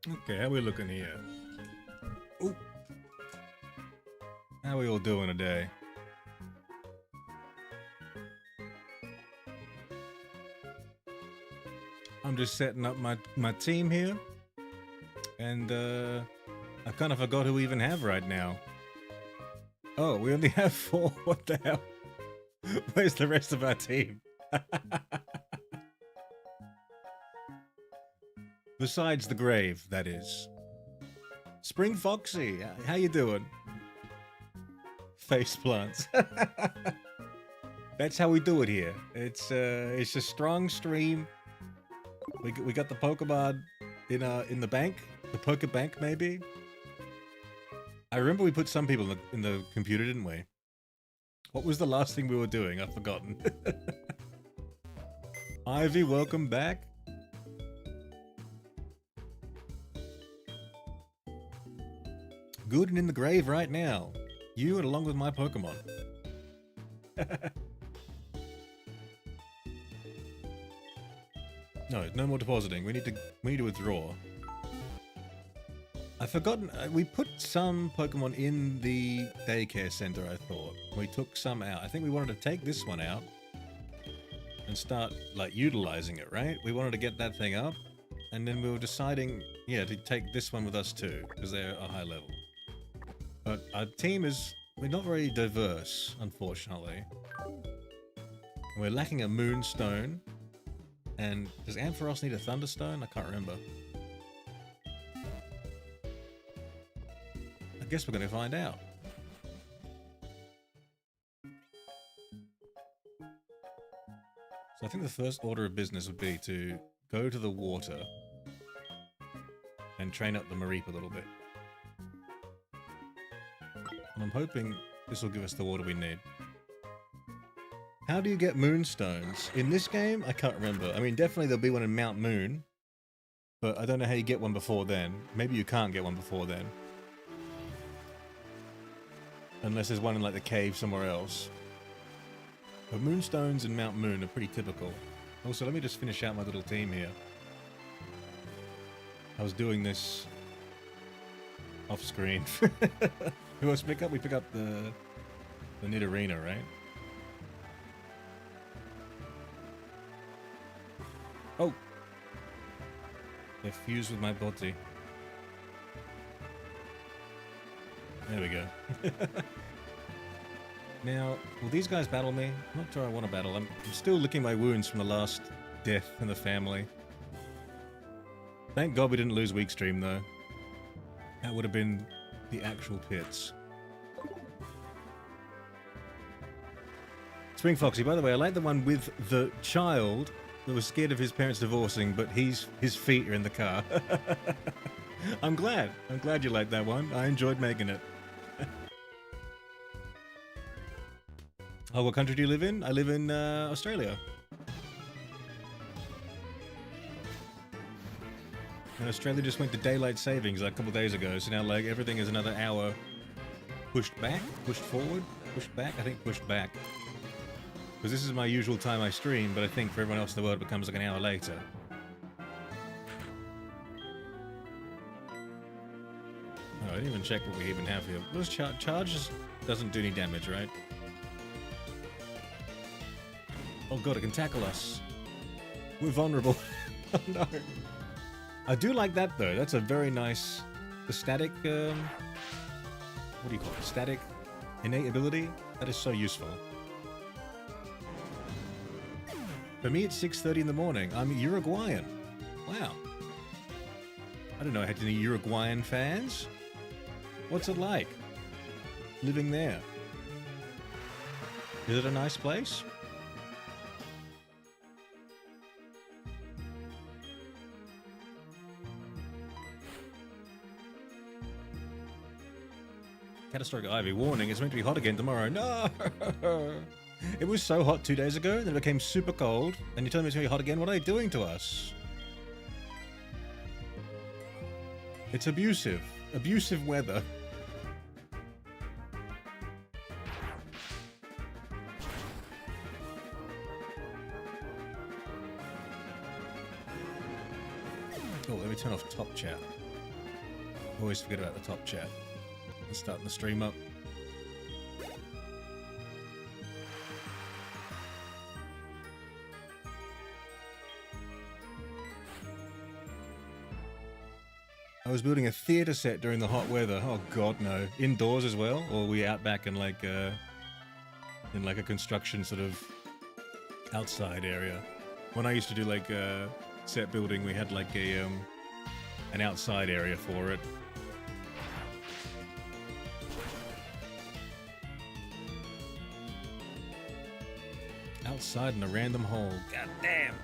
Okay, how we looking here? Ooh. How we all doing today? I'm just setting up my team here. And I kind of forgot who we even have right now. Oh, we only have 4. What the hell? Where's the rest of our team? Besides the grave, that is. Spring Foxy, how you doing? Face plants. That's how we do it here. It's a strong stream. We got the Pokemon in the bank, the Poke Bank maybe. I remember we put some people in the computer, didn't we? What was the last thing we were doing? I've forgotten. Ivy, welcome back. Good and in the grave right now. You and along with my Pokemon. No more depositing. We need to withdraw. I've forgotten. We put some Pokemon in the daycare center. I thought we took some out. I think we wanted to take this one out and start like utilizing it. Right? We wanted to get that thing up, and then we were deciding, yeah, to take this one with us too because they're a high level. But our team we're not very diverse, unfortunately. We're lacking a Moonstone. And does Ampharos need a Thunderstone? I can't remember. I guess we're going to find out. So I think the first order of business would be to go to the water and train up the Mareep a little bit. And I'm hoping this will give us the water we need. How do you get Moonstones? In this game, I can't remember. I mean, definitely there'll be one in Mount Moon. But I don't know how you get one before then. Maybe you can't get one before then. Unless there's one in like the cave somewhere else. But Moonstones in Mount Moon are pretty typical. Also, let me just finish out my little team here. I was doing this off screen. Who else pick up? We pick up the Nidorina, right? Oh! They're fused with my body. There we go. Now, will these guys battle me? I'm not sure I want to battle. I'm still licking my wounds from the last death in the family. Thank God we didn't lose Weak Stream, though. That would have been the actual pits. Spring Foxy, by the way, I like the one with the child that was scared of his parents divorcing, but his feet are in the car. I'm glad you liked that one. I enjoyed making it. Oh, what country do you live in? I live in Australia. And Australia just went to daylight savings like a couple days ago, so now like everything is another hour pushed back, pushed forward, pushed back. I think pushed back. Because this is my usual time I stream, but I think for everyone else in the world it becomes like an hour later. Oh, I didn't even check what we even have here. Those charges doesn't do any damage, right? Oh god, it can tackle us. We're vulnerable. Oh no. I do like that though. That's a very nice... The static... what do you call it? Static innate ability? That is so useful. For me, it's 6:30 in the morning. I'm Uruguayan. Wow. I didn't know I had any Uruguayan fans. What's it like? Living there? Is it a nice place? Catastrophic Ivy. Warning, it's meant to be hot again tomorrow. No! It was so hot 2 days ago, then it became super cold, and you're telling me it's going to be hot again? What are they doing to us? It's abusive. Abusive weather. Oh, let me turn off top chat. Always forget about the top chat. Let's start the stream up. I was building a theater set during the hot weather. Oh god, no. Indoors as well? Or were we out back in like a construction sort of outside area? When I used to do like set building, we had like an outside area for it. Outside in a random hole. God damn.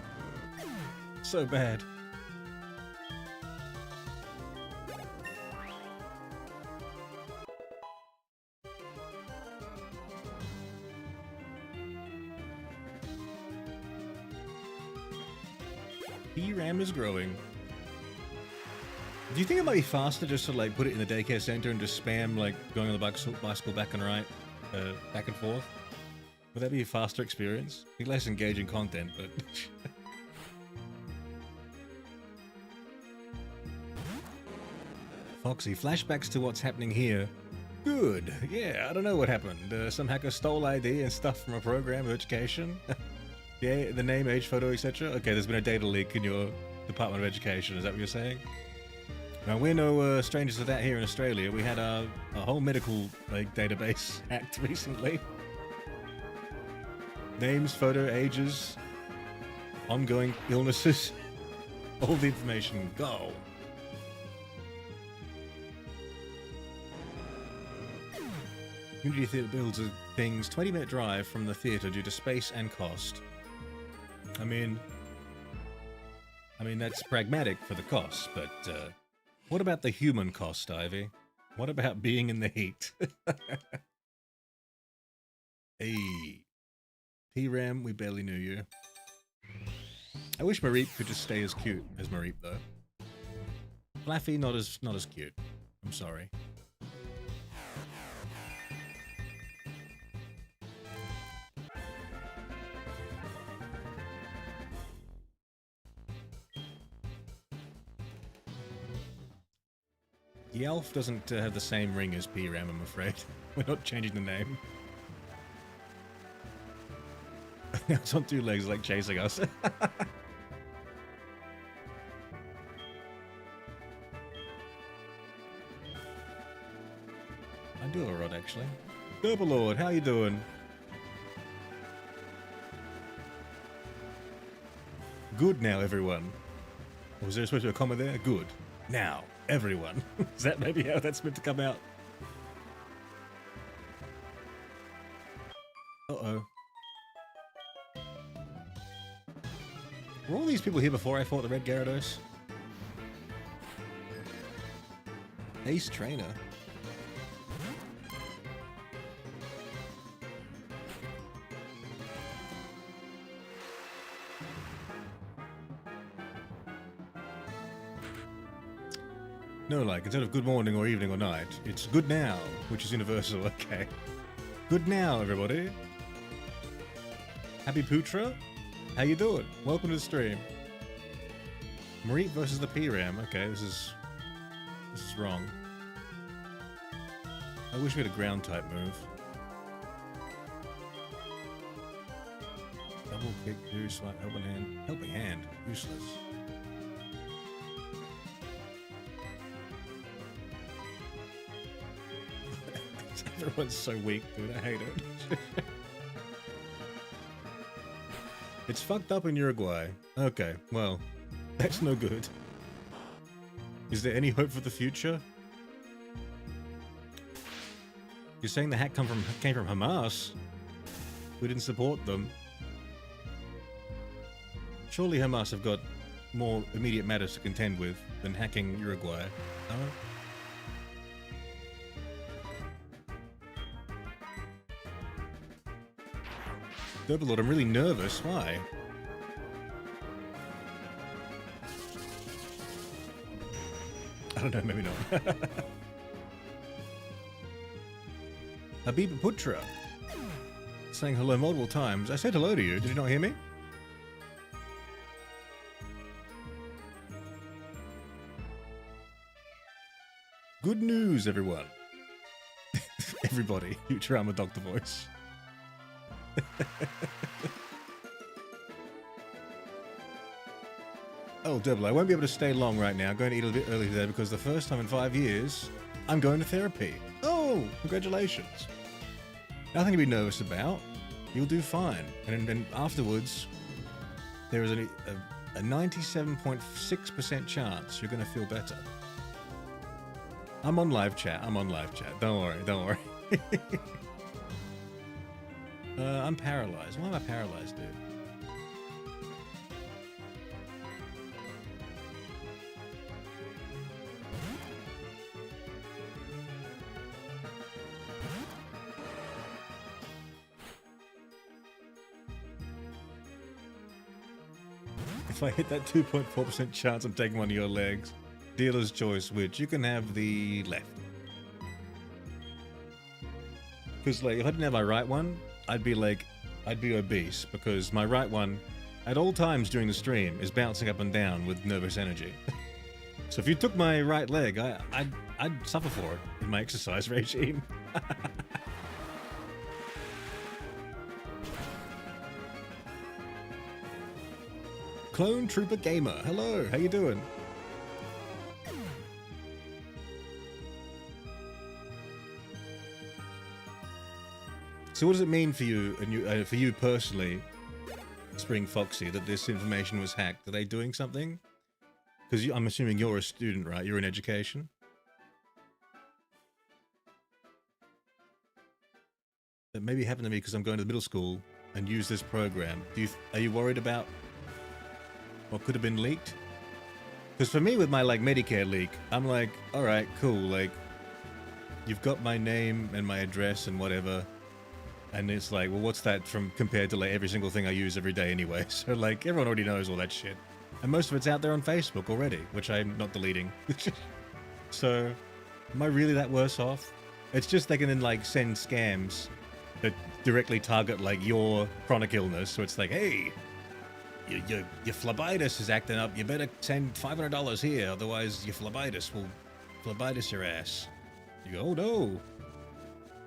So bad. RAM is growing. Do you think it might be faster just to like put it in the daycare center and just spam like going on the bicycle back and right, back and forth? Would that be a faster experience? Be less engaging content, but Foxy, flashbacks to what's happening here. Good. Yeah, I don't know what happened. Some hacker stole ID and stuff from a program of education. Yeah, the name, age, photo, etc. Okay, there's been a data leak in your Department of Education. Is that what you're saying? Now, we're no strangers to that here in Australia. We had a whole medical like database hacked recently. Names, photo, ages, ongoing illnesses, all the information. Go. Community theatre builds things 20-minute drive from the theatre due to space and cost. I mean, that's pragmatic for the cost, but what about the human cost, Ivy? What about being in the heat? Hey, P-Ram, we barely knew you. I wish Mareep could just stay as cute as Mareep, though. Flaffy, not as cute. I'm sorry. The elf doesn't have the same ring as P-Ram, I'm afraid. We're not changing the name. It's on two legs, like chasing us. I do have a rod, actually. Double Lord, how you doing? Good now, everyone. Or was there supposed to be a comma there? Good. Now, everyone. Is that maybe how that's meant to come out? Uh-oh. Were all these people here before I fought the Red Gyarados? Ace Trainer. No, like, instead of good morning or evening or night, it's good now, which is universal, okay. Good now, everybody. Happy Putra? How you doing? Welcome to the stream. Mareep versus the P-Ram. Okay, this is wrong. I wish we had a ground type move. Double kick, do swipe, helping hand. Helping hand. Useless. Everyone's so weak, dude. I hate it. It's fucked up in Uruguay. Okay, well, that's no good. Is there any hope for the future? You're saying the hack came from Hamas? We didn't support them. Surely Hamas have got more immediate matters to contend with than hacking Uruguay. No? Double Lord, I'm really nervous. Why? I don't know, maybe not. Habib Putra saying hello multiple times. I said hello to you. Did you not hear me? Good news, everyone. Everybody, Futurama Doctor voice. Oh, double, I won't be able to stay long right now. I'm going to eat a bit early today because the first time in 5 years, I'm going to therapy. Oh, congratulations. Nothing to be nervous about. You'll do fine. And then afterwards, there is a 97.6% chance you're going to feel better. I'm on live chat. I'm on live chat. Don't worry. Don't worry. I'm paralyzed. Why am I paralyzed, dude? If I hit that 2.4% chance, I'm taking one of your legs. Dealer's choice, which you can have the left. Because, like, if I didn't have my right one, I'd be obese, because my right one, at all times during the stream, is bouncing up and down with nervous energy. So if you took my right leg, I'd suffer for it in my exercise regime. Clone Trooper Gamer, hello, how you doing? So what does it mean for you, and for you personally, Spring Foxy, that this information was hacked? Are they doing something? Because I'm assuming you're a student, right? You're in education? It maybe happened to me because I'm going to the middle school and use this program. Are you worried about what could have been leaked? Because for me, with my, like, Medicare leak, I'm like, alright, cool, like, you've got my name and my address and whatever, and it's like, well, what's that compared to, like, every single thing I use every day anyway? So, like, everyone already knows all that shit. And most of it's out there on Facebook already, which I'm not deleting. So, am I really that worse off? It's just they can then, like, send scams that directly target, like, your chronic illness, so it's like, hey, your phlebitis is acting up. You better send $500 here, otherwise your phlebitis will phlebitis your ass. You go, oh no,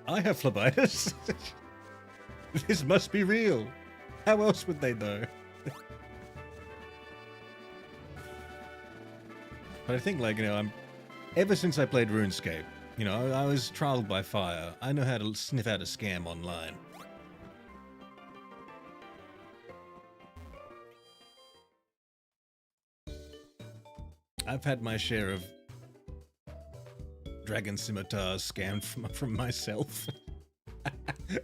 I have phlebitis. This must be real. How else would they know? But I think, like, you know, ever since I played RuneScape, you know, I was trialed by fire. I know how to sniff out a scam online. I've had my share of dragon scimitars scammed from myself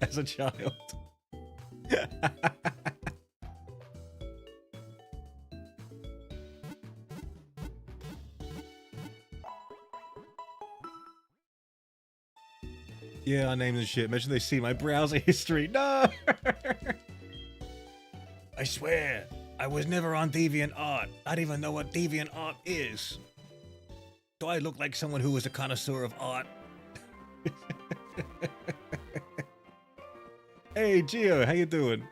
as a child. Yeah, I named the shit. Imagine they see my browser history. No! I swear, I was never on DeviantArt. I don't even know what DeviantArt is. Do I look like someone who was a connoisseur of art? Hey, Gio, how you doing?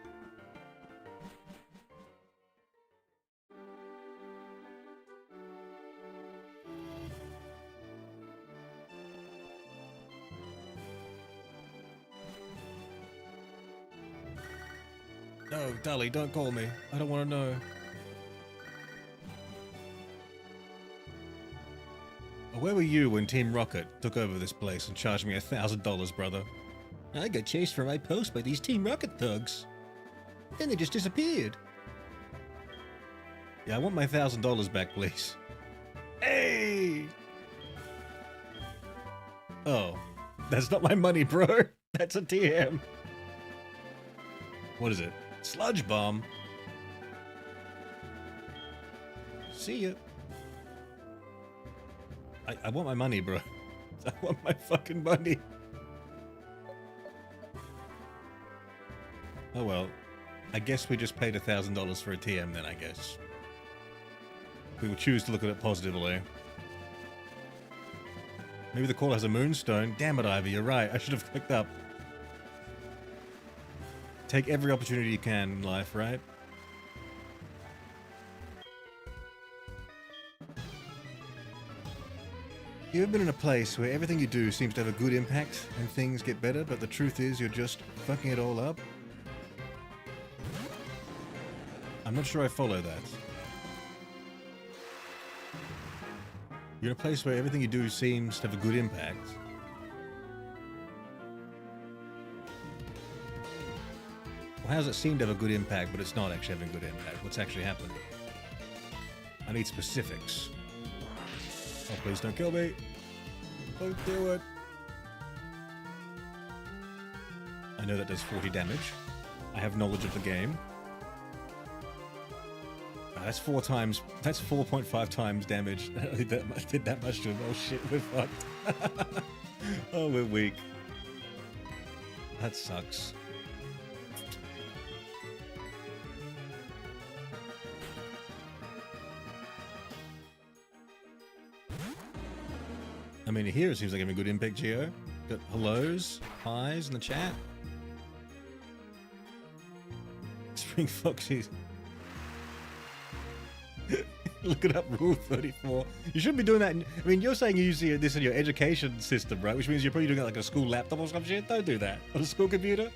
No, Dolly, don't call me. I don't want to know. Where were you when Team Rocket took over this place and charged me $1,000, brother? I got chased from my post by these Team Rocket thugs. Then they just disappeared. Yeah, I want my $1,000 back, please. Hey! Oh, that's not my money, bro. That's a TM. What is it? Sludge bomb. See ya. I want my money, bro. I want my fucking money. Oh well. I guess we just paid $1,000 for a TM then, I guess. We will choose to look at it positively. Maybe the caller has a moonstone. Damn it, Ivy, you're right. I should have clicked up. Take every opportunity you can in life, right? You ever been in a place where everything you do seems to have a good impact and things get better, but the truth is you're just fucking it all up? I'm not sure I follow that. You're in a place where everything you do seems to have a good impact. Well, how does it seem to have a good impact, but it's not actually having a good impact? What's actually happening? I need specifics. Oh, please don't kill me. Don't do it. I know that does 40 damage. I have knowledge of the game. That's 4 times. That's 4.5 times damage. I did that much to him. Oh shit, we're fucked. Oh, we're weak. That sucks. I mean, here it seems like having a good impact, Geo. Got hellos, highs in the chat. Spring Foxies. Look it up, Rule 34. You shouldn't be doing that. I mean, you're saying you use this in your education system, right? Which means you're probably doing it like a school laptop or some shit. Don't do that. On a school computer?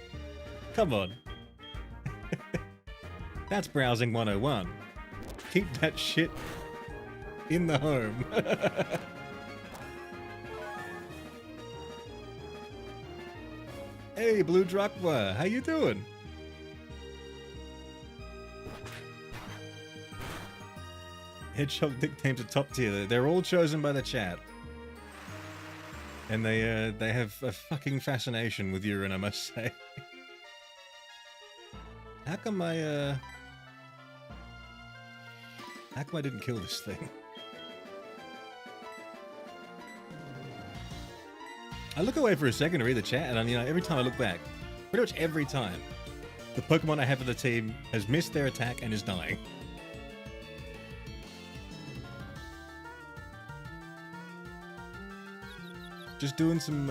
Come on. That's browsing 101. Keep that shit in the home. Hey, Blue Drakwa, how you doing? Hedgehog nicknames are top tier. They're all chosen by the chat, and they have a fucking fascination with urine, I must say. How come I didn't kill this thing? I look away for a second to read the chat, and every time I look back, pretty much every time, the Pokemon I have for the team has missed their attack and is dying. Just doing some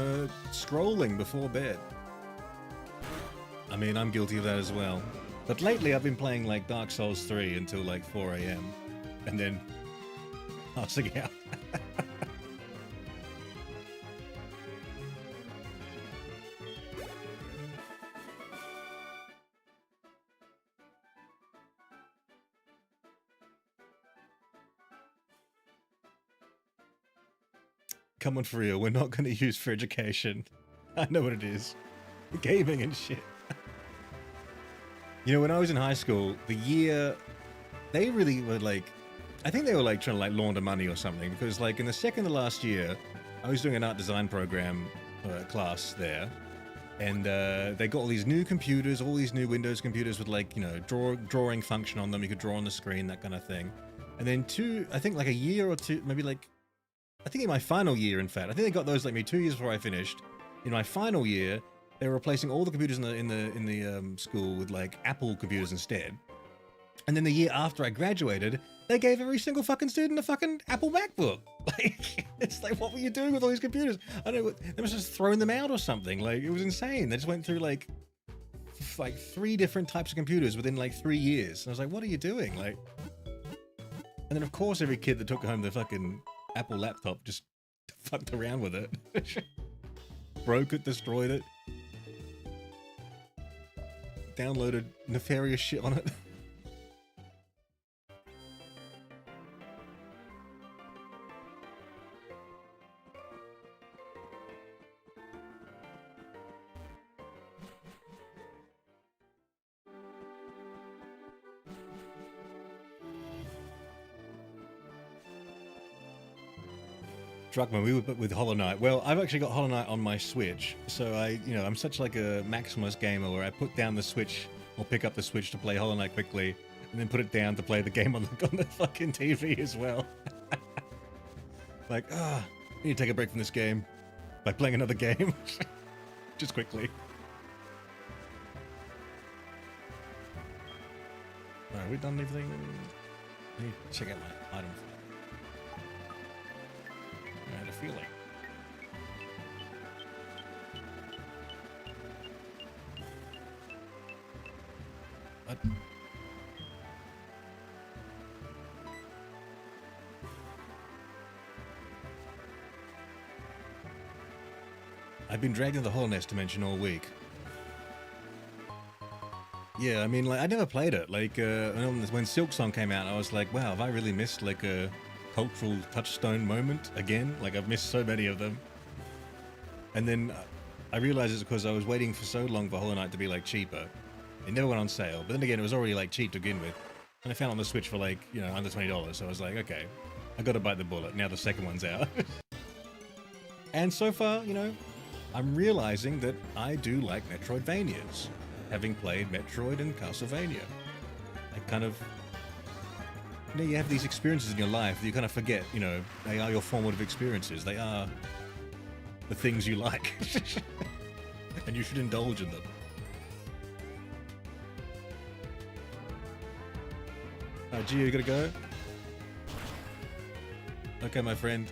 scrolling before bed. I mean, I'm guilty of that as well. But lately I've been playing like Dark Souls 3 until like 4 AM. And then passing out. Come on, for real, we're not going to use for education. I know what it is. Gaming and shit. You know, when I was in high school, the year, they really were like, I think they were like trying to like launder money or something, because like in the second to last year, I was doing an art design program class there, and they got all these new computers, all these new Windows computers with like, you know, drawing function on them. You could draw on the screen, that kind of thing. And then I think like a year or two, maybe like, I think in my final year, in fact, I think they got those like me 2 years before I finished. In my final year, they were replacing all the computers in the school with like Apple computers instead. And then the year after I graduated, they gave every single fucking student a fucking Apple MacBook. Like, it's like, what were you doing with all these computers? I don't know, they must have just thrown them out or something. Like, it was insane. They just went through like 3 different types of computers within like 3 years. And I was like, what are you doing? Like, and then of course every kid that took home the fucking Apple laptop just fucked around with it. Broke it, destroyed it. Downloaded nefarious shit on it. Druckmann, we were with Hollow Knight. Well, I've actually got Hollow Knight on my Switch, so I'm such like a maximalist gamer where I put down the Switch or pick up the Switch to play Hollow Knight quickly, and then put it down to play the game on the fucking TV as well. Like, I need to take a break from this game by playing another game, just quickly. Alright, we done everything? I need to check out my item file. I had a feeling. What? I've been dragged into the Hollow Nest dimension all week. Yeah, I mean, like, I never played it. Like, when Silk Song came out, I was like, wow, have I really missed, like, a cultural touchstone moment again? Like, I've missed so many of them. And then I realized it's because I was waiting for so long for Hollow Knight to be, like, cheaper. It never went on sale. But then again, it was already, like, cheap to begin with. And I found it on the Switch for, like, you know, under $20. So I was like, okay, I gotta bite the bullet. Now the second one's out. And so far, you know, I'm realizing that I do like Metroidvanias, having played Metroid and Castlevania. I kind of, you know, you have these experiences in your life that you kind of forget, you know, they are your formative experiences. They are the things you like. And you should indulge in them. Gio, you gotta go? Okay, my friend.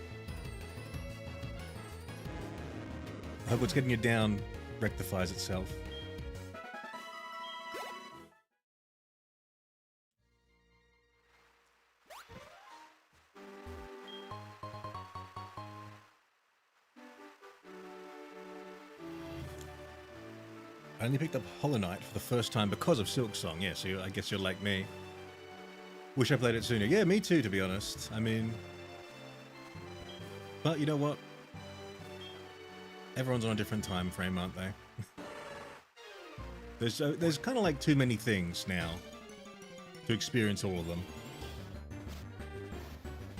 I hope what's getting you down rectifies itself. I only picked up Hollow Knight for the first time because of Silk Song. Yeah, so I guess you're like me. Wish I played it sooner. Yeah, me too, to be honest. I mean... But you know what? Everyone's on a different time frame, aren't they? There's kind of like too many things now to experience all of them.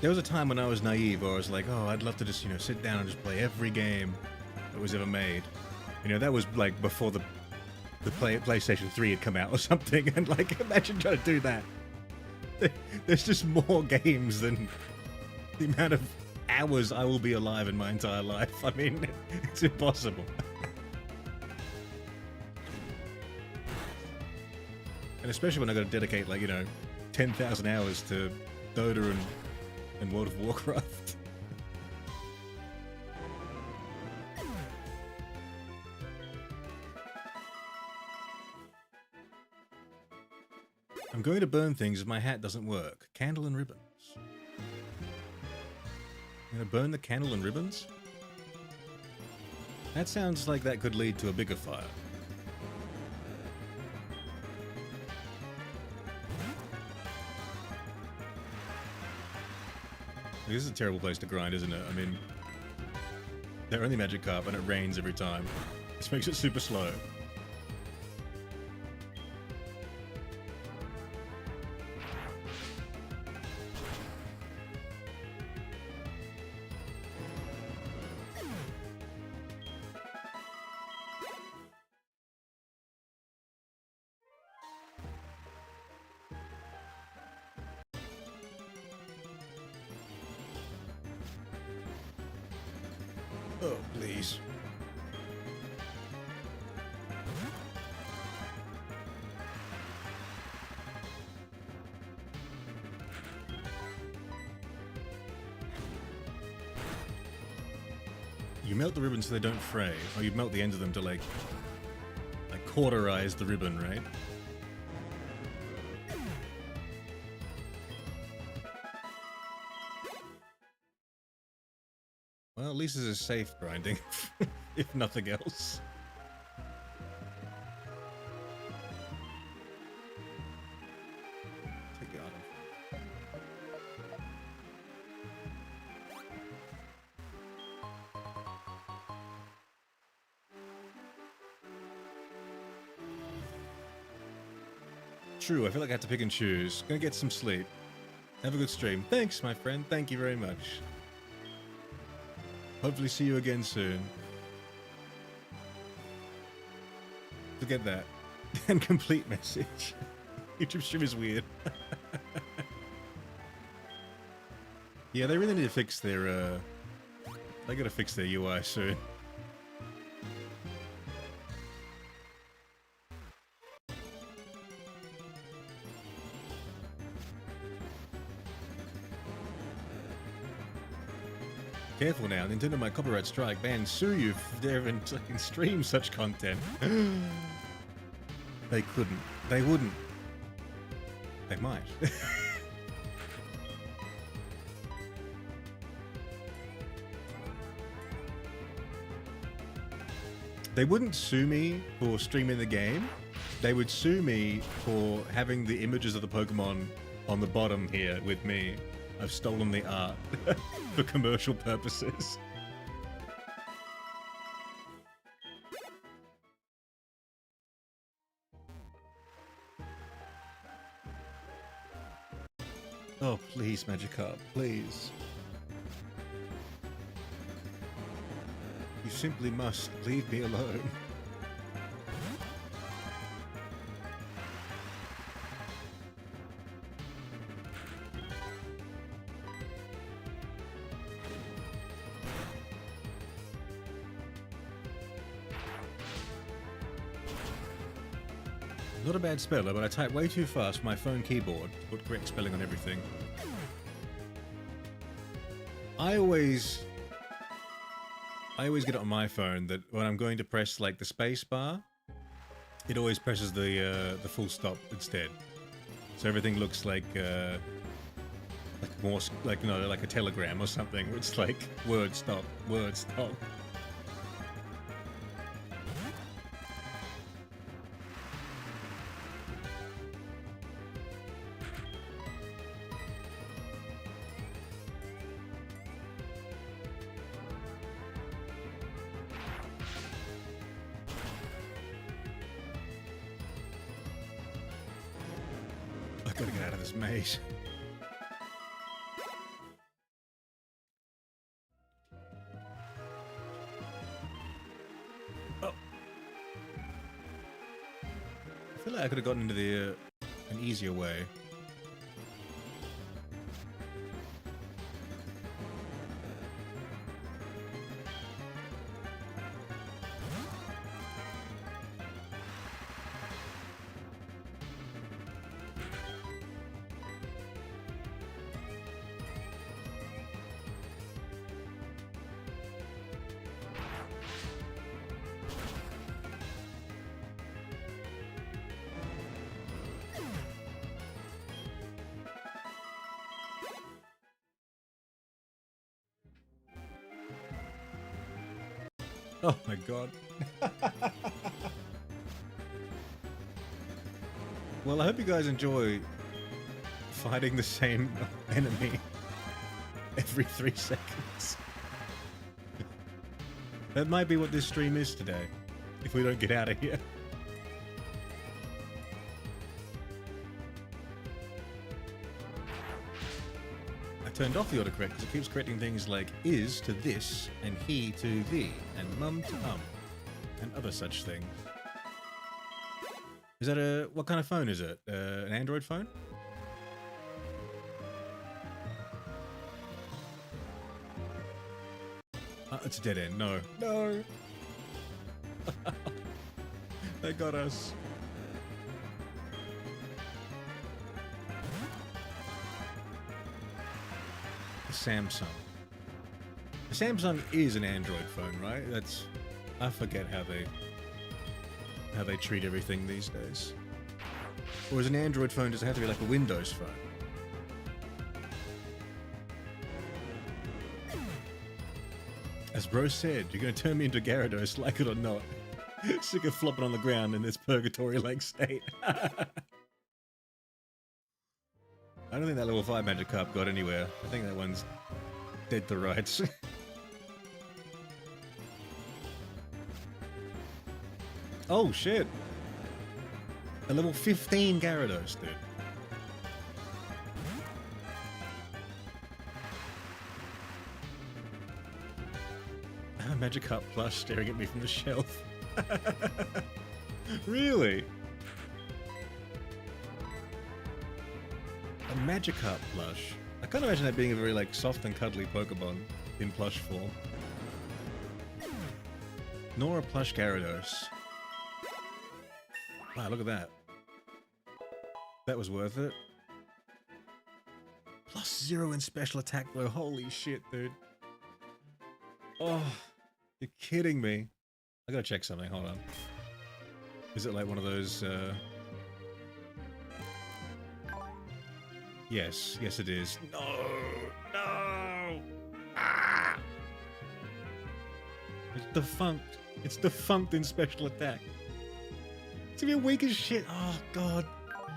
There was a time when I was naive where I was like, oh, I'd love to just, you know, sit down and just play every game that was ever made. You know, that was like before the PlayStation 3 had come out or something, and like, imagine trying to do that. There's just more games than the amount of hours I will be alive in my entire life. I mean, it's impossible. And especially when I got to dedicate, like, you know, 10,000 hours to Dota and World of Warcraft. I'm going to burn things if my hat doesn't work. Candle and ribbons. I'm gonna burn the candle and ribbons? That sounds like that could lead to a bigger fire. This is a terrible place to grind, isn't it? I mean, they're only magic carp and it rains every time. This makes it super slow. Oh, please. You melt the ribbons so they don't fray, or you melt the ends of them to like cauterize the ribbon, right? Well, at least this is safe grinding, if nothing else. Take it out. True, I feel like I have to pick and choose. Gonna get some sleep. Have a good stream. Thanks, my friend. Thank you very much. Hopefully see you again soon. Forget that. And complete message. YouTube stream is weird. Yeah, they really need to fix their, they gotta fix their UI soon. Careful now, Nintendo might copyright strike, ban, sue you if they ever stream such content. They couldn't. They wouldn't. They might. They wouldn't sue me for streaming the game. They would sue me for having the images of the Pokemon on the bottom here with me. I've stolen the art for commercial purposes. Oh, please, Magikarp, please. You simply must leave me alone. Not a bad speller, but I type way too fast for my phone keyboard to put correct spelling on everything. I always get it on my phone that when I'm going to press like the space bar, it always presses the full stop instead. So everything looks like more like, you know, like a telegram or something. It's like word stop, word stop. I gotta get out of this maze. Oh. I feel like I could have gotten into the an easier way. Oh my god. Well, I hope you guys enjoy fighting the same enemy every 3 seconds. That might be what this stream is today, if we don't get out of here. I turned off the autocorrect because it keeps correcting things like is to this, and he to thee, and mum to and other such things. Is that a... what kind of phone is it? An Android phone? It's a dead end. No. No! They got us. The Samsung. The Samsung is an Android phone, right? That's... I forget how they treat everything these days. Or is an Android phone, does it have to be like a Windows phone? As Bro said, you're gonna turn me into Gyarados, like it or not. Sick of flopping on the ground in this purgatory-like state. I don't think that level 5 Magikarp got anywhere. I think that one's dead to rights. Oh shit! A level 15 Gyarados, dude. Magikarp plush staring at me from the shelf. Really? A Magikarp plush? I can't imagine that being a very like soft and cuddly Pokemon in plush form. Nor a plush Gyarados. Wow, look at that. That was worth it. +0 in special attack though, holy shit, dude. Oh, you're kidding me. I gotta check something, hold on. Is it like one of those, Yes, yes it is. No! No! Ah! It's defunct. It's defunct in special attack. It's gonna be weak as shit. Oh, God.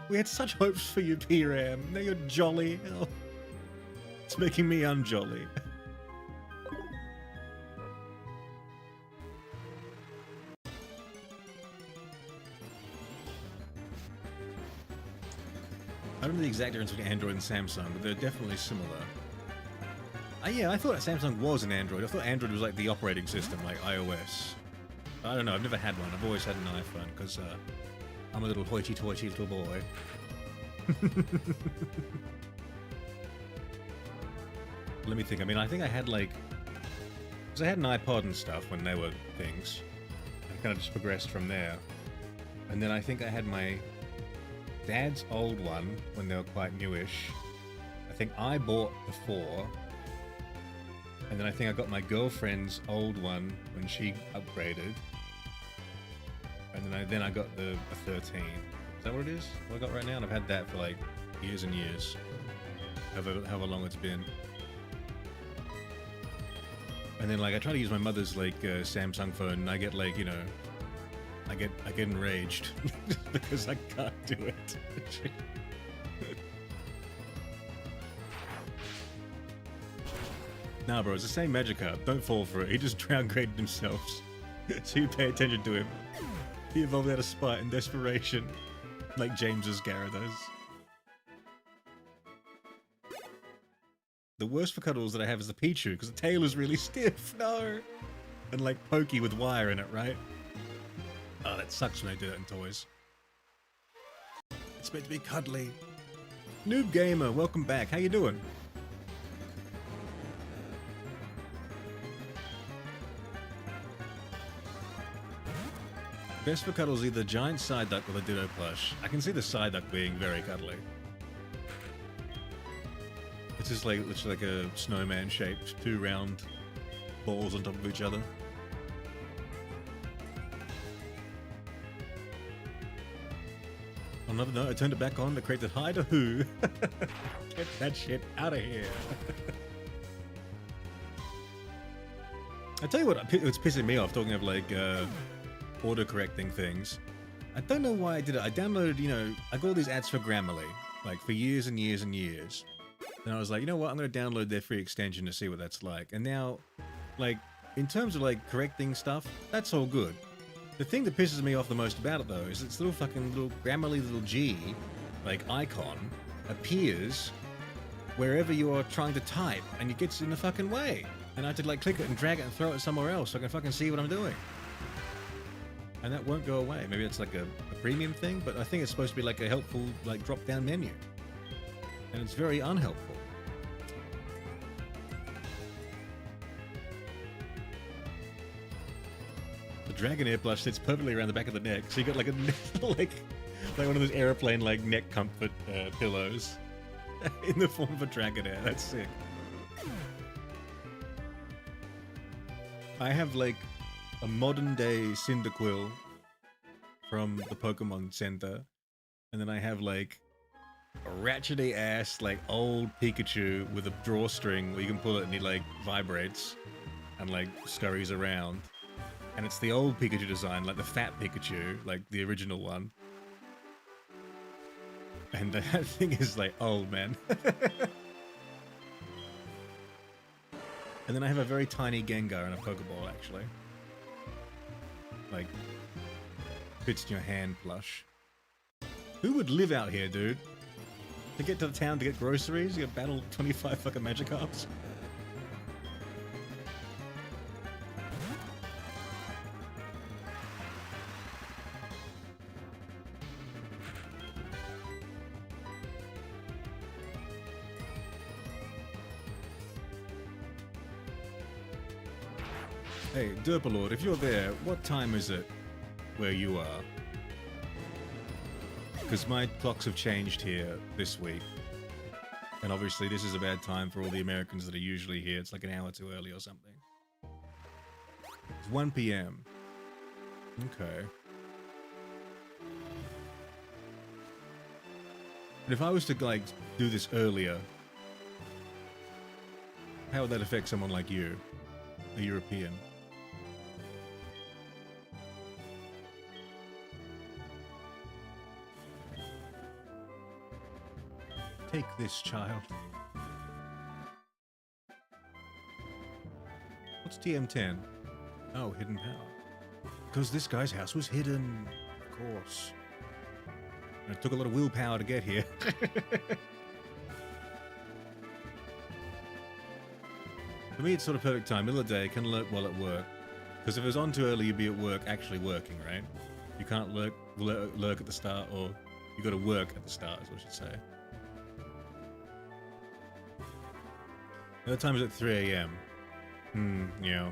We had such hopes for you, PRAM. Now you're jolly. Oh. It's making me unjolly. I don't know the exact difference between Android and Samsung, but they're definitely similar. Yeah, I thought Samsung was an Android. I thought Android was like the operating system, like iOS. I don't know, I've never had one. I've always had an iPhone, because I'm a little hoity-toity little boy. Let me think. I mean, I think I had like... Because I had an iPod and stuff when they were things. I kind of just progressed from there. And then I think I had my dad's old one when they were quite newish. I think I bought the 4. And then I think I got my girlfriend's old one when she upgraded. And then I got the 13. Is that what it is? What I got right now? And I've had that for like years and years. However long it's been. And then like I try to use my mother's like Samsung phone and I get like, you know, I get enraged because I can't do it. Nah, bro, it's the same Magikarp. Don't fall for it. He just downgraded himself. So you pay attention to him. He evolved out of spite and desperation. Like James's Gyarados. The worst for cuddles that I have is the Pichu, because the tail is really stiff. No! And like pokey with wire in it, right? Oh, that sucks when they do that in toys. It's meant to be cuddly. Noob Gamer, welcome back. How you doing? Best for cuddles, either giant Psyduck or the Ditto plush. I can see the Psyduck being very cuddly. It's just like a snowman shaped, 2 round balls on top of each other. On another note, I turned it back on to create the hi to who. Get that shit out of here. I tell you what, it's pissing me off talking of like auto-correcting things. I don't know why I did it. I downloaded, you know, I got all these ads for Grammarly, like for years and years and years. And I was like, you know what, I'm going to download their free extension to see what that's like. And now, like, in terms of like correcting stuff, that's all good. The thing that pisses me off the most about it though is its little Grammarly little G, like icon, appears wherever you are trying to type and it gets in the fucking way. And I have to like click it and drag it and throw it somewhere else so I can fucking see what I'm doing. And that won't go away. Maybe it's like a premium thing, but I think it's supposed to be like a helpful like drop-down menu. And it's very unhelpful. The Dragonair plush sits perfectly around the back of the neck, so you got like a like one of those airplane like neck comfort pillows in the form of a Dragonair. That's sick. I have like a modern day Cyndaquil from the Pokemon Center, and then I have like a ratchety ass like old Pikachu with a drawstring where you can pull it and he like vibrates and like scurries around. And it's the old Pikachu design, like the fat Pikachu, like the original one. And that thing is like old, man. And then I have a very tiny Gengar and a Pokeball, actually. Like, fits in your hand plush. Who would live out here, dude? To get to the town to get groceries, you gotta battle 25 fucking Magikarps? Hey, Derpalord, if you're there, what time is it where you are? Because my clocks have changed here this week. And obviously this is a bad time for all the Americans that are usually here. It's like an hour too early or something. It's 1 p.m. Okay. But if I was to, like, do this earlier, how would that affect someone like you? A European? Take this, child. What's TM10? Oh, hidden power. Because this guy's house was hidden. Of course. And it took a lot of willpower to get here. For me, it's sort of perfect time. Middle of the day, can lurk while at work. Because if it was on too early, you'd be at work actually working, right? You can't lurk at the start, or you got to work at the start, is what I should say. The other time is at 3 a.m. Yeah.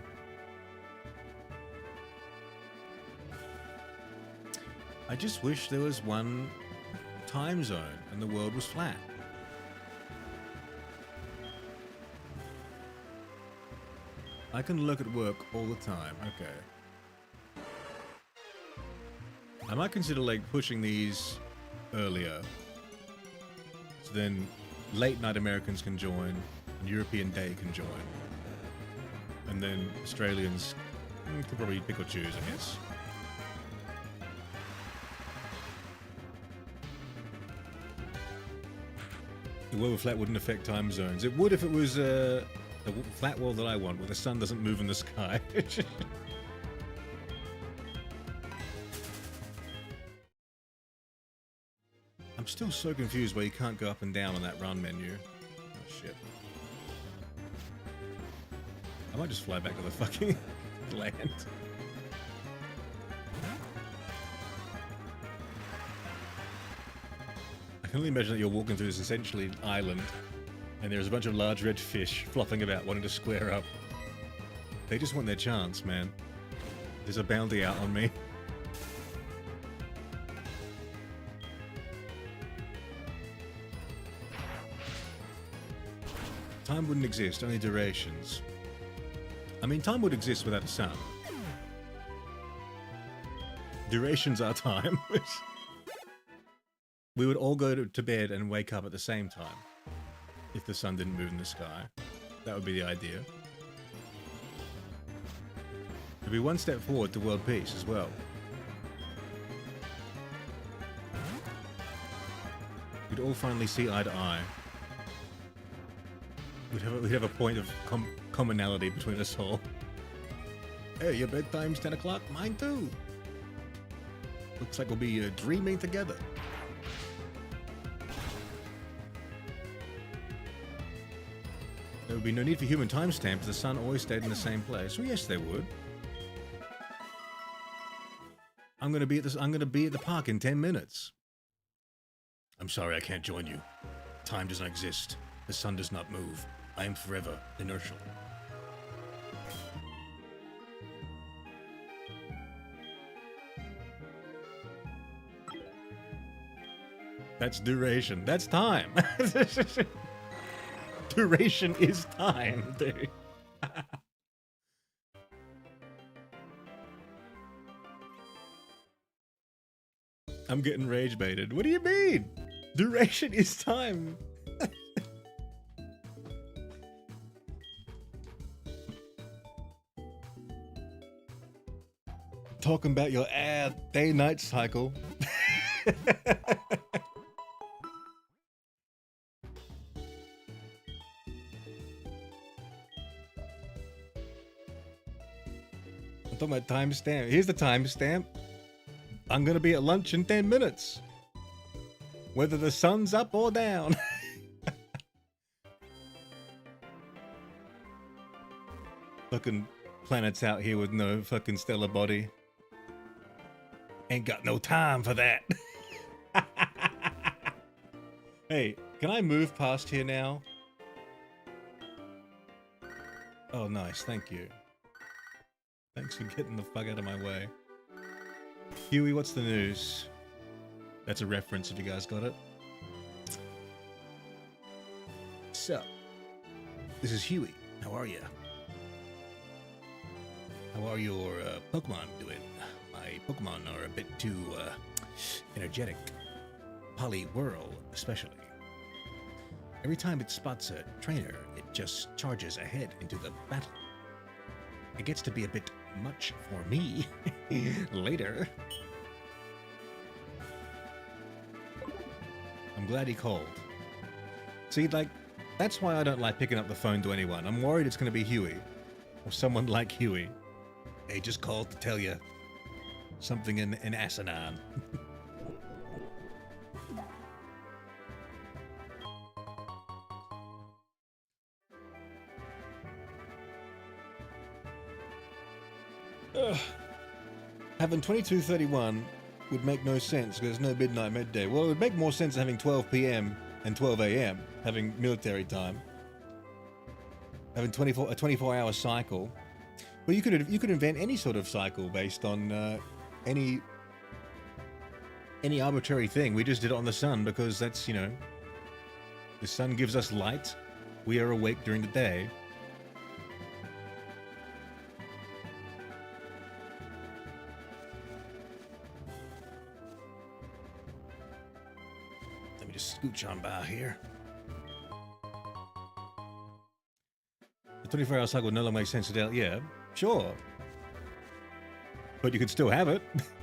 I just wish there was one time zone and the world was flat. I can look at work all the time. Okay. I might consider like pushing these earlier. So then late night Americans can join and European day can join. And then Australians can probably pick or choose, I guess. The world flat wouldn't affect time zones. It would if it was the flat world that I want, where the sun doesn't move in the sky. I'm still so confused why you can't go up and down on that run menu. Oh shit. I might just fly back to the fucking land. I can only imagine that you're walking through this essentially island, and there's a bunch of large red fish flopping about wanting to square up. They just want their chance, man. There's a bounty out on me. Time wouldn't exist, only durations. I mean, time would exist without a sun. Durations are time. We would all go to bed and wake up at the same time. If the sun didn't move in the sky. That would be the idea. It'd be one step forward to world peace as well. We'd all finally see eye to eye. We'd have a point of commonality between us all. Hey, your bedtime's 10 o'clock? Mine too. Looks like we'll be dreaming together. There would be no need for human timestamps if the sun always stayed in the same place. Well, yes, there would. I'm gonna be at the park in 10 minutes. I'm sorry, I can't join you. Time does not exist. The sun does not move. I am forever inertial. That's duration. That's time. Duration is time, dude. I'm getting rage baited. What do you mean? Duration is time. Talking about your day-night cycle. I'm talking about timestamp. Here's the timestamp. I'm gonna be at lunch in 10 minutes. Whether the sun's up or down. Fucking planets out here with no fucking stellar body. Ain't got no time for that. Hey, can I move past here now? Oh, nice. Thank you. Thanks for getting the fuck out of my way. Huey, what's the news? That's a reference if you guys got it. So, this is Huey. How are you? How are your Pokemon doing? My Pokemon are a bit too energetic. Poliwhirl, especially. Every time it spots a trainer, it just charges ahead into the battle. It gets to be a bit much for me. Later. I'm glad he called. See, like, that's why I don't like picking up the phone to anyone. I'm worried it's going to be Huey. Or someone like Huey. Hey, just called to tell you something in asinine. Having 22:31 would make no sense because there's no midnight midday. Well, it would make more sense having 12 p.m. and 12 a.m. having military time. Having a 24-hour cycle. Well, you could invent any sort of cycle based on any arbitrary thing. We just did it on the sun because that's, you know, the sun gives us light. We are awake during the day. Let me just scooch on by here. The 24-hour cycle no longer makes sense today. Yeah, sure. But you could still have it.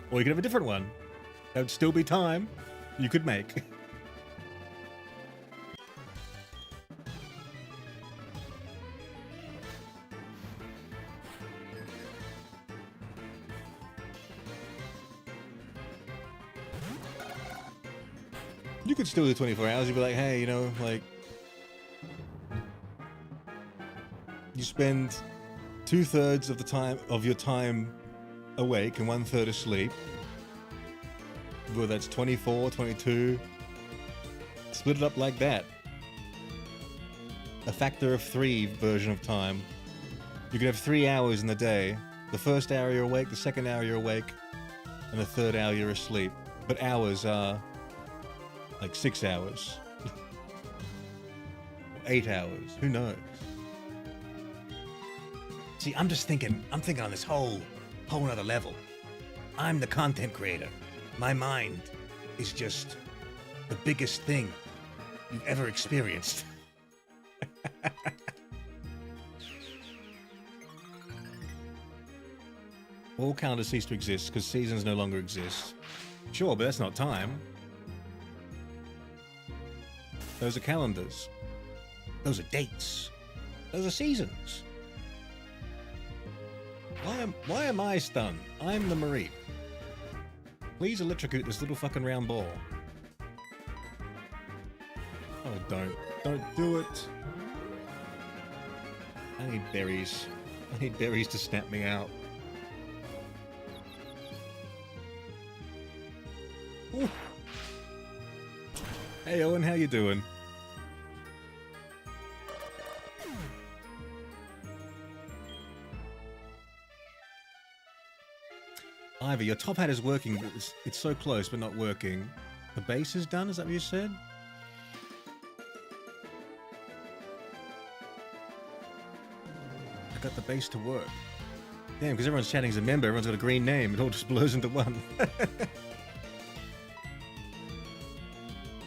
Or you could have a different one. That would still be time you could make. You could still do 24 hours. You'd be like, hey, you know, like, you spend 2/3 of the time of your time awake and 1/3 asleep. Well, that's 24, 22. Split it up like that. A factor of 3 version of time. You could have 3 hours in the day. The first hour you're awake, the second hour you're awake, and the third hour you're asleep. But hours are like 6 hours. 8 hours. Who knows? See, I'm thinking on this whole nother level. I'm the content creator. My mind is just the biggest thing you've ever experienced. All calendars cease to exist because seasons no longer exist. Sure, but that's not time. Those are calendars. Those are dates. Those are seasons. Why am I stunned? I'm the Marine. Please electrocute this little fucking round ball. Oh, don't do it. I need berries. I need berries to snap me out. Ooh. Hey Owen, how you doing? Ivy, your top hat is working, but it's so close but not working. The base is done, is that what you said? I got the base to work. Damn, because everyone's chatting as a member, everyone's got a green name, it all just blurs into one.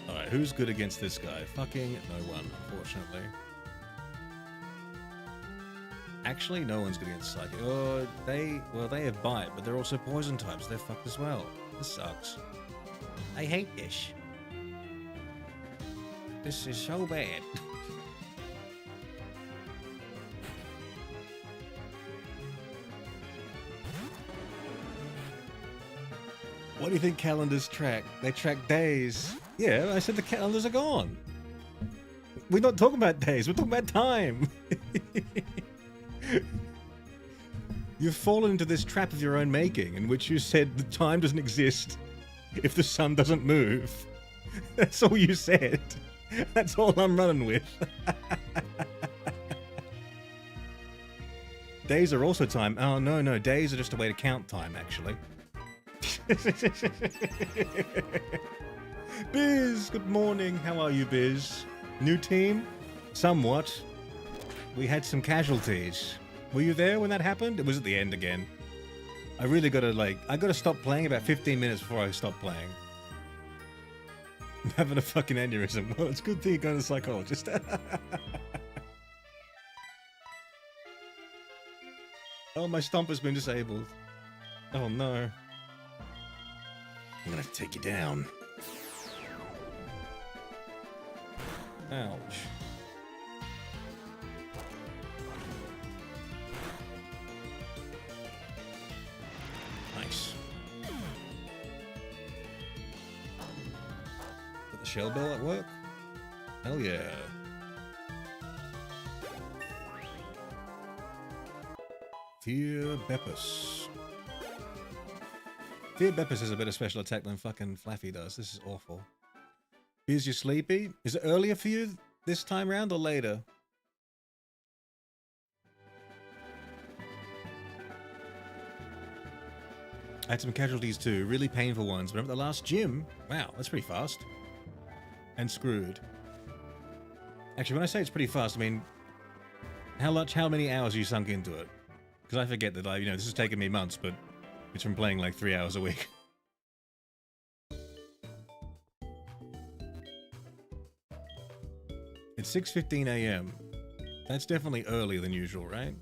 Alright, who's good against this guy? Fucking no one, unfortunately. Actually, no one's good against Psychic. Oh, they have Bite, but they're also poison types. They're fucked as well. This sucks. I hate this. This is so bad. What do you think calendars track? They track days. Yeah, I said the calendars are gone. We're not talking about days, we're talking about time. You've fallen into this trap of your own making, in which you said the time doesn't exist if the sun doesn't move. That's all you said. That's all I'm running with. Days are also time. Oh, no, days are just a way to count time, actually. Biz, good morning. How are you, Biz? New team? Somewhat. We had some casualties. Were you there when that happened? It was at the end again. I really gotta stop playing about 15 minutes before I stop playing. I'm having a fucking aneurysm. Well, it's a good thing you're going to the psychologist. Oh, my stomper's been disabled. Oh no. I'm gonna have to take you down. Ouch. Nice. Got the shell bell at work? Hell yeah. Fear Beppus. Fear Beppus has a better special attack than fucking Flaffy does. This is awful. Is you sleepy? Is it earlier for you this time round or later? I had some casualties too, really painful ones. Remember the last gym? Wow, that's pretty fast. And screwed. Actually, when I say it's pretty fast, I mean, how many hours you sunk into it? Because I forget that this has taken me months, but it's from playing like 3 hours a week. It's 6:15 AM. That's definitely earlier than usual, right?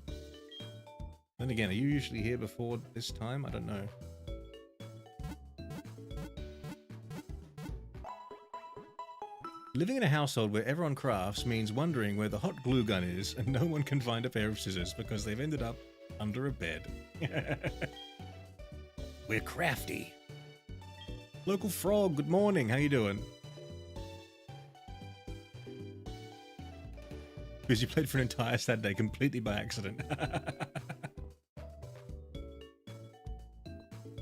Then again, are you usually here before this time? I don't know. Living in a household where everyone crafts means wondering where the hot glue gun is and no one can find a pair of scissors because they've ended up under a bed. We're crafty. Local Frog, good morning. How you doing? Because you played for an entire Saturday completely by accident.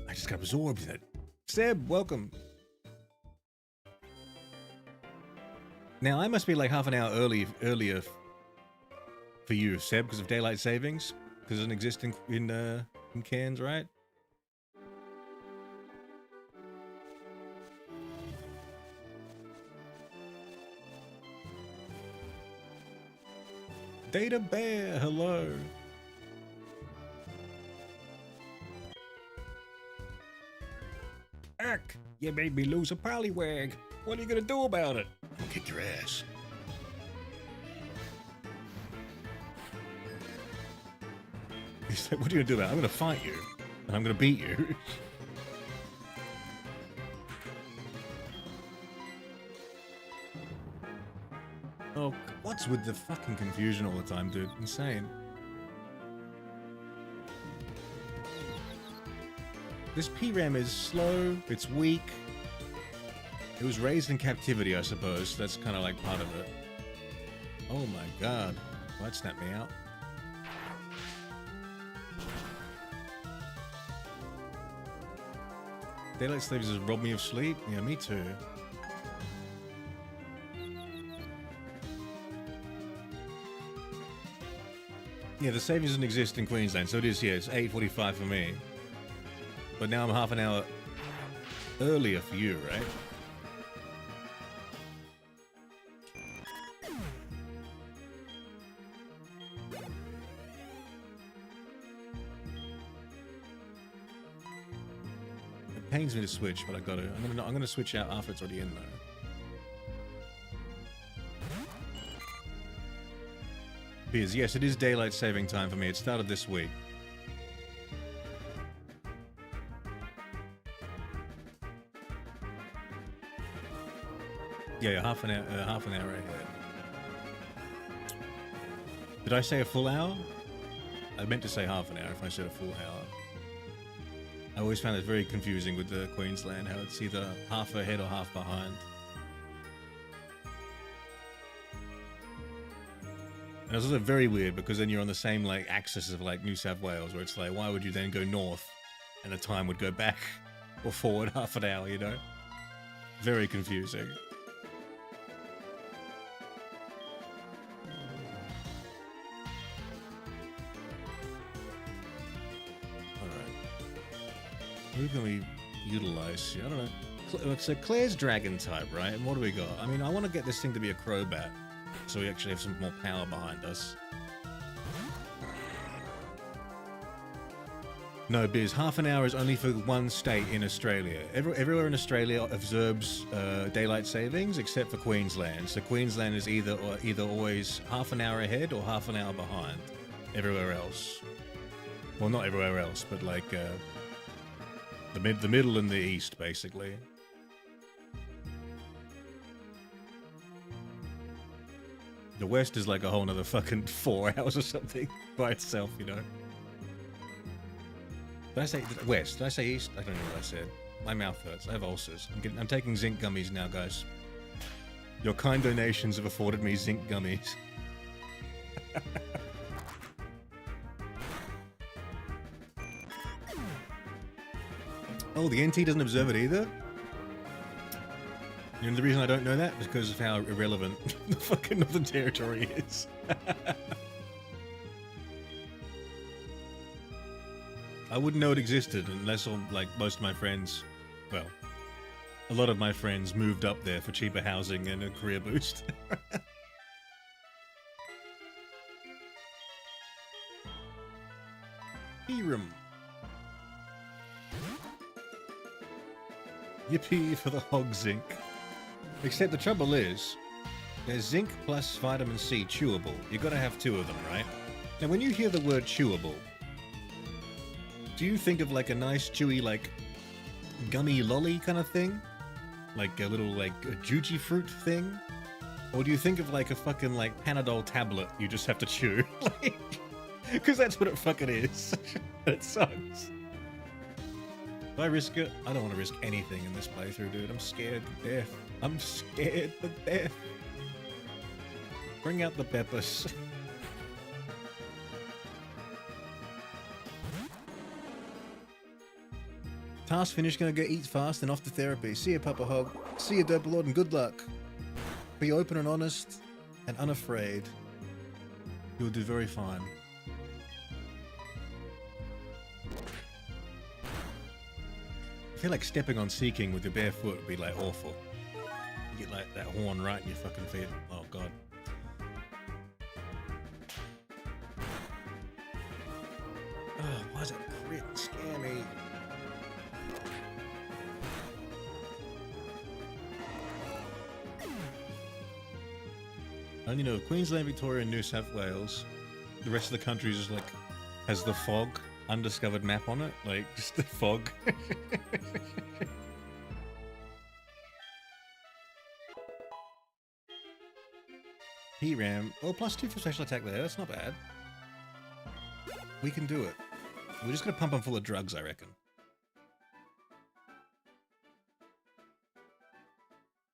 I just got absorbed in it. Seb, welcome. Now, I must be like half an hour earlier for you, Seb, because of daylight savings. Because it doesn't exist in Cairns, right? Data Bear, hello. Ack, you made me lose a poliwag. What are you gonna do about it? I'll kick your ass. He's like, what are you gonna do about it? I'm gonna fight you. And I'm gonna beat you. Oh, what's with the fucking confusion all the time, dude? Insane. This PRAM is slow, it's weak. It was raised in captivity, I suppose. That's kind of like part of it. Oh my god. Well, that snapped me out. Daylight savings has robbed me of sleep? Yeah, me too. Yeah, the savings doesn't exist in Queensland, so it is here. It's 8:45 for me. But now I'm half an hour earlier for you, right? It pains me to switch, but I got to. I'm gonna switch out after it's already in though. Because yes, it is daylight saving time for me. It started this week. Yeah, half an hour ahead. Did I say a full hour? I meant to say half an hour if I said a full hour. I always found it very confusing with the Queensland, how it's either half ahead or half behind. And it's also very weird because then you're on the same like axis of like New South Wales, where it's like, why would you then go north and the time would go back or forward half an hour, you know? Very confusing. Who can we utilize here? I don't know. It's a Claire's dragon type, right? And what do we got? I mean, I want to get this thing to be a Crobat, so we actually have some more power behind us. No, Biz, half an hour is only for one state in Australia. Everywhere in Australia observes daylight savings except for Queensland. So Queensland is either always half an hour ahead or half an hour behind. Everywhere else. Well, not everywhere else, but like... the middle and the east, basically. The West is like a whole nother fucking 4 hours or something by itself, you know. Did I say West? Did I say East? I don't know what I said. My mouth hurts. I have ulcers. I'm taking zinc gummies now, guys. Your kind donations have afforded me zinc gummies. Oh, the NT doesn't observe it either? You know the reason I don't know that is because of how irrelevant the fucking Northern Territory is. I wouldn't know it existed unless, like, most of my friends, well, a lot of my friends moved up there for cheaper housing and a career boost. Hiram. Yippee for the hog zinc. Except the trouble is, there's zinc plus vitamin C chewable. You gotta have 2 of them, right? Now when you hear the word chewable, do you think of like a nice chewy, like, gummy lolly kind of thing? Like a little, like, a juji fruit thing? Or do you think of like a fucking, like, Panadol tablet you just have to chew? Like, because that's what it fucking is. It sucks. Do I risk it? I don't want to risk anything in this playthrough, dude. I'm scared to death. I'm scared to death. Bring out the peppers. Task finished, gonna go eat fast and off to therapy. See ya, Papa Hog. See ya, Dope Lord, and good luck. Be open and honest and unafraid. You'll do very fine. I feel like stepping on Seeking with your bare foot would be like awful. You get like that horn right in your fucking feet. Oh god. Oh, why does that crit scare me? I only know Queensland, Victoria, and New South Wales. The rest of the country is just like has the fog undiscovered map on it, like just the fog. P-Ram. Oh, +2 for special attack there. That's not bad. We can do it. We're just gonna pump them full of drugs, I reckon.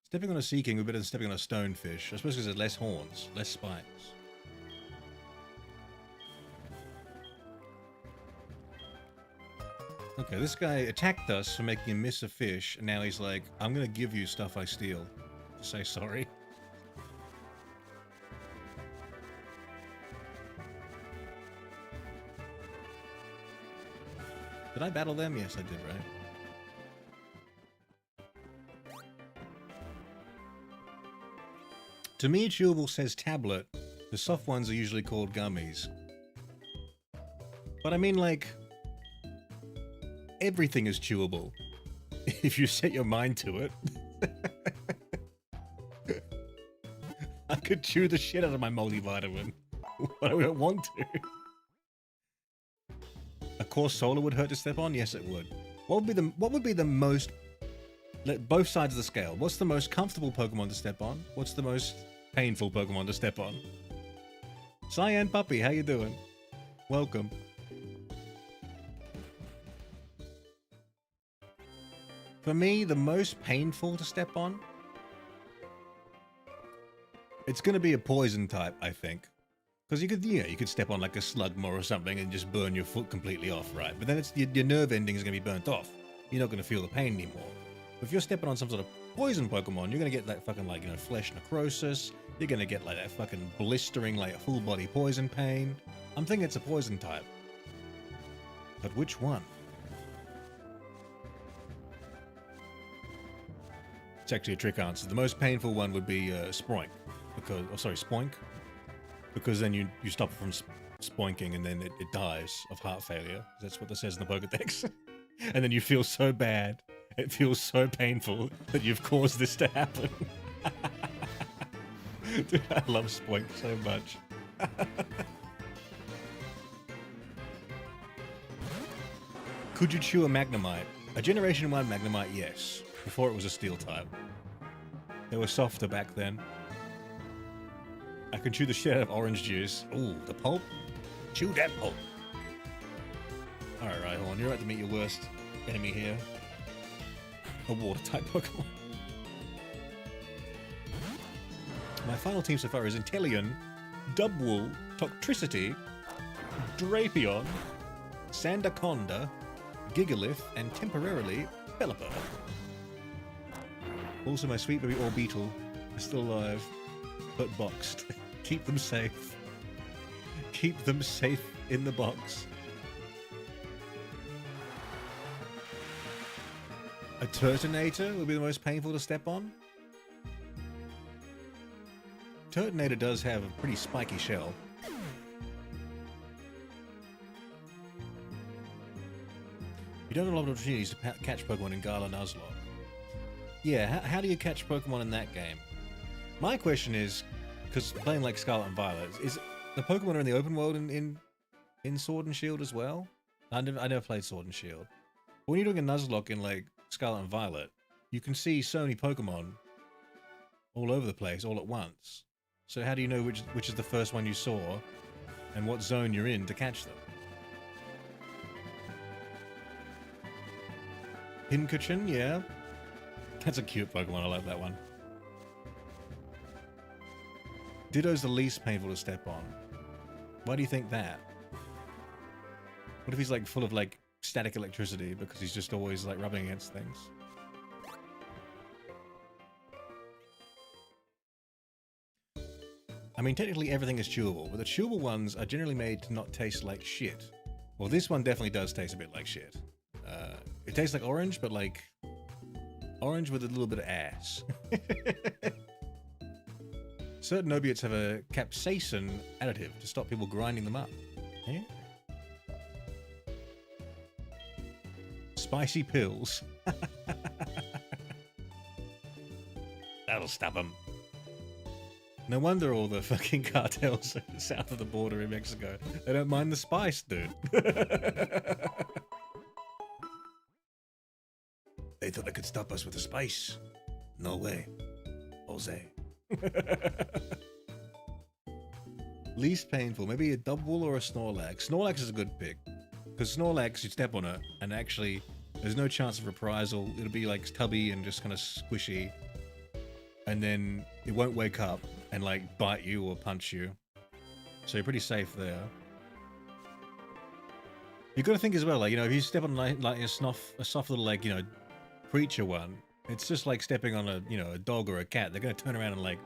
Stepping on a Sea King would be better than stepping on a stonefish. I suppose because there's less horns, less spikes. Okay, this guy attacked us for making him miss a fish, and now he's like, I'm gonna give you stuff I steal. Say sorry. Did I battle them? Yes, I did, right? To me, chewable says tablet. The soft ones are usually called gummies. But I mean, like, everything is chewable if you set your mind to it. I could chew the shit out of my multivitamin, but I don't want to. A course solar would hurt to step on? Yes, it would. What would be the most, both sides of the scale? What's the most comfortable Pokemon to step on? What's the most painful Pokemon to step on? Cyan Puppy, how you doing? Welcome. For me, the most painful to step on, it's going to be a poison type, I think. Because you could step on like a Slugma or something and just burn your foot completely off, right? But then it's your nerve ending is going to be burnt off. You're not going to feel the pain anymore. If you're stepping on some sort of poison Pokemon, you're going to get that fucking, like, you know, flesh necrosis. You're going to get like that fucking blistering, like, full body poison pain. I'm thinking it's a poison type. But which one? It's actually a trick answer. The most painful one would be Spoink. Because, oh, sorry, Spoink. Because then you stop it from spoinking and then it dies of heart failure. That's what it says in the Pokedex. And then you feel so bad. It feels so painful that you've caused this to happen. Dude, I love Spoink so much. Could you chew a Magnemite? A Generation 1 Magnemite, yes. Before it was a Steel type. They were softer back then. I can chew the shit out of orange juice. Ooh, the pulp? Chew that pulp. Alright, Rhyhorn, you're about to meet your worst enemy here. A water-type Pokemon. My final team so far is Inteleon, Dubwool, Toxtricity, Drapion, Sandaconda, Gigalith, and temporarily Pelipper. Also, my sweet baby Orbeetle is still alive, but boxed. Keep them safe. Keep them safe in the box. A Turtonator would be the most painful to step on. Turtonator does have a pretty spiky shell. You don't have a lot of opportunities to catch Pokemon in Gala Nuzlocke. Yeah, how do you catch Pokemon in that game? My question is, because playing like Scarlet and Violet, is the Pokemon are in the open world in Sword and Shield as well? I never played Sword and Shield. But when you're doing a Nuzlocke in like Scarlet and Violet, you can see so many Pokemon all over the place all at once. So how do you know which is the first one you saw and what zone you're in to catch them? Pincurchin, yeah. That's a cute Pokemon, I love that one. Ditto's the least painful to step on. Why do you think that? What if he's like full of like static electricity because he's just always like rubbing against things? I mean, technically everything is chewable, but the chewable ones are generally made to not taste like shit. Well, this one definitely does taste a bit like shit. It tastes like orange, but like orange with a little bit of ass. Certain opiates have a capsaicin additive to stop people grinding them up. Yeah? Spicy pills. That'll stop them. No wonder all the fucking cartels south of the border in Mexico. They don't mind the spice, dude. They thought they could stop us with the spice. No way. Jose. Least painful. Maybe a Dubwool or a Snorlax. Snorlax is a good pick. Because Snorlax, you step on it, and actually, there's no chance of reprisal. It'll be like tubby and just kind of squishy. And then it won't wake up and like bite you or punch you. So you're pretty safe there. You've got to think as well, like, you know, if you step on like a soft little, like, you know, creature one, it's just like stepping on a, you know, a dog or a cat. They're going to turn around and like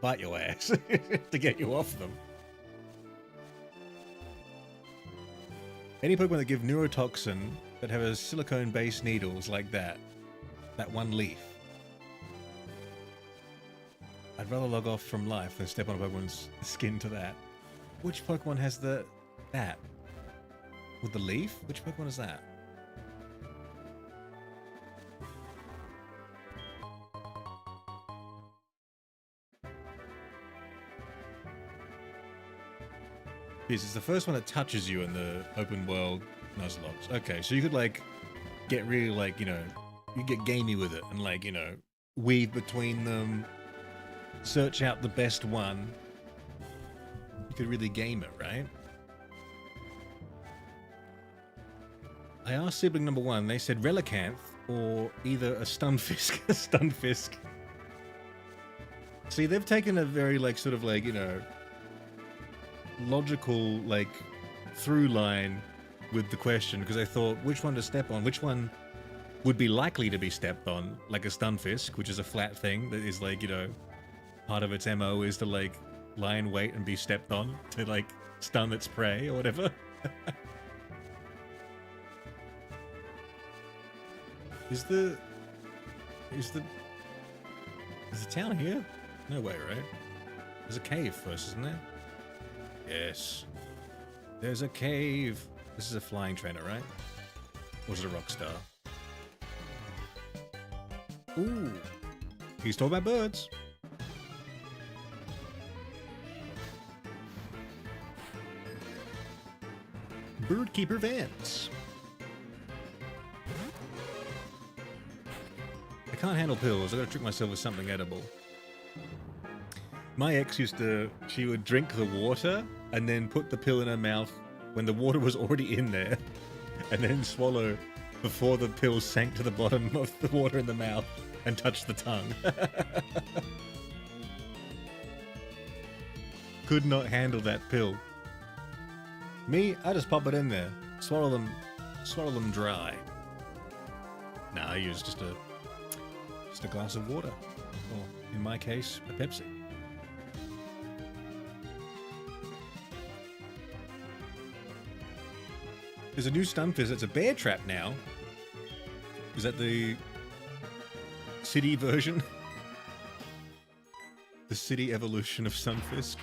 bite your ass to get you off them. Any Pokemon that give neurotoxin that have a silicone-based needles like that one leaf. I'd rather log off from life than step on a Pokemon's skin to that. Which Pokemon has that? With the leaf? Which Pokemon is that? Yes, it's the first one that touches you in the open world Nuzlocke. Okay, so you could like get really like, you know, you get gamey with it and like, you know, weave between them, search out the best one. You could really game it, right? I asked sibling number one, they said Relicanth or either a Stunfisk. A Stunfisk. See, they've taken a very like sort of like, you know, logical like through line with the question, because I thought which one to step on, which one would be likely to be stepped on, like a Stunfisk, which is a flat thing that is like, you know, part of its MO is to like lie in wait and be stepped on to like stun its prey or whatever. Is the town here? No way, right? There's a cave first, isn't there? Yes. There's a cave. This is a flying trainer, right? Or is it a rock star? Ooh. He's talking about birds. Birdkeeper Vance. I can't handle pills. I gotta trick myself with something edible. My ex she would drink the water and then put the pill in her mouth when the water was already in there, and then swallow before the pill sank to the bottom of the water in the mouth and touched the tongue. Could not handle that pill. Me, I just pop it in there, swallow them dry. Nah, I use just a glass of water, or in my case, a Pepsi. There's a new Stunfisk. It's a bear trap now. Is that the city version? The city evolution of Stunfisk?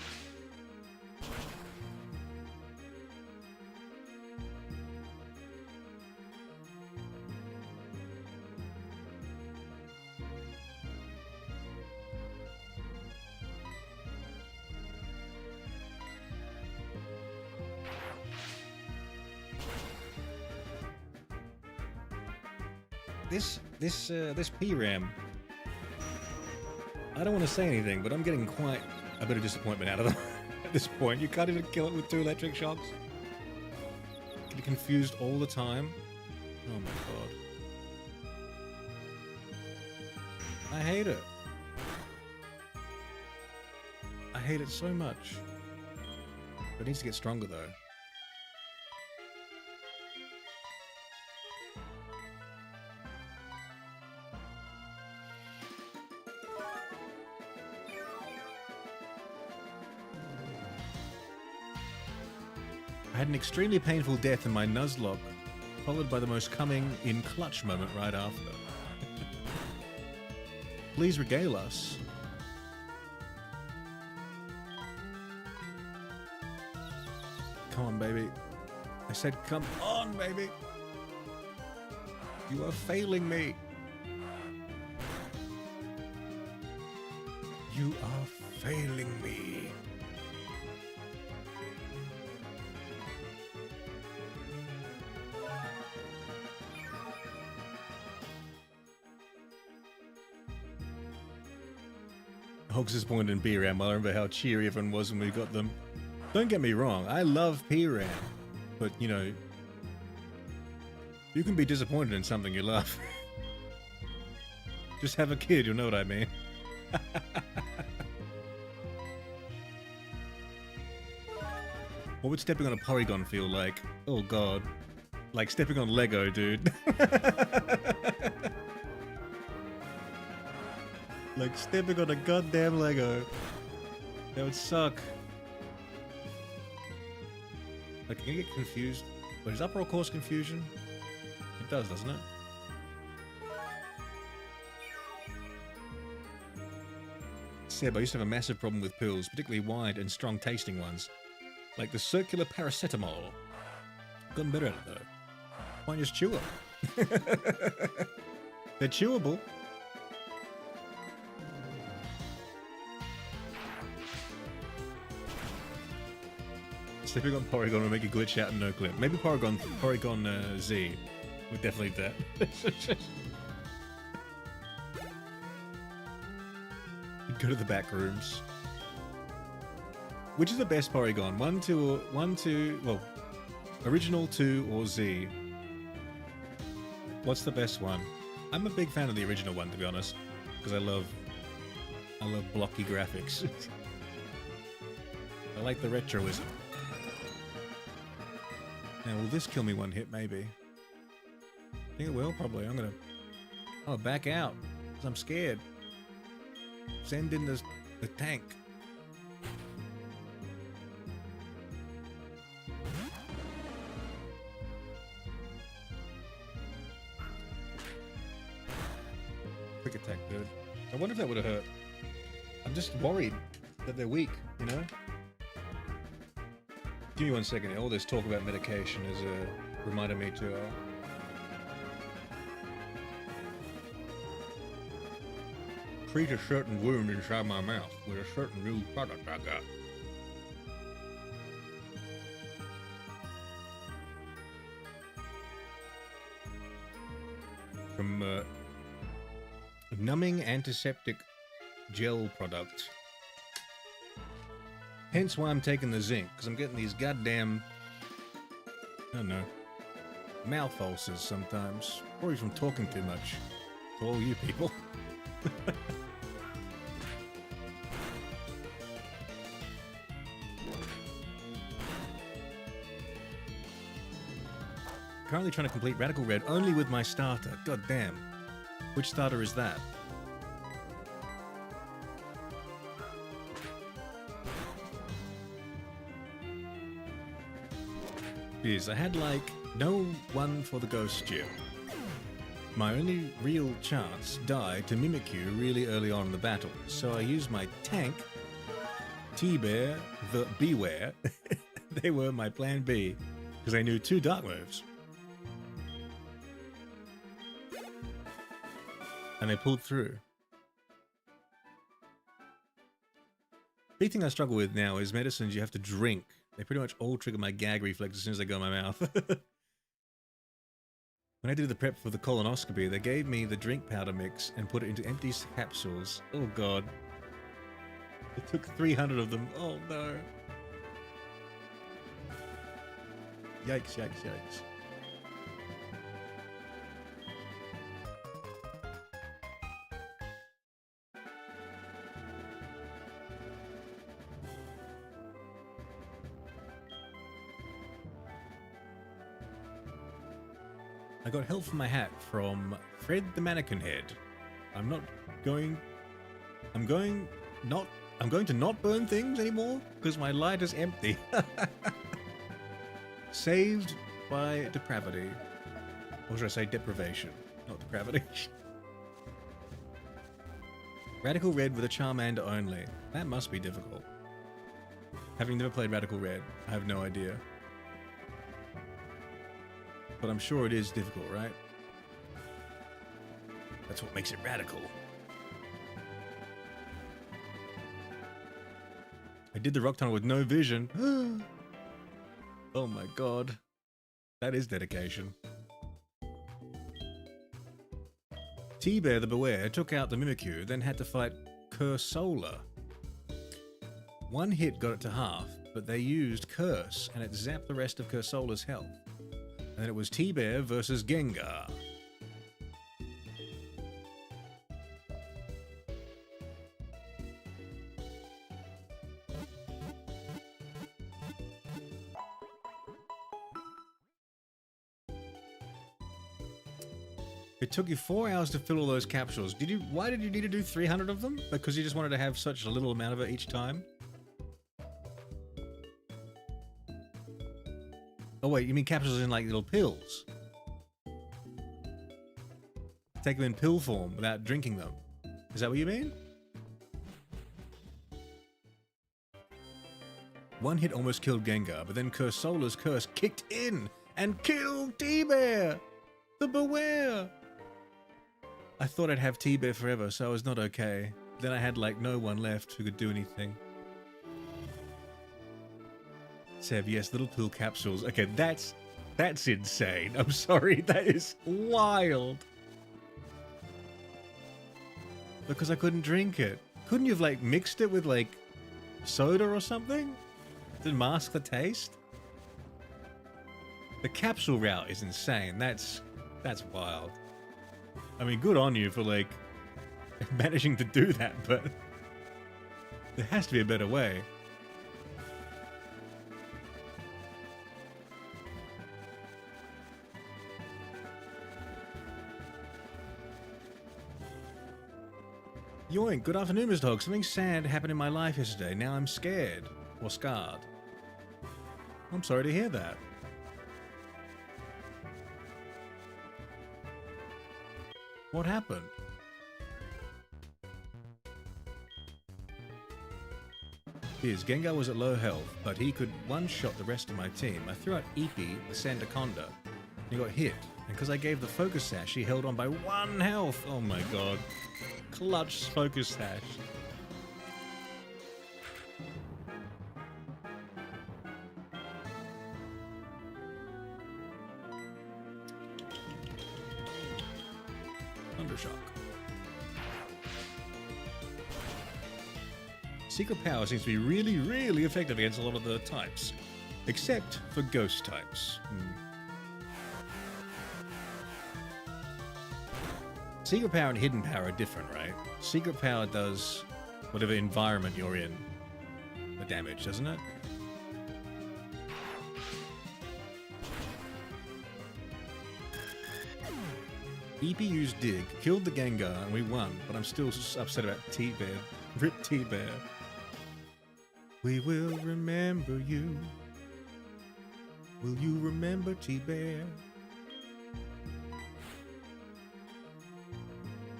This P-Ram, I don't want to say anything, but I'm getting quite a bit of disappointment out of them at this point. You can't even kill it with 2 electric shocks. Get confused all the time. Oh my god. I hate it. I hate it so much. But it needs to get stronger though. I had an extremely painful death in my Nuzlocke, followed by the most coming in clutch moment right after. Please regale us. Come on, baby. I said, come on, baby. You are failing me. You are failing me. Hogs disappointed in P-Ram. I remember how cheery everyone was when we got them. Don't get me wrong, I love P-Ram, but you know, you can be disappointed in something you love. Just have a kid, you'll know what I mean. What would stepping on a Porygon feel like? Oh god. Like stepping on Lego, dude. Like stepping on a goddamn Lego. That would suck. Like, can you get confused? But does Uproar cause confusion? It does, doesn't it? Seb, I used to have a massive problem with pills, particularly wide and strong tasting ones. Like the circular paracetamol. Gotten better at it though. Why don't you just chew them? They're chewable. Stepping on Porygon will make you glitch out and no clip. Maybe Porygon Z would definitely do that. Go to the back rooms. Which is the best Porygon? 1, 2, well, original, 2, or Z? What's the best one? I'm a big fan of the original one, to be honest, because I love blocky graphics. I like the retroism. Now, will this kill me one hit, maybe? I think it will, probably. I'm gonna... Oh, back out, because I'm scared. Send in the tank. Quick attack, dude. I wonder if that would have hurt. I'm just worried that they're weak, you know? Give me 1 second. All this talk about medication is reminded me to treat a certain wound inside my mouth with a certain new product I got. From numbing antiseptic gel product. Hence why I'm taking the zinc, because I'm getting these goddamn, I don't know, mouth ulcers sometimes. Probably from talking too much to all you people. Currently trying to complete Radical Red only with my starter. God damn. Which starter is that? Jeez, I had like no one for the ghost gym. My only real chance died to Mimikyu really early on in the battle, so I used my tank, T-Bear, the Beware. They were my plan B, because I knew 2 dark moves. And they pulled through. Big thing I struggle with now is medicines you have to drink. They pretty much all trigger my gag reflex as soon as they go in my mouth. When I did the prep for the colonoscopy, they gave me the drink powder mix and put it into empty capsules. Oh god. It took 300 of them. Oh no. Yikes, yikes, yikes. I got help from my hat from Fred the Mannequin Head. I'm going to not burn things anymore because my light is empty. Saved by depravity. Or should I say deprivation, not depravity. Radical Red with a Charmander only. That must be difficult. Having never played Radical Red, I have no idea. But I'm sure it is difficult, right? That's what makes it radical. I did the rock tunnel with no vision. Oh my god. That is dedication. T-Bear the Beware took out the Mimikyu, then had to fight Cursola. One hit got it to half, but they used Curse, and it zapped the rest of Cursola's health. And then it was T-Bear versus Gengar. It took you 4 hours to fill all those capsules. Why did you need to do 300 of them? Because you just wanted to have such a little amount of it each time? Oh wait, you mean capsules in like little pills? Take them in pill form without drinking them. Is that what you mean? One hit almost killed Gengar, but then Cursola's curse kicked in and killed T-Bear! The Beware! I thought I'd have T-Bear forever, so I was not okay. Then I had like no one left who could do anything. Sev, yes, little pill capsules. Okay, that's insane. I'm sorry, that is wild. Because I couldn't drink it. Couldn't you have like mixed it with like soda or something to mask the taste? The capsule route is insane. That's wild. I mean, good on you for like managing to do that, but there has to be a better way. Yoink, good afternoon, Mr. Hogg. Something sad happened in my life yesterday. Now I'm scared. Or scarred. I'm sorry to hear that. What happened? Here's Gengar was at low health, but he could one-shot the rest of my team. I threw out Eepee, the Sandaconda, and he got hit. And because I gave the Focus Sash, he held on by 1 health. Oh my god. Clutch Focus Sash. Thundershock. Secret Power seems to be really, really effective against a lot of the types. Except for ghost types. Secret Power and Hidden Power are different, right? Secret Power does whatever environment you're in the damage, doesn't it? EPU's dig killed the Gengar and we won, but I'm still upset about T-Bear. Rip T-Bear. We will remember you. Will you remember T-Bear?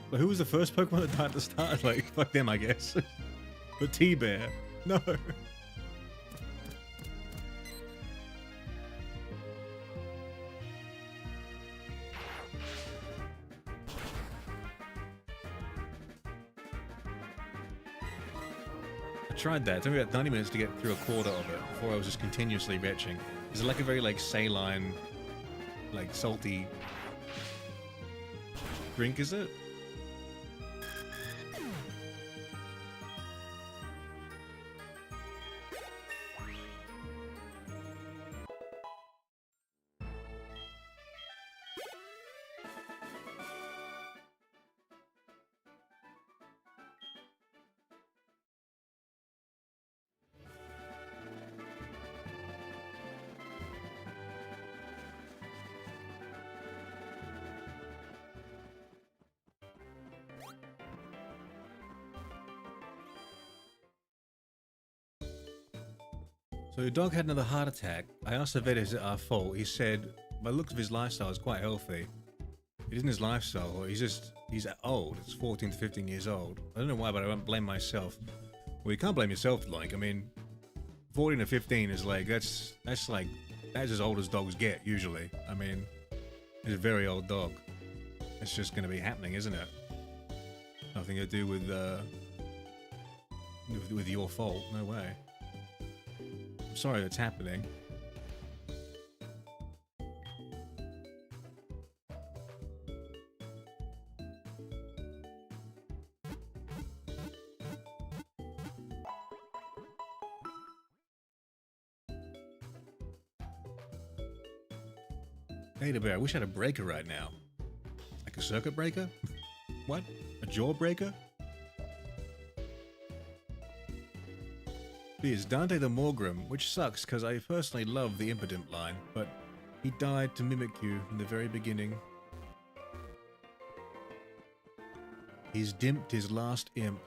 But who was the first Pokemon that died at the start? Like, fuck them, I guess. But T-Bear. No. Tried that. It took me about 90 minutes to get through a quarter of it before I was just continuously retching. Is it like a very like saline, like salty drink, is it? So your dog had another heart attack. I asked the vet, is it our fault? He said, by the looks of his lifestyle, is quite healthy. It isn't his lifestyle, he's old. It's 14 to 15 years old. I don't know why, but I won't blame myself. Well, you can't blame yourself, like, I mean, 14 to 15 is like, that's as old as dogs get, usually. I mean, it's a very old dog. It's just gonna be happening, isn't it? Nothing to do with your fault, no way. I'm sorry it's happening. Hey, the bear, I wish I had a breaker right now. Like a circuit breaker? What? A jaw breaker? B is Dante the Morgrim, which sucks because I personally love the Impotent line, but he died to mimic you in the very beginning. He's dimped his last imp.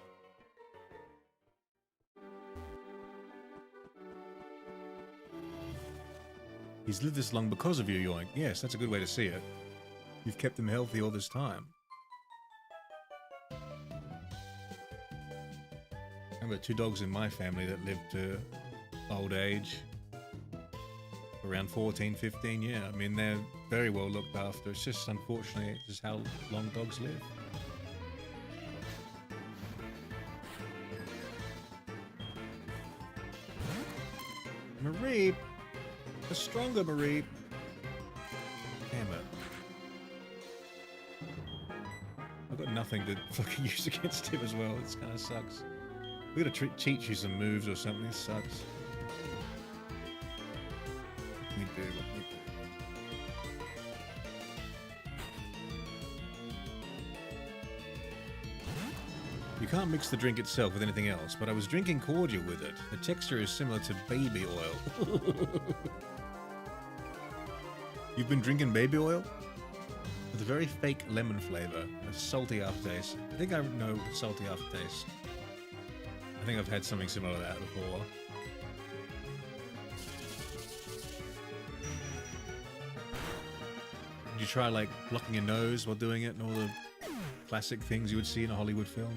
He's lived this long because of you, Yoink. Yes, that's a good way to see it. You've kept him healthy all this time. I've got 2 dogs in my family that lived to old age. Around 14, 15, yeah. I mean, they're very well looked after. It's just, unfortunately, it's just how long dogs live. Mareep! A stronger Mareep! Damn it. I've got nothing to fucking use against him as well. This kind of sucks. We gotta teach you some moves or something. This sucks. What we do? You can't mix the drink itself with anything else, but I was drinking cordial with it. The texture is similar to baby oil. You've been drinking baby oil? With a very fake lemon flavor, a salty aftertaste. I think I know salty aftertaste. I think I've had something similar to that before. Did you try, like, blocking your nose while doing it and all the classic things you would see in a Hollywood film?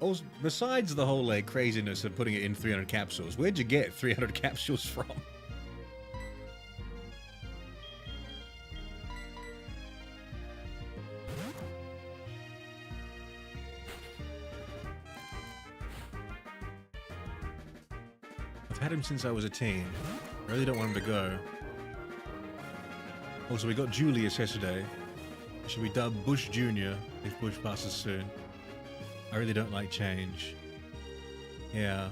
Also, besides the whole, like, craziness of putting it in 300 capsules, where'd you get 300 capsules from? I've had him since I was a teen. I really don't want him to go. Also, we got Julius yesterday. Should we dub Bush Jr. if Bush passes soon? I really don't like change. Yeah.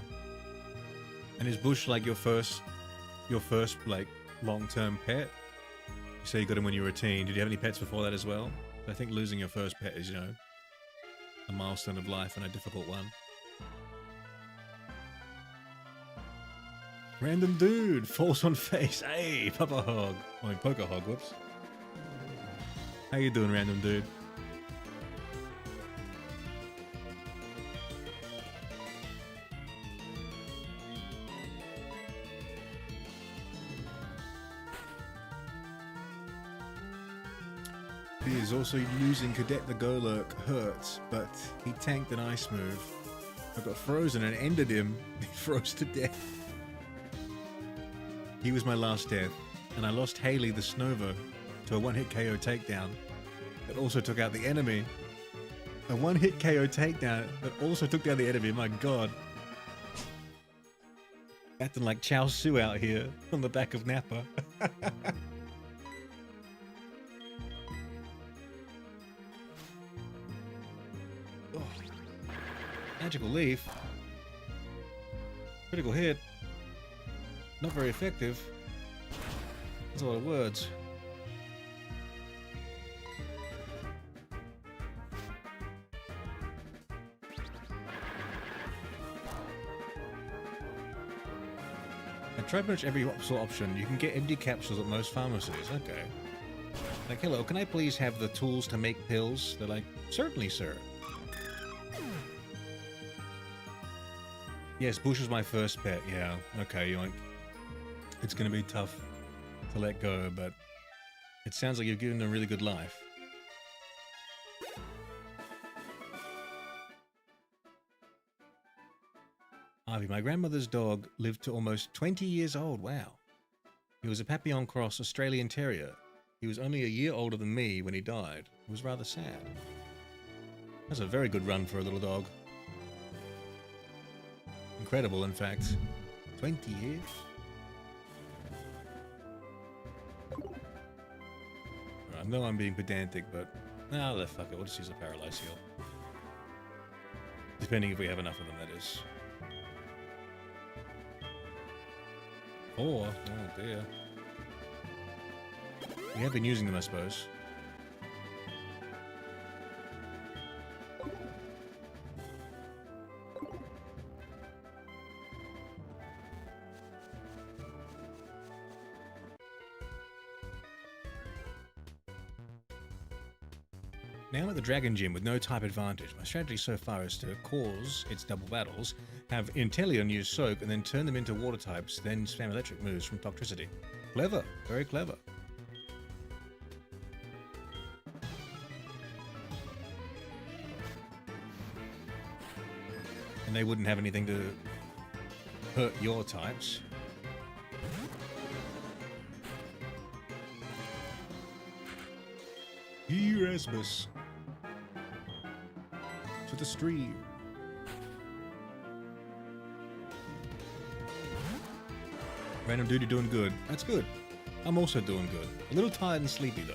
And is Bush like your first like long-term pet? You say you got him when you were a teen. Did you have any pets before that as well? I think losing your first pet is, you know, a milestone of life and a difficult one. Random dude falls on face. Hey, Papa Hog. I mean, Poker Hog. Whoops. How you doing, random dude? He is also losing Cadet the Golurk hurts, but he tanked an ice move. I got frozen and ended him. He froze to death. He was my last death, and I lost Haley the Snova to a one-hit KO takedown that also took out the enemy. A one-hit KO takedown that also took down the enemy, my god. Acting like Chow Su out here on the back of Nappa. Oh. Magical Leaf. Critical hit. Not very effective. That's a lot of words. I tried pretty much every option. You can get empty capsules at most pharmacies. Okay. Like, hello, can I please have the tools to make pills? They're like, certainly, sir. Yes, Bush was my first pet. Yeah. Okay, you're like, it's going to be tough to let go, but it sounds like you've given them a really good life. Harvey, my grandmother's dog lived to almost 20 years old. Wow. He was a Papillon Cross Australian Terrier. He was only a year older than me when he died. It was rather sad. That's a very good run for a little dog. Incredible, in fact. 20 years? I know I'm being pedantic, but... nah, fuck it. We'll just use a Paralyze Heal. Depending if we have enough of them, that is. 4? Oh dear. We have been using them, I suppose. Now I'm at the Dragon Gym with no type advantage. My strategy so far is to cause its double battles, have Inteleon use Soak, and then turn them into water types, then spam electric moves from Toxtricity. Clever. Very clever. And they wouldn't have anything to hurt your types. Erasmus. To the stream. Random dude, you're doing good. That's good. I'm also doing good. A little tired and sleepy though.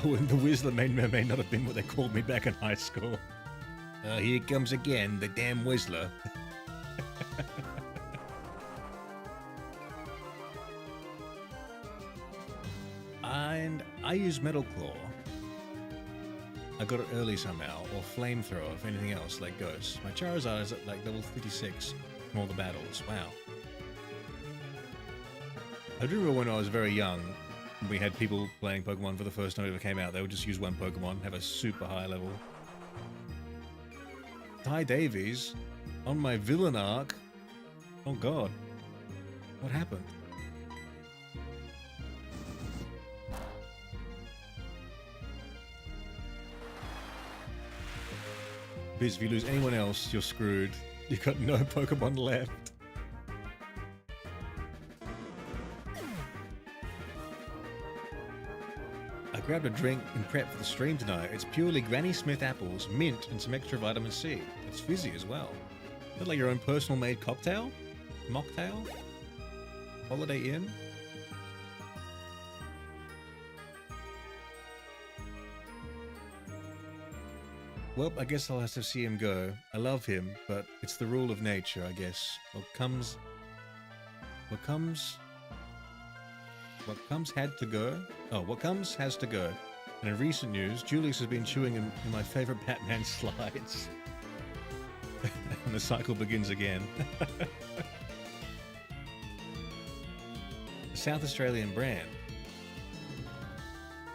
Oh, and the Whistler may not have been what they called me back in high school. Here comes again, the damn Whistler. And I use Metal Claw. I got it early somehow, or Flamethrower, if anything else, like Ghost. My Charizard is at like level 36 from all the battles. Wow. I do remember when I was very young, we had people playing Pokemon for the first time it ever came out. They would just use one Pokemon, have a super high level. Ty Davies, on my villain arc. Oh god. What happened? Because if you lose anyone else, you're screwed. You've got no Pokemon left. I grabbed a drink in prep for the stream tonight. It's purely Granny Smith apples, mint, and some extra vitamin C. It's fizzy as well. Is that like your own personal made cocktail? Mocktail? Holiday Inn? Well, I guess I'll have to see him go. I love him, but it's the rule of nature, I guess. What comes had to go. Oh, what comes has to go. And in recent news, Julius has been chewing in my favorite Batman slides. And the cycle begins again. A South Australian brand.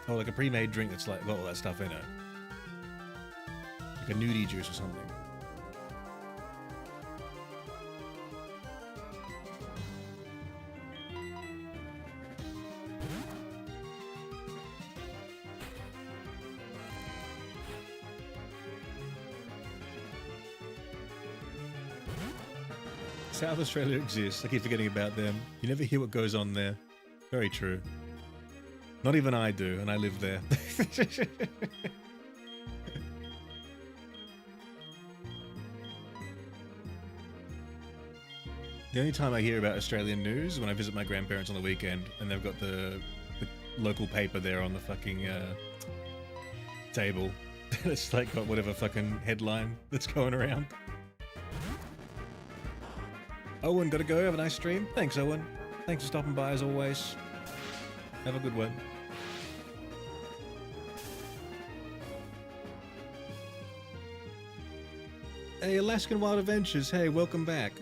Oh, like a pre-made drink that's like got all that stuff in it. Like a nudie juice or something. South Australia exists. I keep forgetting about them. You never hear what goes on there. Very true. Not even I do, and I live there. The only time I hear about Australian news is when I visit my grandparents on the weekend, and they've got the local paper there on the fucking table. It's like got whatever fucking headline that's going around. Owen, gotta go. Have a nice stream. Thanks, Owen. Thanks for stopping by as always. Have a good one. Hey, Alaskan Wild Adventures. Hey, welcome back.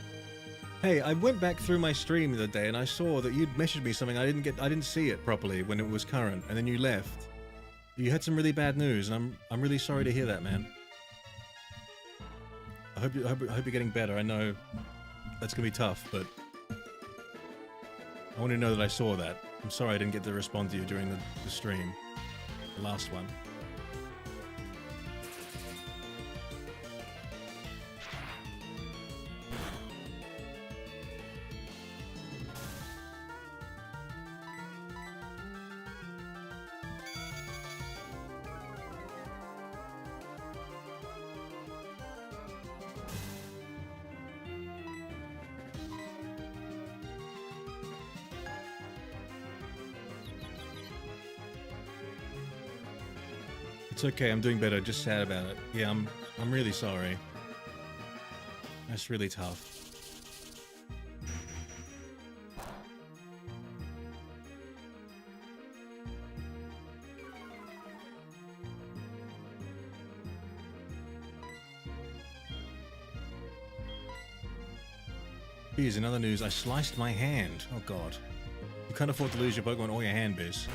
Hey, I went back through my stream the other day and I saw that you'd messaged me something I didn't see it properly when it was current, and then you left. You had some really bad news, and I'm really sorry to hear that, man. I hope you're getting better. I know that's gonna be tough, but I want you to know that I saw that. I'm sorry I didn't get to respond to you during the stream, the last one. It's okay, I'm doing better, just sad about it. Yeah, I'm really sorry. That's really tough. Here's another news, I sliced my hand. Oh god. You can't afford to lose your Pokemon or your hand, Biz.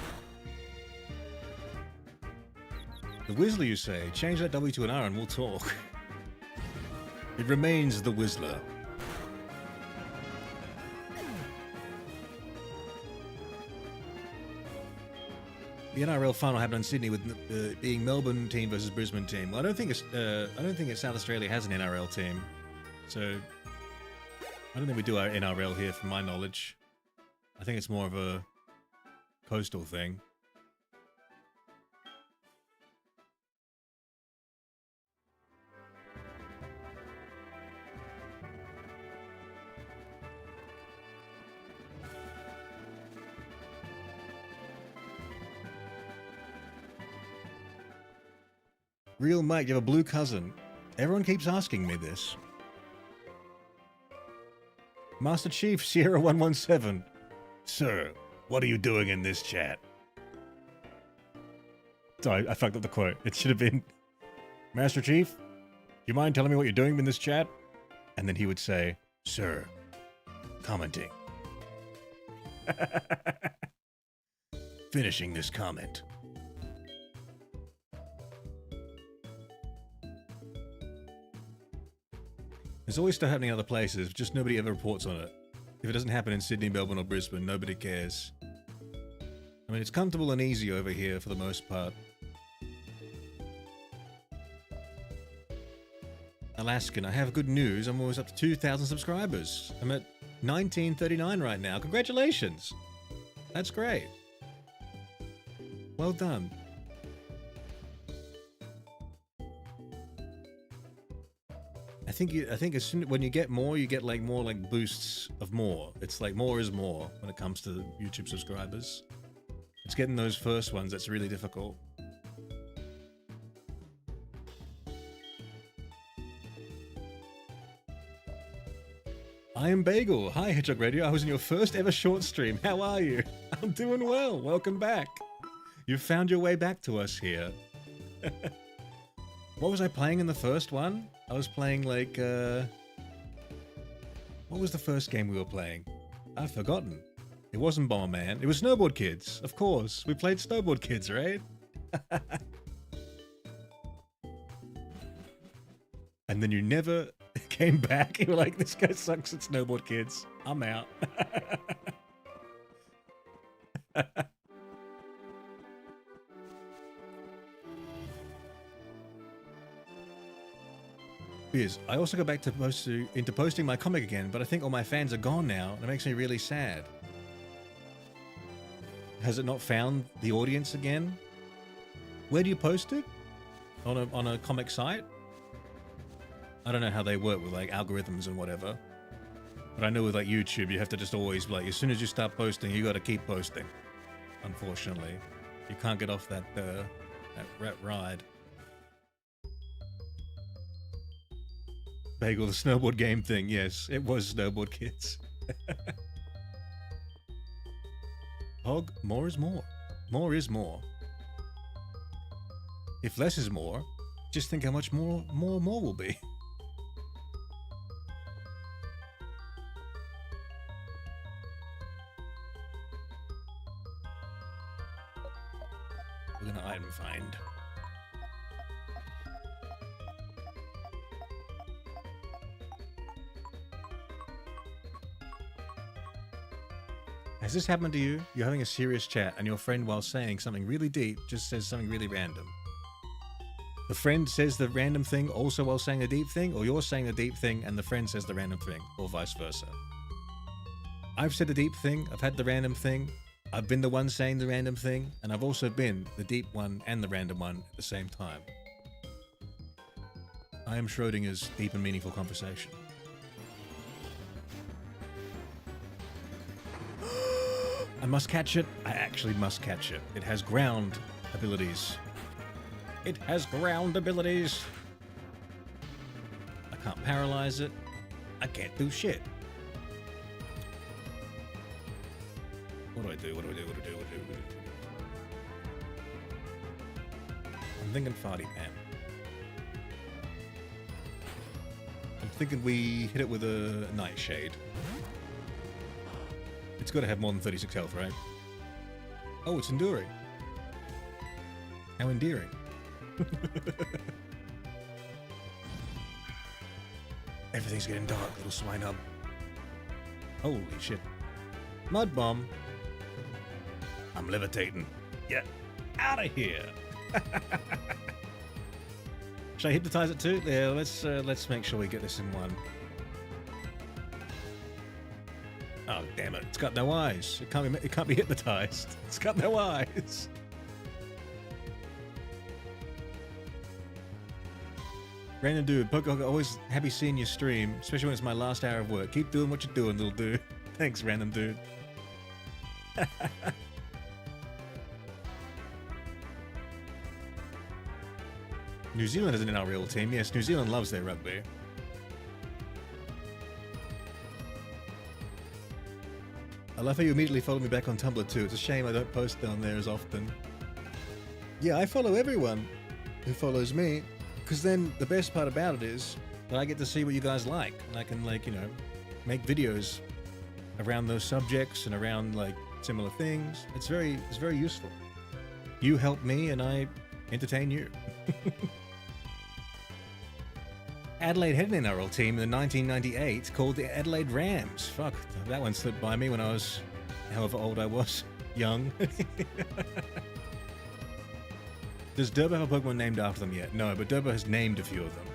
The Whistler, you say? Change that W to an R and we'll talk. It remains the Whistler. The NRL final happened in Sydney with being Melbourne team versus Brisbane team. Well, I don't think South Australia has an NRL team, so I don't think we do our NRL here, from my knowledge. I think it's more of a coastal thing. Real Mike, you have a blue cousin. Everyone keeps asking me this. Master Chief Sierra 117. Sir, what are you doing in this chat? Sorry, I fucked up the quote. It should have been, Master Chief, do you mind telling me what you're doing in this chat? And then he would say, Sir, commenting. Finishing this comment. There's always stuff happening in other places, just nobody ever reports on it. If it doesn't happen in Sydney, Melbourne, or Brisbane, nobody cares. I mean, it's comfortable and easy over here for the most part. Alaskan, I have good news. I'm almost up to 2,000 subscribers. I'm at 1939 right now. Congratulations! That's great. Well done. I think as soon when you get more, you get like more like boosts of more. It's like more is more when it comes to YouTube subscribers. It's getting those first ones that's really difficult. I am Bagel. Hi, Hedgehog Radio. I was in your first ever short stream. How are you? I'm doing well. Welcome back. You've found your way back to us here. What was I playing in the first one? I was playing like, what was the first game we were playing? I've forgotten. It wasn't Bomberman. It was Snowboard Kids. Of course. We played Snowboard Kids, right? And then you never came back. You were like, this guy sucks at Snowboard Kids. I'm out. Yes, I also go back to into posting my comic again, but I think all my fans are gone now, and it makes me really sad. Has it not found the audience again? Where do you post it? On a comic site? I don't know how they work with like algorithms and whatever. But I know with like YouTube, you have to just always like, as soon as you start posting, you got to keep posting. Unfortunately, you can't get off that ride. Bagel, the snowboard game thing. Yes, it was Snowboard Kids. Hog, more is more. More is more. If less is more, just think how much more will be. We're gonna item find. Has this happened to you? You're having a serious chat and your friend, while saying something really deep, just says something really random. The friend says the random thing also while saying a deep thing, or you're saying a deep thing and the friend says the random thing, or vice versa. I've said a deep thing, I've had the random thing, I've been the one saying the random thing, and I've also been the deep one and the random one at the same time. I am Schrodinger's deep and meaningful conversation. I must catch it. I actually must catch it. It has ground abilities. It has ground abilities. I can't paralyze it. I can't do shit. What do I do? What do I do? What do I do? What do I do? What do I do? I'm thinking Farty Pan. I'm thinking we hit it with a Nightshade. It's got to have more than 36 health, right? Oh, it's enduring. How endearing. Everything's getting dark, little swine hub. Holy shit. Mud bomb. I'm levitating. Get out of here. Should I hypnotize it too? Yeah, let's make sure we get this in one. Oh damn it! It's got no eyes. It can't be hypnotized. It's got no eyes. Random dude, Pokémon, always happy seeing your stream, especially when it's my last hour of work. Keep doing what you're doing, little dude. Thanks, random dude. New Zealand isn't in our real team. Yes, New Zealand loves their rugby. I love how you immediately follow me back on Tumblr too. It's a shame I don't post down there as often. Yeah, I follow everyone who follows me, because then the best part about it is that I get to see what you guys like, and I can, like, you know, make videos around those subjects and around like similar things. It's very useful. You help me and I entertain you. Adelaide had an NRL team in 1998 called the Adelaide Rams. Fuck, that one slipped by me when I was however old I was. Young. Does Durbo have a Pokemon named after them yet? No, but Durbo has named a few of them.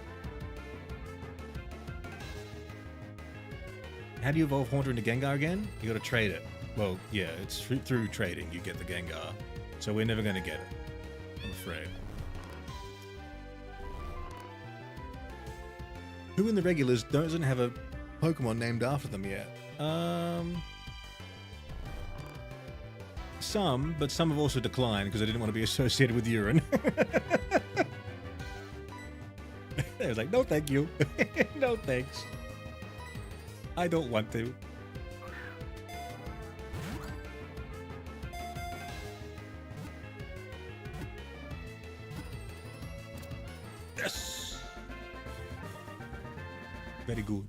How do you evolve Haunter into Gengar again? You gotta trade it. Well, yeah, it's through trading you get the Gengar. So we're never gonna get it, I'm afraid. Who in the regulars doesn't have a Pokemon named after them yet? Some, but some have also declined because they didn't want to be associated with urine. They was like, no thank you. No thanks. I don't want to. Yes! Very good.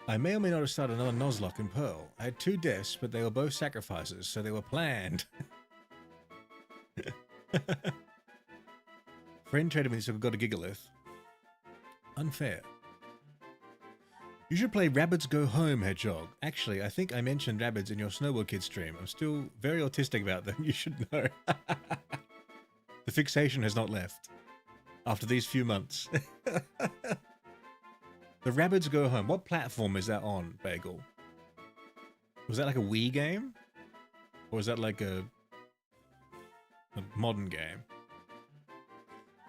I may or may not have started another Nuzlocke in Pearl. I had 2 deaths, but they were both sacrifices, so they were planned. Friend traded me so I got a Gigalith. Unfair. You should play Rabbids Go Home, Hedgehog. Actually, I think I mentioned Rabbids in your Snowboard Kids stream. I'm still very autistic about them, you should know. The fixation has not left. After these few months. The Rabbids Go Home. What platform is that on, Bagel? Was that like a Wii game? Or is that like a modern game?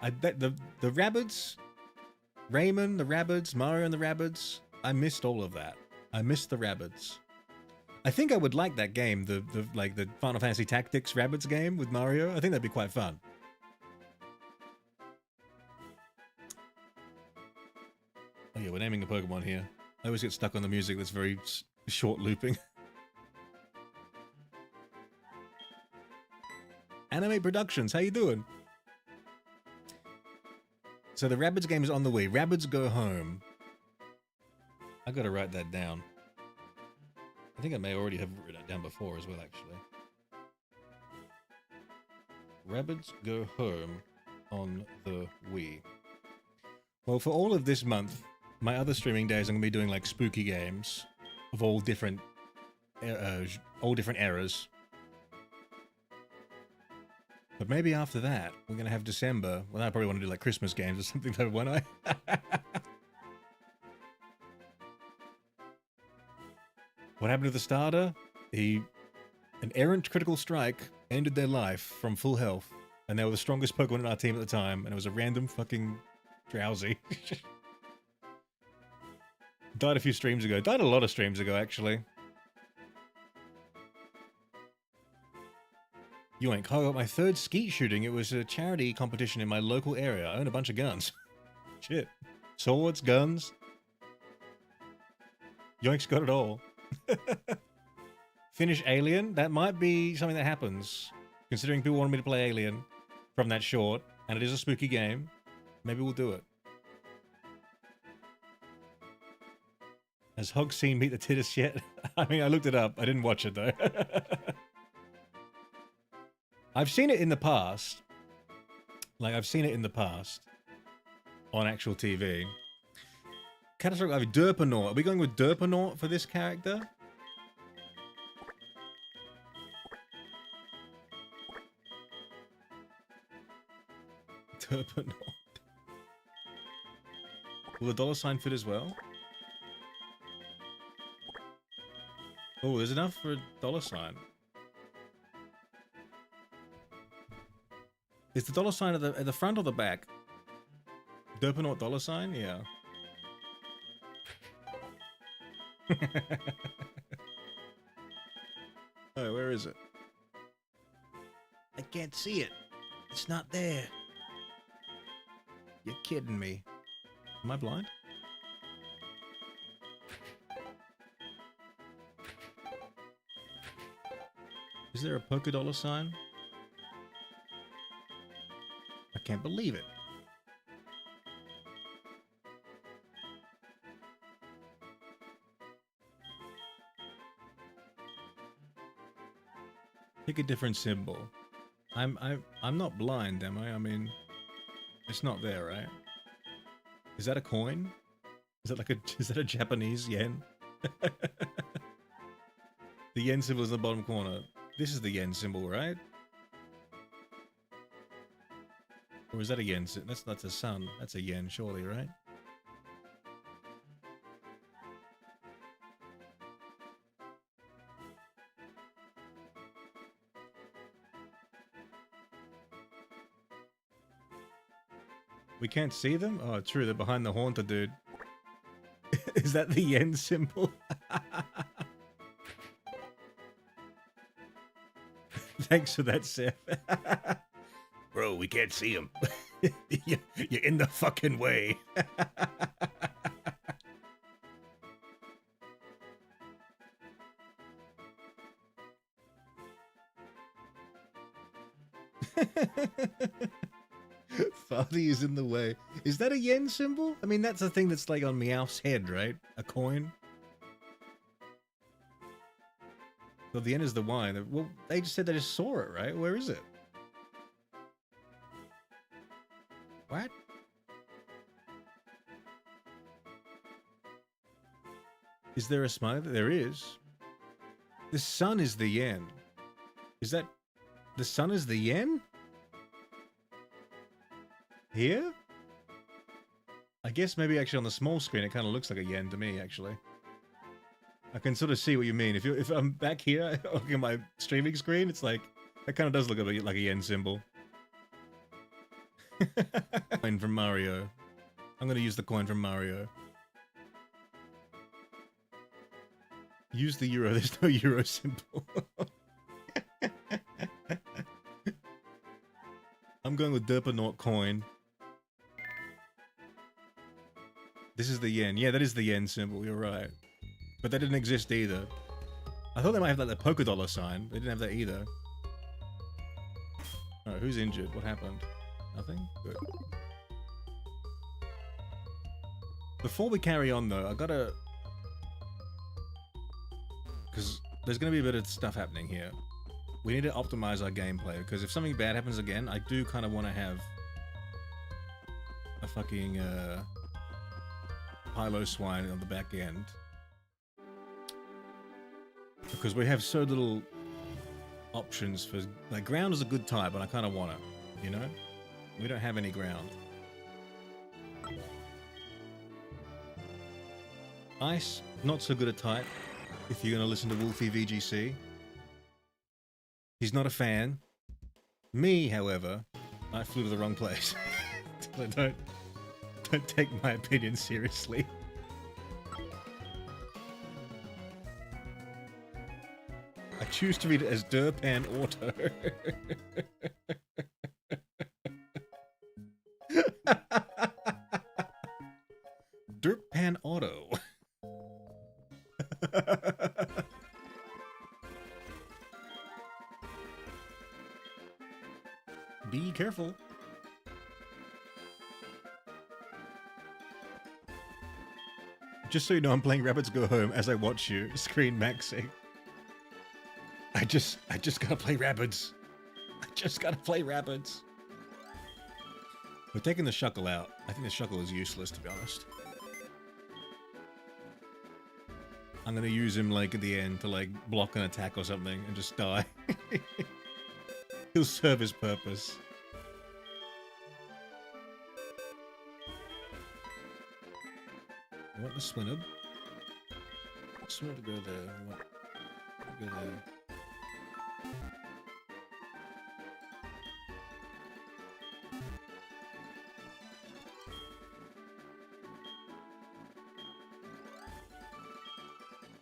I bet the Rabbids, Rayman, the Rabbids, Mario and the Rabbids, I missed all of that. I missed the Rabbids. I think I would like that game, the Final Fantasy Tactics Rabbids game with Mario. I think that'd be quite fun. Oh yeah, we're naming a Pokemon here. I always get stuck on the music that's very short looping. Anime Productions, how you doing? So the Rabbids game is on the way. Rabbids Go Home. I gotta write that down. I think I may already have written it down before as well, actually. Rabbids Go Home on the Wii. Well, for all of this month, my other streaming days, I'm gonna be doing like spooky games of all different eras. But maybe after that, we're gonna have December. Well, I probably want to do like Christmas games or something, though, won't I? What happened to the starter? An errant critical strike ended their life from full health, and they were the strongest Pokemon in our team at the time, and it was a random fucking drowsy. Died a few streams ago. Died a lot of streams ago, actually. Yoink, I got my 3rd skeet shooting. It was a charity competition in my local area. I own a bunch of guns. Shit. Swords, guns. Yoink's got it all. Finish Alien? That might be something that happens. Considering people wanted me to play Alien from that short, and it is a spooky game, maybe we'll do it. Has Hog seen Meet the Titus yet? I mean, I looked it up. I didn't watch it, though. I've seen it in the past. Like, I've seen it in the past. On actual TV. Catastrophic Derpanaut. Are we going with Derpanaut for this character? Derpanaut. Will the $sign fit as well? Oh, there's enough for a $sign. Is the $sign at the front or the back? Derpanaut $sign? Yeah. Oh, where is it? I can't see it. It's not there. You're kidding me. Am I blind? Is there a polka $sign? I can't believe it. Pick a different symbol. I'm not blind, am I? I mean, it's not there, right? Is that a coin? Is that a Japanese yen? The yen symbol is in the bottom corner. This is the yen symbol, right? Or is that a yen? That's a sun. That's a yen, surely, right? We can't see them? Oh, true. They're behind the Haunter, dude. Is that the yen symbol? Thanks for that, Seth. Bro, we can't see him. You're in the fucking way. Farty is in the way. Is that a yen symbol? I mean, that's the thing that's like on Meowth's head, right? A coin. Well, the yen is the Y. Well, they just said they just saw it, right? Where is it? What? Is there a smiley? There is. The sun is the yen. Is that... The sun is the yen? Here? I guess maybe actually on the small screen it kind of looks like a yen to me, actually. I can sort of see what you mean. If I'm back here, looking at my streaming screen, it's like... That kind of does look like a yen symbol. Coin from Mario. I'm going to use the coin from Mario. Use the euro. There's no euro symbol. I'm going with Derpanaut coin. This is the yen. Yeah, that is the yen symbol. You're right. But that didn't exist either. I thought they might have like the polka dollar sign. They didn't have that either. Alright, who's injured? What happened? Nothing? Good. Before we carry on though, I gotta... Because there's gonna be a bit of stuff happening here. We need to optimize our gameplay, because if something bad happens again, I do kind of want to have a fucking Pylo swine on the back end. Because we have so little options for... Like, ground is a good type, but I kind of want it, you know? We don't have any ground. Ice, not so good a type, if you're going to listen to Wolfie VGC. He's not a fan. Me, however, I flew to the wrong place. Don't take my opinion seriously. I choose to read it as Derpan Auto. Derpan Auto. Be careful. Just so you know, I'm playing Rabbits Go Home as I watch you screen maxing. I just gotta play Rabbids. I just gotta play Rabbids. We're taking the Shuckle out. I think the Shuckle is useless, to be honest. I'm gonna use him, like, at the end to, like, block an attack or something and just die. He'll serve his purpose. I want the Swinub. Swinub to go there. I want to go there.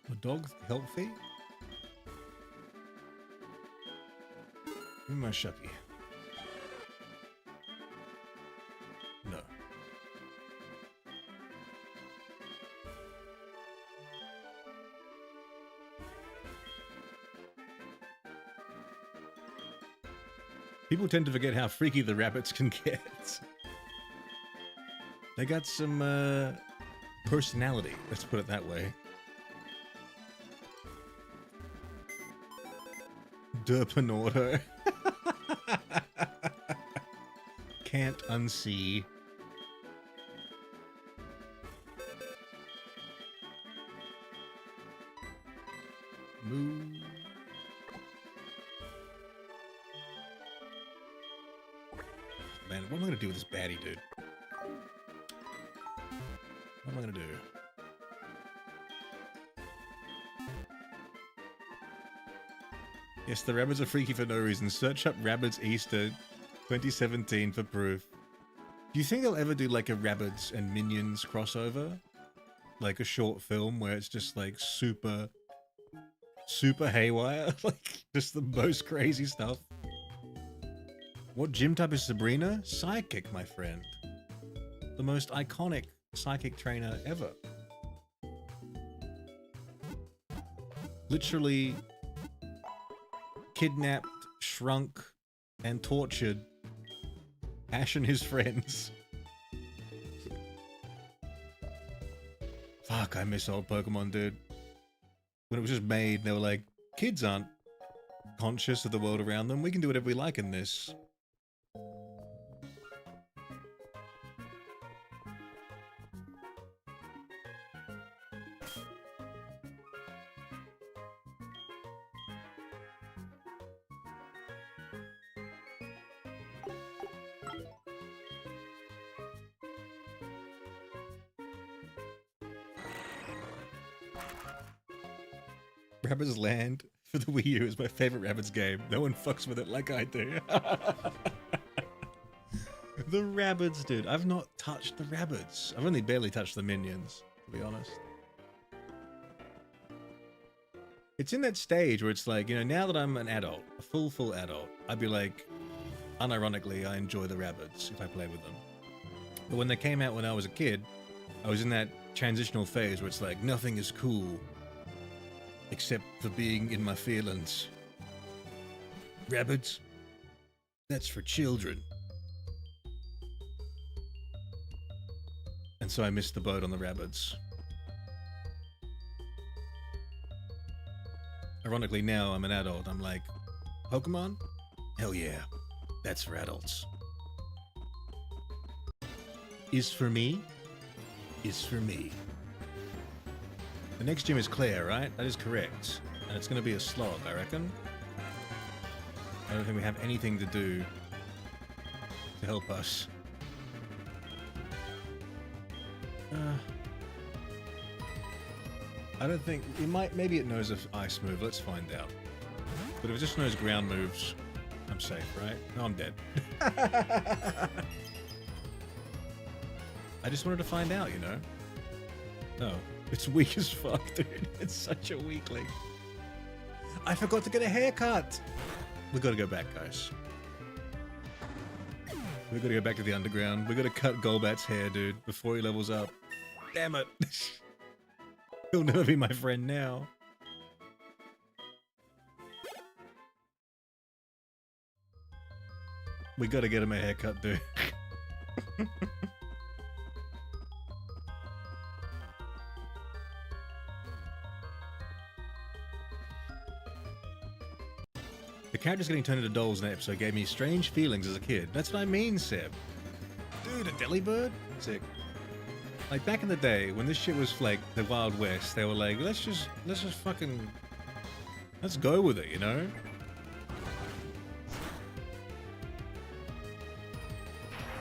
A dog healthy? Give me my Shucky. No. People tend to forget how freaky the rabbits can get. They got some personality, let's put it that way. Derpanauto. Can't unsee. Move. Man, what am I gonna do with this baddie, dude? What am I gonna do? Yes, the rabbits are freaky for no reason. Search up Rabbids Easter 2017 for proof. Do you think they'll ever do like a Rabbids and Minions crossover? Like a short film where it's just like super super haywire, like just the most crazy stuff. What gym type is Sabrina? Psychic, my friend. The most iconic psychic trainer ever. Literally kidnapped, shrunk, and tortured Ash and his friends. Fuck, I miss old Pokemon, dude. When it was just made, they were like, kids aren't conscious of the world around them. We can do whatever we like in this. Rabbids Land for the Wii U is my favorite Rabbids game. No one fucks with it like I do. The Rabbids, dude. I've not touched the Rabbids. I've only barely touched the minions, to be honest. It's in that stage where it's like, you know, now that I'm an adult, a full adult, I'd be like, unironically, I enjoy the Rabbids if I play with them. But when they came out when I was a kid, I was in that transitional phase where it's like, nothing is cool except for being in my feelings. Rabbids? That's for children. And so I missed the boat on the Rabbids. Ironically, now I'm an adult. I'm like, Pokemon? Hell yeah. That's for adults. Is for me? Is for me. The next gym is Claire, right? That is correct. And it's going to be a slog, I reckon. I don't think we have anything to do to help us. I don't think... It might... Maybe it knows an ice move. Let's find out. But if it just knows ground moves, I'm safe, right? No, I'm dead. I just wanted to find out, you know? Oh. It's weak as fuck, dude. It's such a weakling. I forgot to get a haircut. We gotta go back, guys. We gotta go back to the underground. We gotta cut Golbat's hair, dude, before he levels up. Damn it. He'll never be my friend now. We gotta get him a haircut, dude. The characters getting turned into dolls in that episode gave me strange feelings as a kid. That's what I mean, Seb. Dude, a Delibird? Sick. Like, back in the day, when this shit was, like, the Wild West, they were like, let's just fucking... Let's go with it, you know?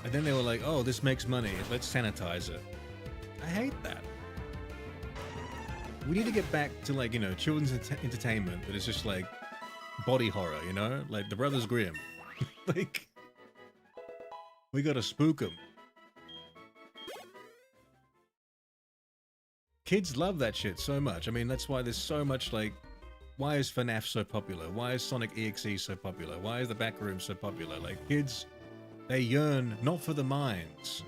And then they were like, oh, this makes money. Let's sanitize it. I hate that. We need to get back to, like, you know, children's entertainment that is just, like, body horror, you know? Like, the Brothers Grimm. Like, we gotta spook them. Kids love that shit so much. I mean, that's why there's so much, like... Why is FNAF so popular? Why is Sonic EXE so popular? Why is the Backroom so popular? Like, kids, they yearn not for the minds,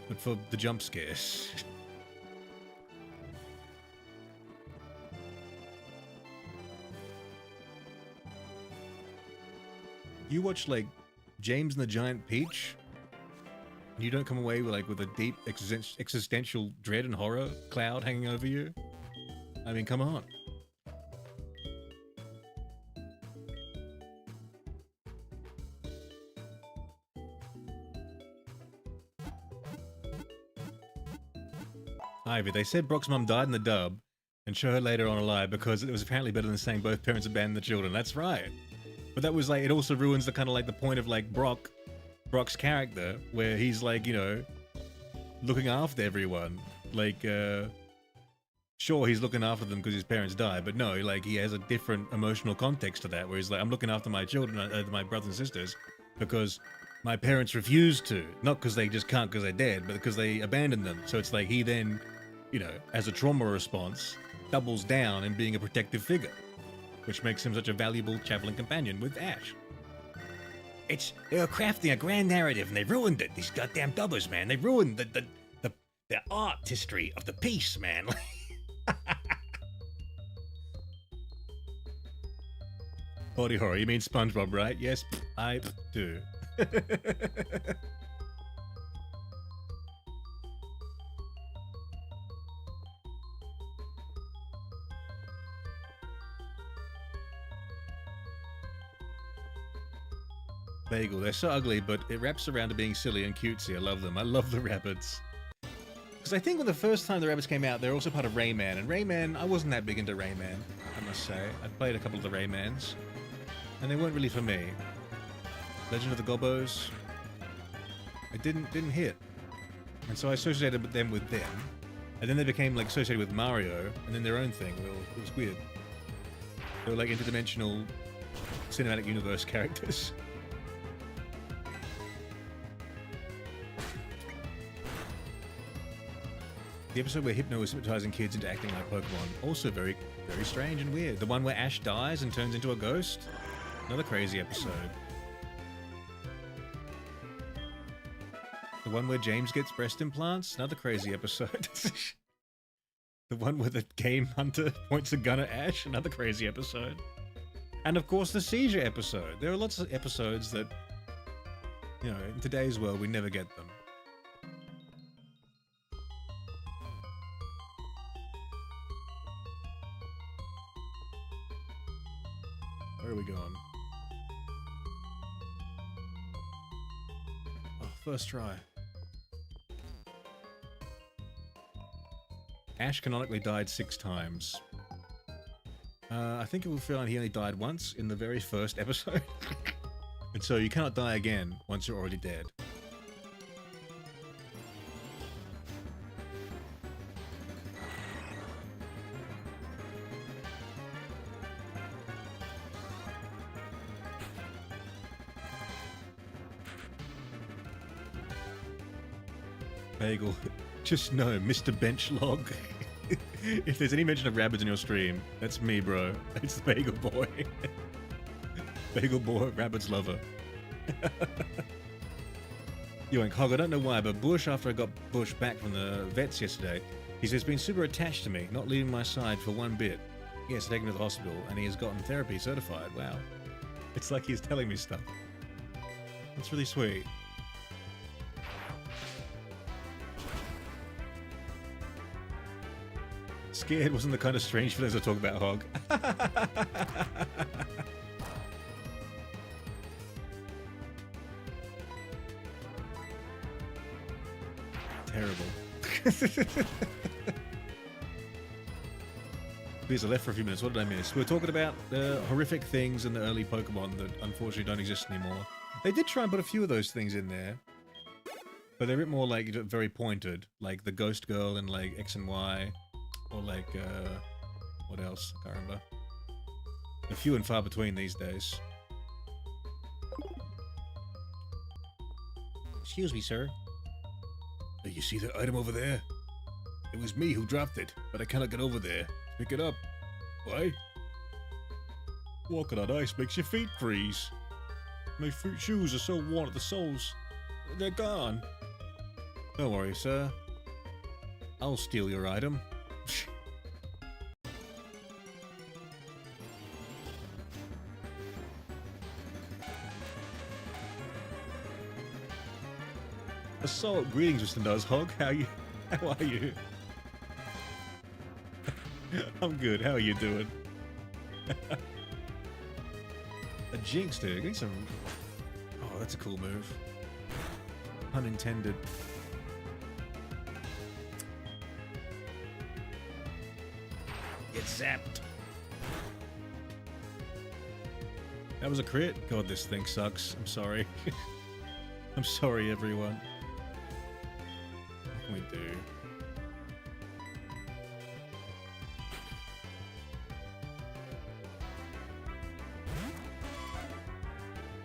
but for the jump scares. You watch, like, James and the Giant Peach, and you don't come away with, like, with a deep existential dread and horror cloud hanging over you? I mean, come on. Ivy, they said Brock's mum died in the dub, and show her later on alive because it was apparently better than saying both parents abandoned the children. That's right. But that was like, it also ruins the kind of like the point of like Brock's character, where he's like, you know, looking after everyone. Like, sure, he's looking after them because his parents died, but no, like he has a different emotional context to that, where he's like, I'm looking after my children, my brothers and sisters, because my parents refused to, not because they just can't because they're dead, but because they abandoned them. So it's like he then, you know, as a trauma response, doubles down in being a protective figure. which makes him such a valuable traveling companion with Ash. They were crafting a grand narrative and they ruined it. These goddamn dubbers, man. They ruined the artistry of the piece, man. Body horror, you mean SpongeBob, right? Yes, I do. Bagel, they're so ugly, but it wraps around to being silly and cutesy. I love them. I love the rabbits. Because I think when the first time the rabbits came out, they were also part of Rayman. And Rayman, I wasn't that big into Rayman, I must say. I played a couple of the Raymans, and they weren't really for me. Legend of the Gobbos, it didn't hit. And so I associated them with them. And then they became like associated with Mario, and then their own thing. It was weird. They were like interdimensional cinematic universe characters. The episode where Hypno was hypnotizing kids into acting like Pokemon, also very, very strange and weird. The one where Ash dies and turns into a ghost, another crazy episode. The one where James gets breast implants, another crazy episode. The one where the game hunter points a gun at Ash, another crazy episode. And of course the seizure episode. There are lots of episodes that, you know, in today's world we never get them. Where are we going? Oh, first try. Ash canonically died 6 times. I think it will feel like he only died once in the very first episode. And so you cannot die again once you're already dead. Bagel, just know, Mr. Benchlog. If there's any mention of rabbits in your stream, that's me, bro. It's the Bagel Boy. Bagel Boy, rabbits lover. Yoink, Hog, I don't know why, but Bush, after I got Bush back from the vets yesterday, he says he's been super attached to me, not leaving my side for one bit. Yes, I take him to the hospital, and he has gotten therapy certified. Wow. It's like he's telling me stuff. That's really sweet. Scared wasn't the kind of strange feelings I talk about, Hog. Terrible. Please, I left for a few minutes. What did I miss? We were talking about the horrific things in the early Pokemon that unfortunately don't exist anymore. They did try and put a few of those things in there, but they're a bit more like very pointed, like the Ghost Girl and like X and Y. Or like, what else? I can't remember. They're few and far between these days. Excuse me, sir. Oh, you see that item over there? It was me who dropped it, but I cannot get over there. Pick it up. Why? Walking on ice makes your feet freeze. My shoes are so worn at the soles. They're gone. Don't worry, sir. I'll steal your item. Assault, greetings, Mr. Nuzhog. How are you? I'm good. How are you doing? A Jinx, dude. Getting some. Oh, that's a cool move. Unintended. Get zapped. That was a crit. God, this thing sucks. I'm sorry. I'm sorry, everyone. What can we do?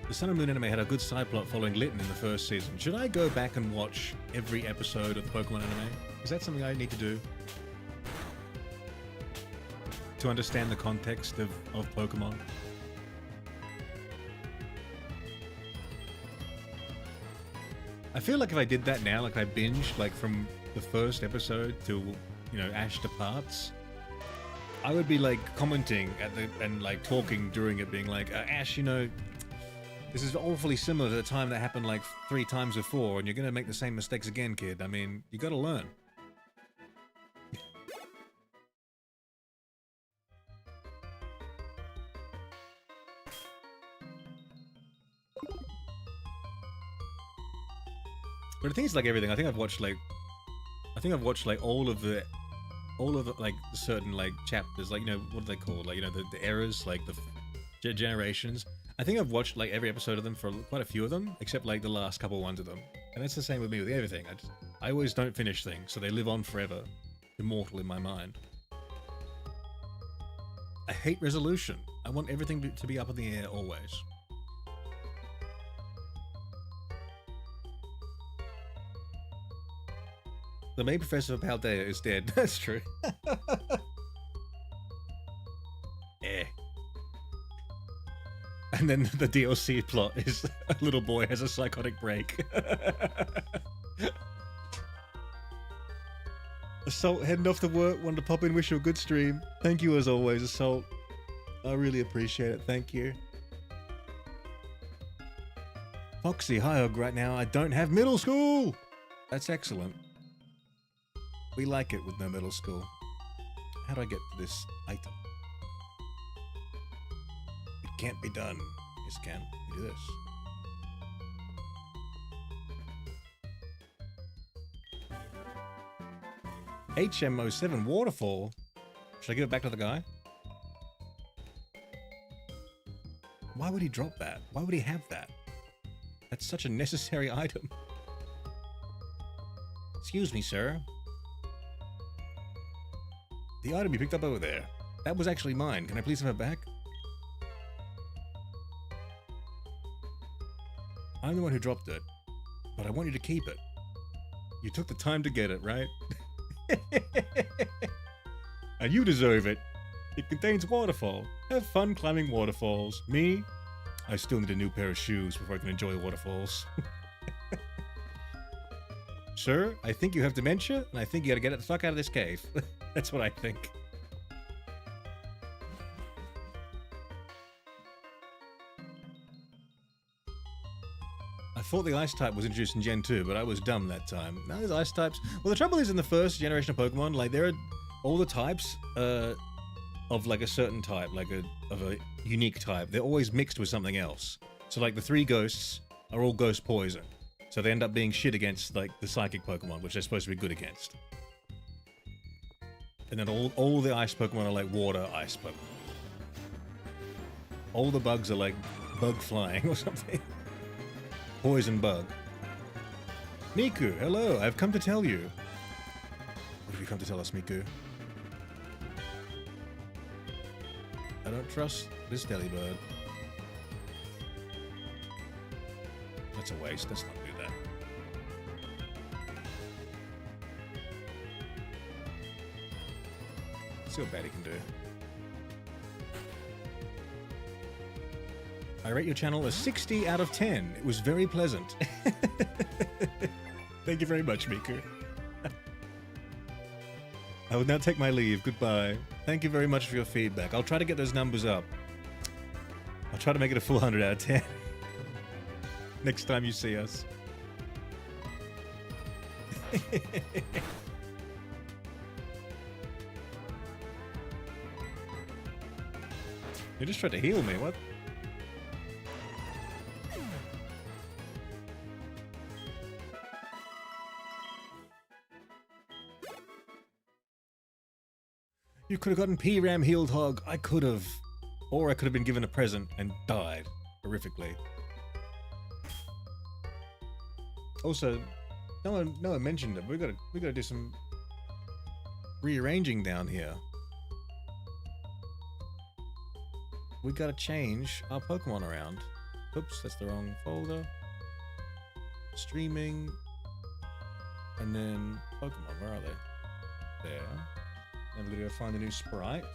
The Sun and Moon anime had a good side plot following Litten in the first season. Should I go back and watch every episode of the Pokemon anime? Is that something I need to do? to understand the context of Pokemon. I feel like if I did that now, like I binged like from the first episode to, you know, Ash departs, I would be like commenting at the and like talking during it, being like, Ash, you know, this is awfully similar to the time that happened like 3 times before, and you're gonna make the same mistakes again, kid. I mean, you gotta learn. But the thing is, like everything, I think I've watched like all of the like certain like chapters, like, you know, what are they called? Like, you know, the eras, like the generations. I think I've watched like every episode of them for quite a few of them, except like the last couple ones of them. And that's the same with me with everything. I always don't finish things, so they live on forever, immortal in my mind. I hate resolution. I want everything to be up in the air always. The main professor of Paldea is dead. That's true. Eh. And then the DLC plot is a little boy has a psychotic break. Assault heading off to work. Wanted to pop in, wish you a good stream. Thank you as always, Assault. I really appreciate it. Thank you. Foxy, hi, Hug, right now. I don't have middle school. That's excellent. We like it with no middle school. How do I get to this item? It can't be done. Yes, it can. We do this. HM07 waterfall. Should I give it back to the guy? Why would he drop that? Why would he have that? That's such a necessary item. Excuse me, sir. The item you picked up over there, that was actually mine. Can I please have it back? I'm the one who dropped it, but I want you to keep it. You took the time to get it, right? And you deserve it. It contains waterfall. Have fun climbing waterfalls. Me? I still need a new pair of shoes before I can enjoy waterfalls. Sir, I think you have dementia, and I think you gotta get the fuck out of this cave. That's what I think. I thought the ice type was introduced in Gen 2, but I was dumb that time. Now there's ice types. Well, the trouble is in the first generation of Pokemon, like there are all the types of like a certain type, like of a unique type. They're always mixed with something else. So like the 3 ghosts are all ghost poison. So they end up being shit against like the psychic Pokemon, which they're supposed to be good against. And then all the ice Pokemon are like water ice Pokemon. All the bugs are like bug flying or something. Poison bug. Miku, hello, I've come to tell you. What have you come to tell us, Miku? I don't trust this Delibird. That's a waste, let's not do that. Let's see what bad he can do. I rate your channel a 60 out of 10. It was very pleasant. Thank you very much, Miku. I will now take my leave. Goodbye. Thank you very much for your feedback. I'll try to get those numbers up. I'll try to make it a full 100 out of 10. Next time you see us. You just tried to heal me, what? You could have gotten P-Ram healed, Hog. I could have. Or I could have been given a present and died horrifically. Also, no one mentioned it. We gotta do some rearranging down here. We gotta change our Pokemon around. Oops, that's the wrong folder. Streaming. And then Pokemon, where are they? There. And we're gonna find the new sprites.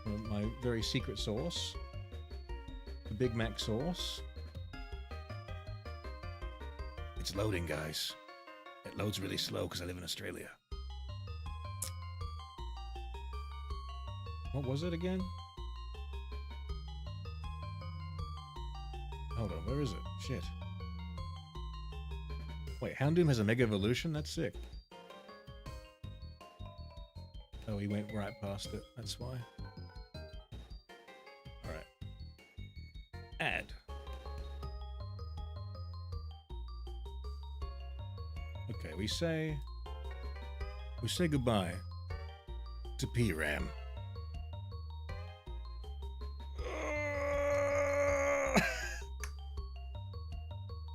My very secret sauce. The Big Mac sauce. It's loading, guys. It loads really slow because I live in Australia. What was it again? Hold on, where is it? Shit. Wait, Houndoom has a Mega Evolution? That's sick. Oh, he went right past it. That's why. Alright. Add. Okay, we say goodbye to PRAM.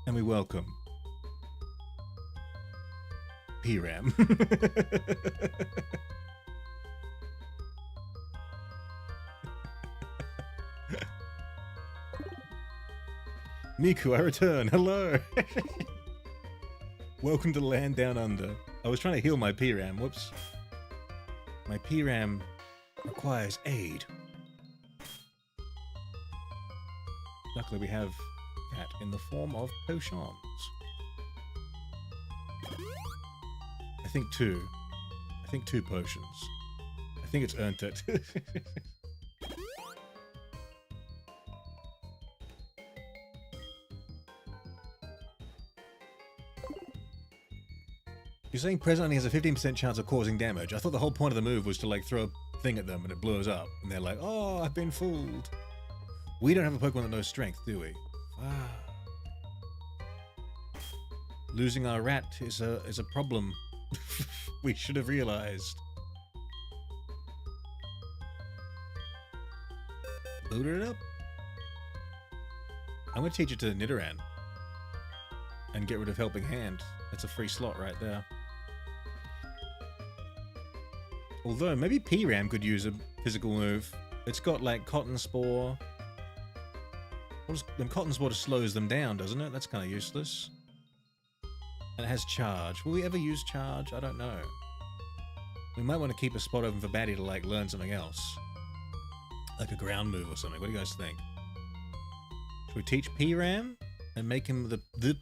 And we welcome PRAM. Miku, I return. Hello. Welcome to the land down under. I was trying to heal my PRAM. Whoops. My PRAM requires aid. Luckily, we have that in the form of potions. I think two. I think 2 potions. I think it's earned it. You're saying Present only has a 15% chance of causing damage. I thought the whole point of the move was to like throw a thing at them and it blows up. And they're like, oh, I've been fooled. We don't have a Pokemon that knows strength, do we? Ah. Losing our rat is a problem. We should have realized. Load it up. I'm gonna teach it to Nidoran. And get rid of Helping Hand. That's a free slot right there. Although, maybe PRAM could use a physical move. It's got, like, Cotton Spore. And Cotton Spore just slows them down, doesn't it? That's kind of useless. And it has Charge. Will we ever use Charge? I don't know. We might want to keep a spot open for Batty to, like, learn something else. Like a ground move or something. What do you guys think? Should we teach PRAM? And make him the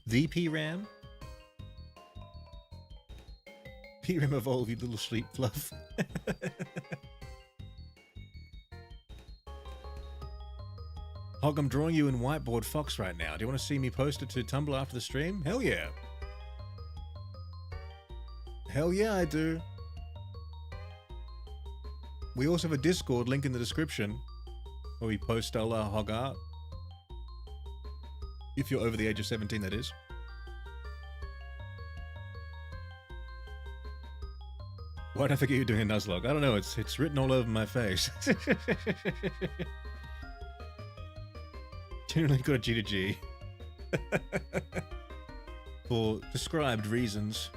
PRAM? PRAM evolve, you little sleep fluff. Hog, I'm drawing you in Whiteboard Fox right now. Do you want to see me post it to Tumblr after the stream? Hell yeah. Hell yeah, I do. We also have a Discord link in the description where we post all our hog art. If you're over the age of 17, that is. Why'd I forget you're doing a Nuzlocke? I don't know, it's written all over my face. Generally got a G to G. For described reasons.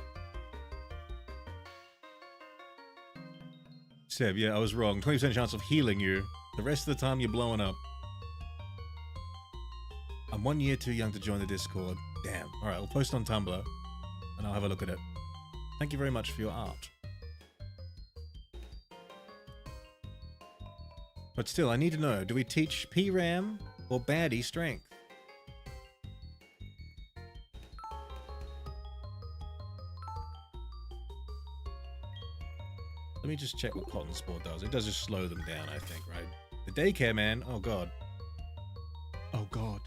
Seb, yeah, I was wrong. 20% chance of healing you. The rest of the time, you're blowing up. I'm 1 year too young to join the Discord. Damn. Alright, we'll post on Tumblr, and I'll have a look at it. Thank you very much for your art. But still, I need to know, do we teach PRAM or Baddie strength? Let me just check what Cotton Spore does. It does just slow them down, I think, right? The daycare man, oh god. Oh god.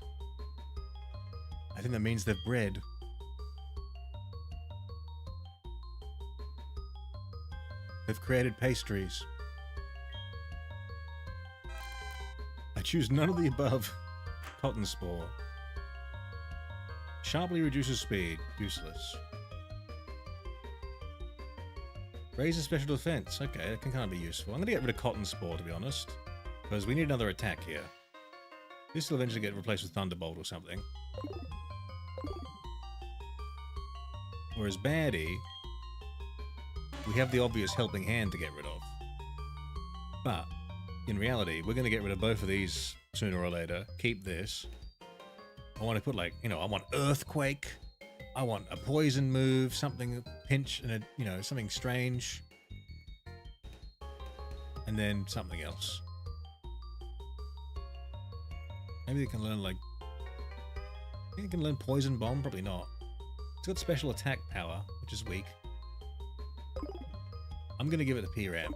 I think that means they've bred. They've created pastries. I choose none of the above. Cotton Spore. Sharply reduces speed. Useless. Raises special defense. Okay, that can kind of be useful. I'm going to get rid of Cotton Spore, to be honest. Because we need another attack here. This will eventually get replaced with Thunderbolt or something. Whereas Baddie, we have the obvious Helping Hand to get rid of. But in reality, we're going to get rid of both of these sooner or later. Keep this. I want to put, like, you know, I want Earthquake. I want a poison move, something pinch, and a, you know, something strange. And then something else. Maybe they can learn like... Maybe they can learn Poison Bomb? Probably not. It's got special attack power, which is weak. I'm gonna give it the P-Ram.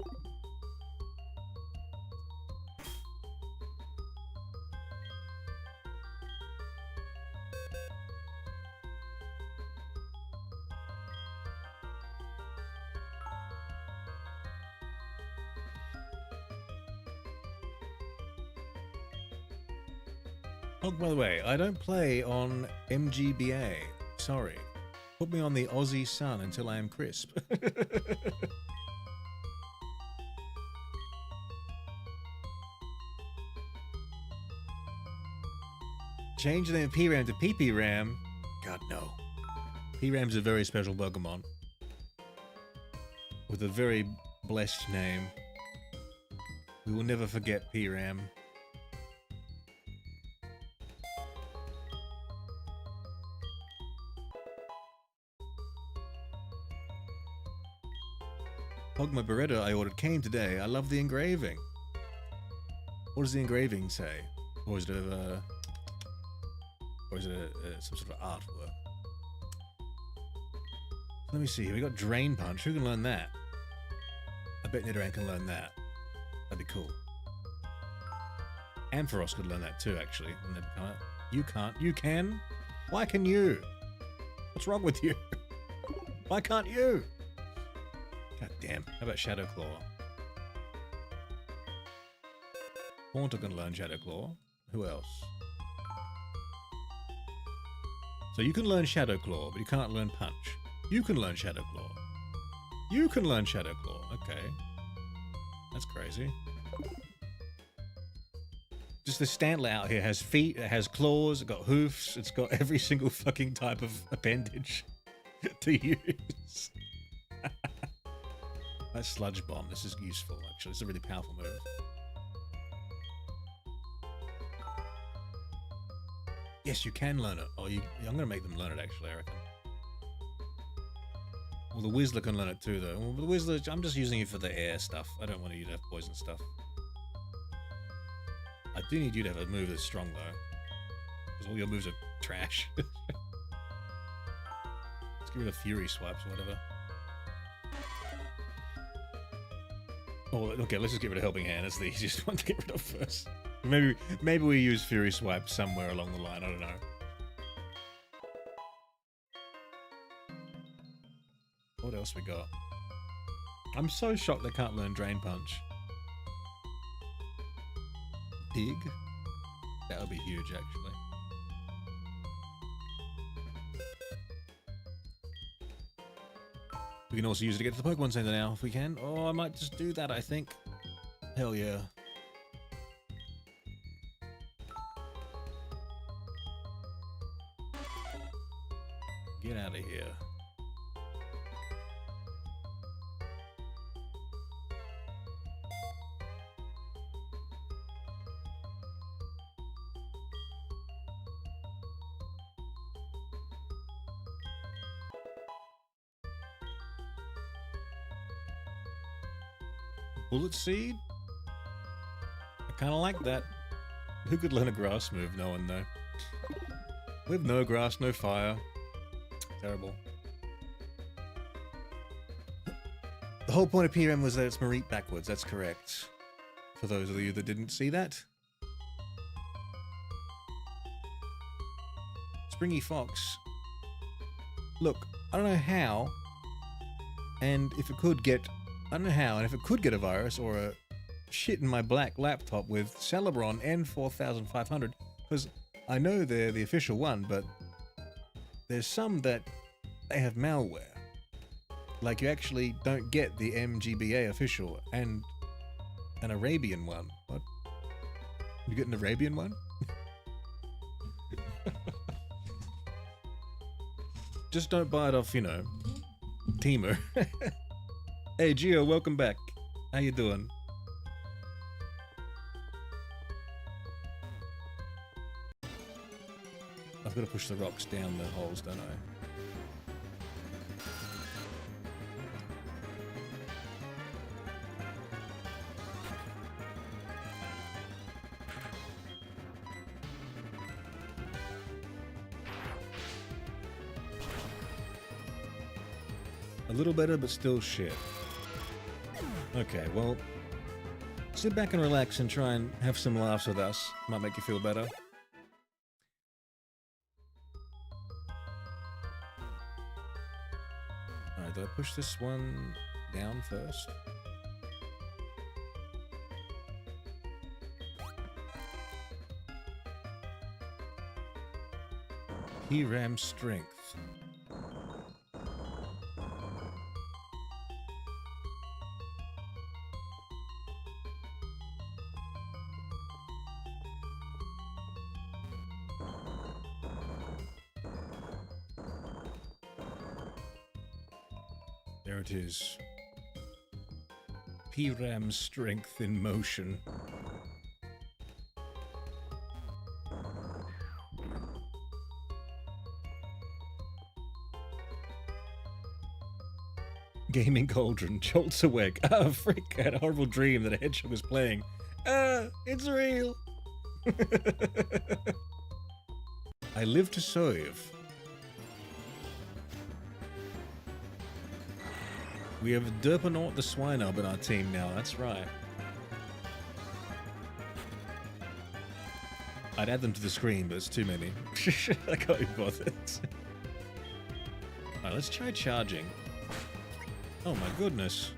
Oh, by the way, I don't play on MGBA. Sorry. Put me on the Aussie Sun until I am crisp. Change the name of P-Ram to PP-Ram? God, no. P-Ram's a very special Pokemon. With a very blessed name. We will never forget P-Ram. Pogma Beretta I ordered came today. I love the engraving. What does the engraving say? Or is it some sort of artwork? Let me see. We got Drain Punch. Who can learn that? I bet Nidoran can learn that. That'd be cool. Ampharos could learn that too, actually. When they become it. You can't. You can? Why can you? What's wrong with you? Why can't you? God damn. How about Shadow Claw? Haunter can learn Shadow Claw. Who else? So you can learn Shadow Claw, but you can't learn Punch. You can learn Shadow Claw. You can learn Shadow Claw. Okay. That's crazy. Just the Stantler out here has feet, it has claws, it got hoofs, it's got every single fucking type of appendage to use. That Sludge Bomb, this is useful actually. It's a really powerful move. Yes, you can learn it. Oh, I'm going to make them learn it actually, I reckon. Well, the Whistler can learn it too though. Well, the Whistler, I'm just using it for the air stuff. I don't want you to have poison stuff. I do need you to have a move that's strong though. Because all your moves are trash. Let's get rid of Fury Swipes or whatever. Oh, okay, let's just get rid of Helping Hand. That's the easiest one to get rid of first. Maybe we use Fury Swipe somewhere along the line. I don't know. What else we got? I'm so shocked they can't learn Drain Punch. Pig? That would be huge, actually. We can also use it to get to the Pokemon Center now, if we can. Oh, I might just do that, I think. Hell yeah. Get out of here. Bullet Seed? I kind of like that. Who could learn a grass move? No one, though. We have no grass, no fire. Terrible. The whole point of PRM was that it's Mareep backwards. That's correct. For those of you that didn't see that. Springy Fox. Look, I don't know how. And if it could get... I don't know how, and if it could get a virus or a shit in my black laptop with Celebron N4500, because I know they're the official one, but there's some that they have malware. Like you actually don't get the MGBA official and an Arabian one. What? You get an Arabian one? Just don't buy it off, you know, Temu. Hey Gio, welcome back. How you doing? I've got to push the rocks down the holes, don't I? A little better, but still shit. Okay, well, sit back and relax and try and have some laughs with us. Might make you feel better. Alright, do I push this one down first? P-Ram strength. There it is. P-Ram strength in motion. Gaming Cauldron jolts awake. Ah, frick, I had a horrible dream that a hedgehog was playing. Ah, it's real. I live to serve. We have Derpanaut the Swinob in our team now, that's right. I'd add them to the screen, but it's too many. I can't be bothered. Alright, let's try charging. Oh my goodness.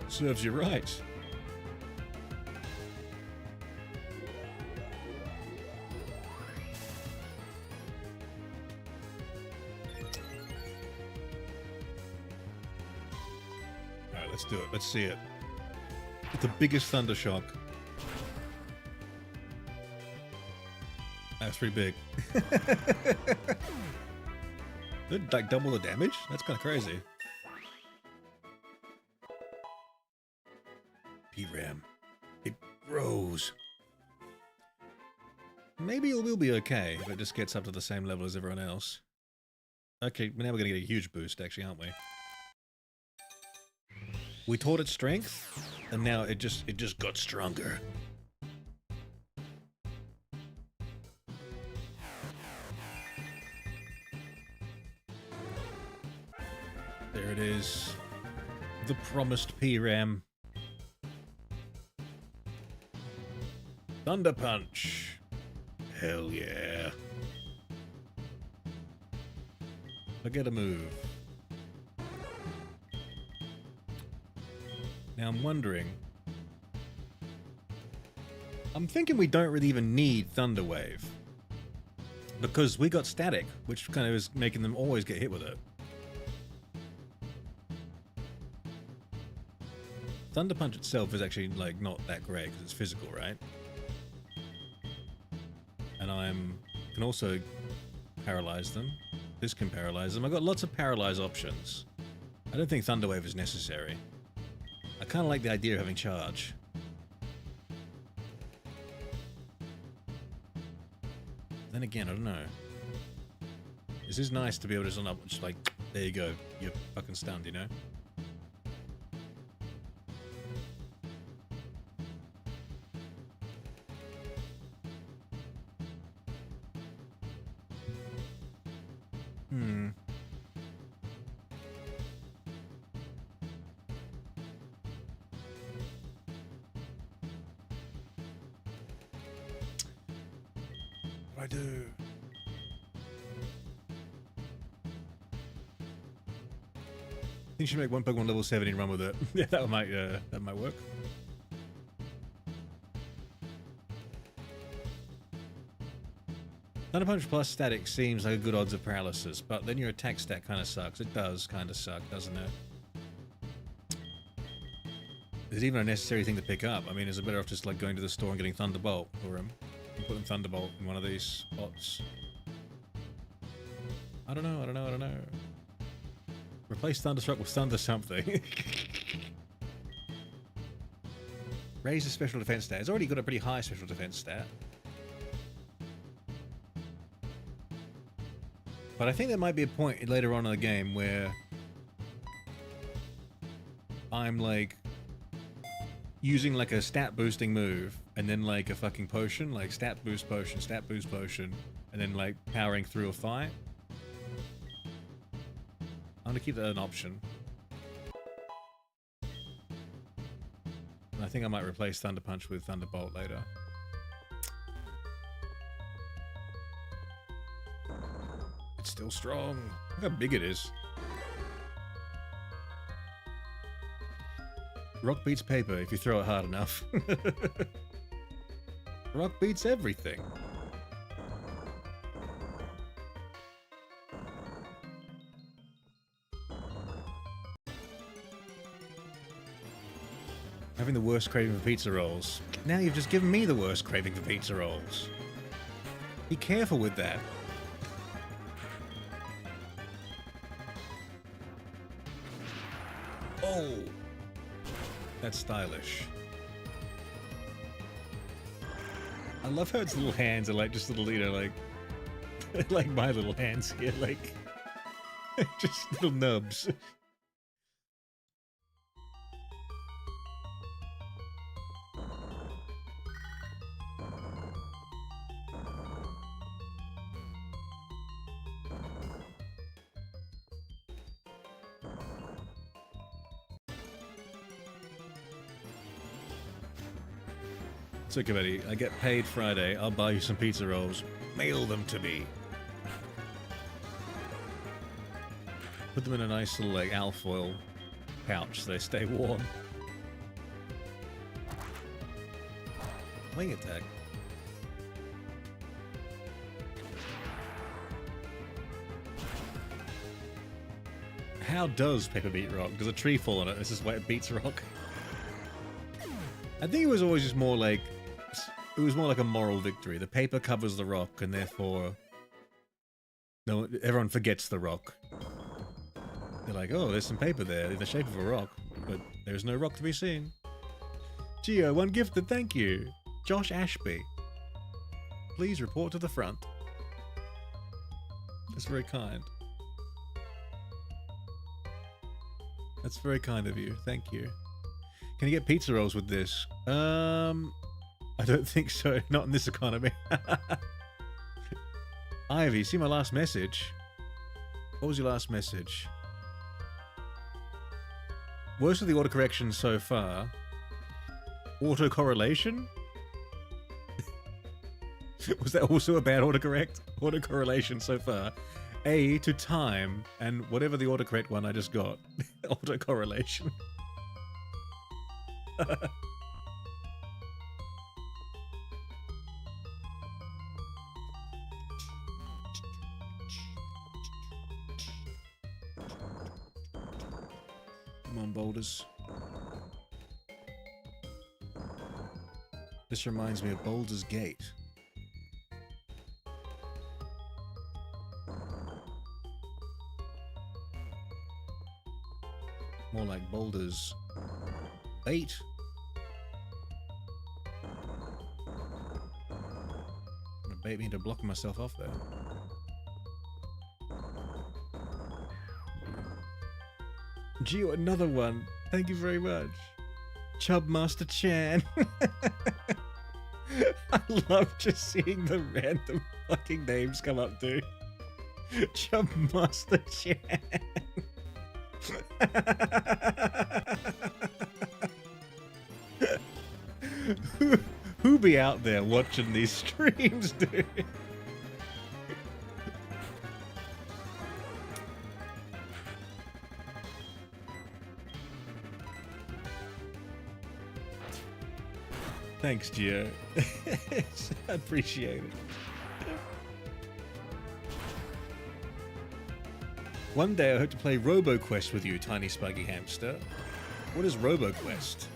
Serves you right. Alright, let's do it. Let's see it. With the biggest thunder shock. That's pretty big. Did like double the damage? That's kind of crazy. P-Ram. It grows. Maybe it will be okay if it just gets up to the same level as everyone else. Okay, now we're gonna get a huge boost actually, aren't we? We taught it strength, and now it just got stronger. There it is. The promised P-Ram. Thunder Punch. Hell yeah. Forget a move. Now I'm wondering. I'm thinking we don't really even need Thunder Wave. Because we got Static, which kind of is making them always get hit with it. Thunder Punch itself is actually like not that great because it's physical, right? And can also paralyze them. This can paralyze them. I've got lots of paralyze options. I don't think Thunder Wave is necessary. I kind of like the idea of having charge. Then again, I don't know. This is nice to be able to just like, there you go, you're fucking stunned, you know? What do I do? I think you should make one Pokemon level 70 and run with it. Yeah, that might work. Thunder Punch plus Static seems like a good odds of paralysis, but then your attack stat kind of sucks. It does kind of suck, doesn't it? Is it even a necessary thing to pick up? I mean, is it better off just like going to the store and getting Thunderbolt for him? And putting Thunderbolt in one of these spots. I don't know. Replace Thunderstruck with Thunder something. Raise the special defense stat. It's already got a pretty high special defense stat. But I think there might be a point later on in the game where I'm like using like a stat boosting move and then like a fucking potion, like stat boost potion, and then like powering through a fight. I'm gonna keep that an option. And I think I might replace Thunder Punch with Thunderbolt later. It's still strong. Look how big it is. Rock beats paper if you throw it hard enough. Rock beats everything. Having the worst craving for pizza rolls. Now you've just given me the worst craving for pizza rolls. Be careful with that. Oh! That's stylish. I love how its little hands are like just little, you know, like... like my little hands here, like... just little nubs. It's okay, buddy. I get paid Friday. I'll buy you some pizza rolls. Mail them to me. Put them in a nice little, like, alfoil pouch so they stay warm. Wing attack. How does paper beat rock? Does a tree fall on it? This is why it beats rock. I think it was always just more like... It was more like a moral victory. The paper covers the rock, and therefore... No, everyone forgets the rock. They're like, oh, there's some paper there in the shape of a rock, but there's no rock to be seen. Geo, one gifted, thank you. Josh Ashby. Please report to the front. That's very kind. That's very kind of you. Thank you. Can you get pizza rolls with this? I don't think so. Not in this economy. Ivy, see my last message? What was your last message? Worst of the autocorrection so far. Autocorrelation? Was that also a bad autocorrect? Autocorrelation so far. A to time, and whatever the autocorrect one I just got. Autocorrelation. Come on, boulders. This reminds me of Baldur's Gate. More like Baldur's Bait. Gonna bait me into blocking myself off there. Geo, another one. Thank you very much. Chubmaster Chan. I love just seeing the random fucking names come up, dude. Chubmaster Chan. Who be out there watching these streams, dude? Thanks, Gio. I appreciate it. One day I hope to play RoboQuest with you, tiny spuggy hamster. What is RoboQuest?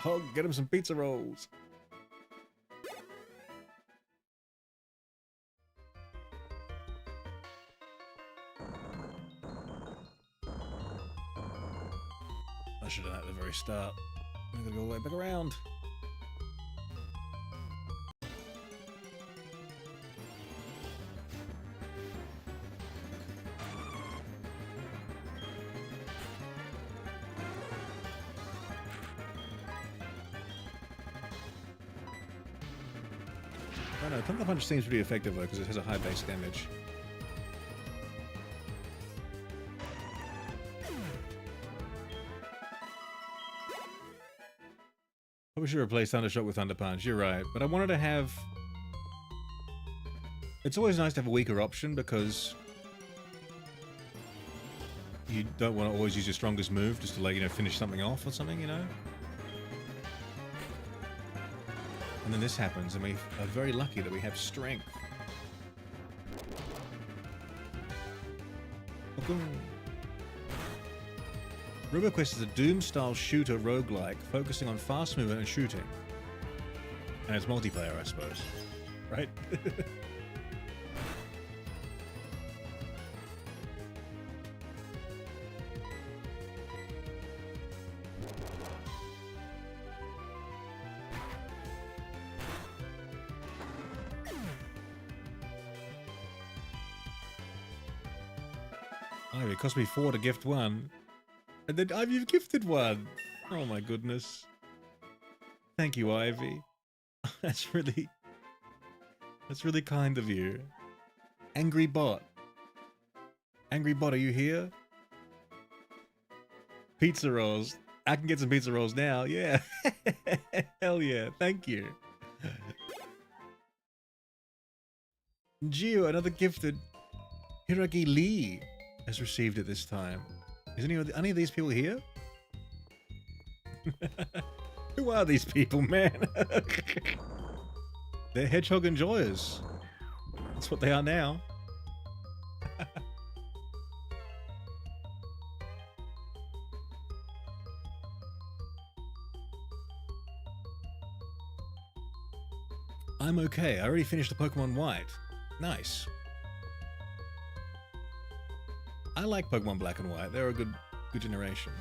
Oh, get him some pizza rolls. I should have done that at the very start. I'm gonna go all the way back around. I don't know, Thunder Punch seems pretty effective though, because it has a high base damage. Probably should replace Thunder Shock with Thunder Punch, you're right. But I wanted to have... It's always nice to have a weaker option, because... you don't want to always use your strongest move just to, like, you know, finish something off or something, you know? And then this happens, and we are very lucky that we have strength. RoboQuest is a Doom-style shooter roguelike, focusing on fast movement and shooting. And it's multiplayer, I suppose. Right? Oh, it cost me 4 to gift one. And then you've gifted one. Oh my goodness. Thank you, Ivy. That's really kind of you. Angry Bot. Angry Bot, are you here? Pizza rolls. I can get some pizza rolls now, yeah. Hell yeah, thank you. Gio, another gifted. Hiragi Lee has received it this time. Is any of these people here? Who are these people, man? They're Hedgehog Enjoyers. That's what they are now. I'm okay. I already finished the Pokemon White. Nice. I like Pokemon Black and White. They're a good generation.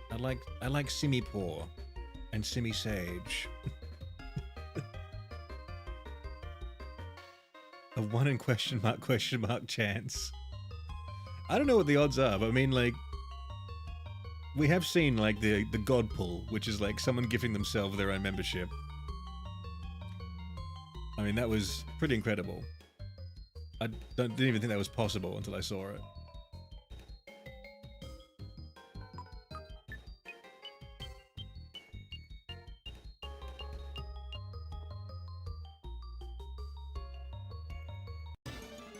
I like Simipour and Simisage. A 1 in question mark chance. I don't know what the odds are, but I mean, like, we have seen like the God Pull, which is like someone giving themselves their own membership. I mean, that was pretty incredible. I didn't even think that was possible until I saw it.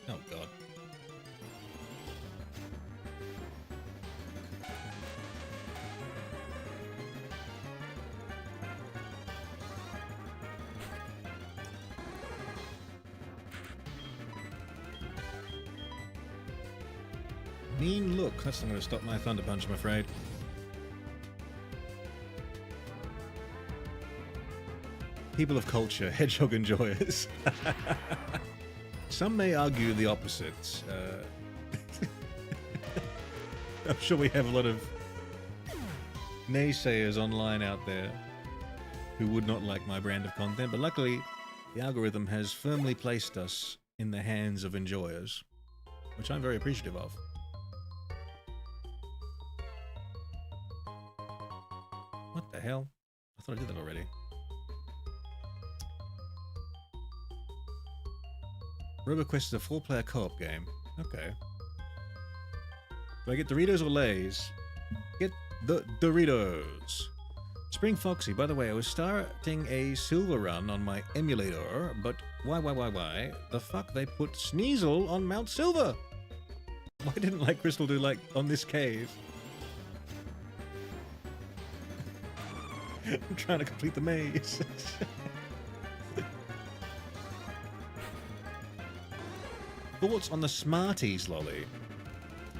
Oh, God. Mean look. That's not going to stop my Thunder Punch, I'm afraid. People of culture, Hedgehog Enjoyers. Some may argue the opposite. I'm sure we have a lot of naysayers online out there who would not like my brand of content, but luckily the algorithm has firmly placed us in the hands of enjoyers, which I'm very appreciative of. What the hell? I thought I did that already. RoboQuest is a 4-player co-op game. Okay. Do I get Doritos or Lay's? Get the Doritos. Spring Foxy, by the way, I was starting a silver run on my emulator, but why? The fuck they put Sneasel on Mount Silver? Why didn't like Crystal do like on this cave? I'm trying to complete the maze. Thoughts on the Smarties, Lolly?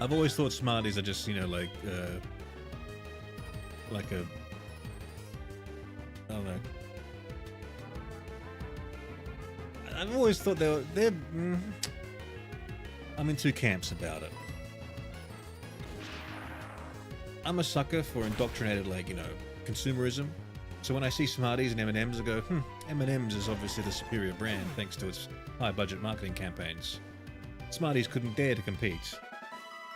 I've always thought Smarties are just, you know, like a... I don't know. I've always thought they're I'm in two camps about it. I'm a sucker for indoctrinated, like, you know, consumerism. So when I see Smarties and M&Ms, I go, M&Ms is obviously the superior brand thanks to its high-budget marketing campaigns. Smarties couldn't dare to compete.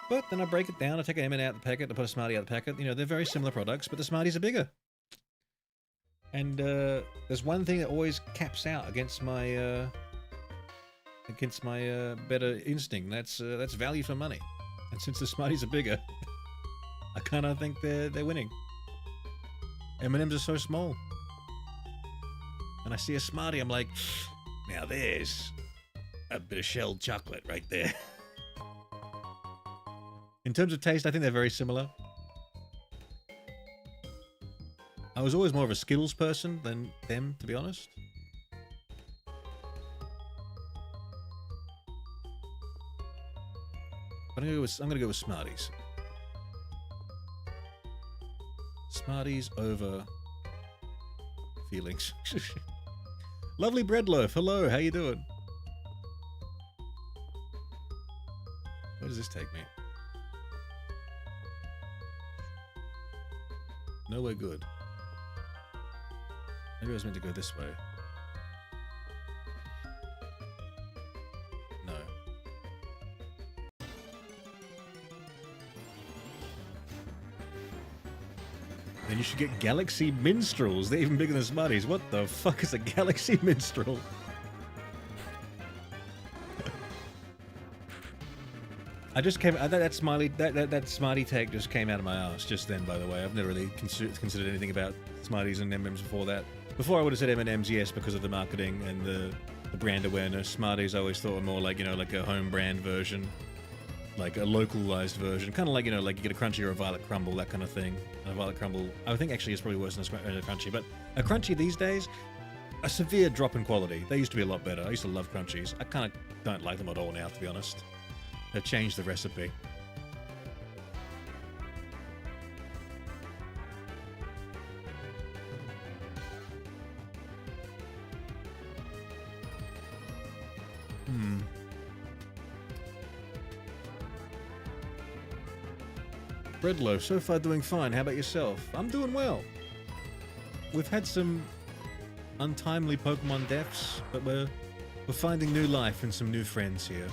But then I break it down, I take an M&M out of the packet, I put a Smartie out of the packet. You know, they're very similar products, but the Smarties are bigger. And there's one thing that always caps out against my better instinct. That's value for money. And since the Smarties are bigger, I kind of think they're winning. M&Ms are so small. And I see a Smartie, I'm like, now there's a bit of shelled chocolate right there. In terms of taste, I think they're very similar. I was always more of a Skittles person than them, to be honest. But I'm gonna go with Smarties. Smarties over feelings. Lovely bread loaf. Hello, how you doing? Where does this take me? Nowhere good. Maybe I was meant to go this way. No. Then you should get Galaxy Minstrels. They're even bigger than Smarties. What the fuck is a Galaxy Minstrel? I just came. That Smartie take just came out of my ass just then. By the way, I've never really considered anything about Smarties and M&Ms before that. Before I would have said M&Ms, yes, because of the marketing and the brand awareness. Smarties I always thought were more like, you know, like a home brand version, like a localized version, kind of like, you know, like you get a Crunchy or a Violet Crumble, that kind of thing. A Violet Crumble, I think actually it's probably worse than a Crunchy, but a Crunchy these days, a severe drop in quality. They used to be a lot better. I used to love Crunchies. I kind of don't like them at all now, to be honest. They've changed the recipe. Bread loaf, so far doing fine. How about yourself? I'm doing well. We've had some untimely Pokemon deaths, but we're finding new life and some new friends here.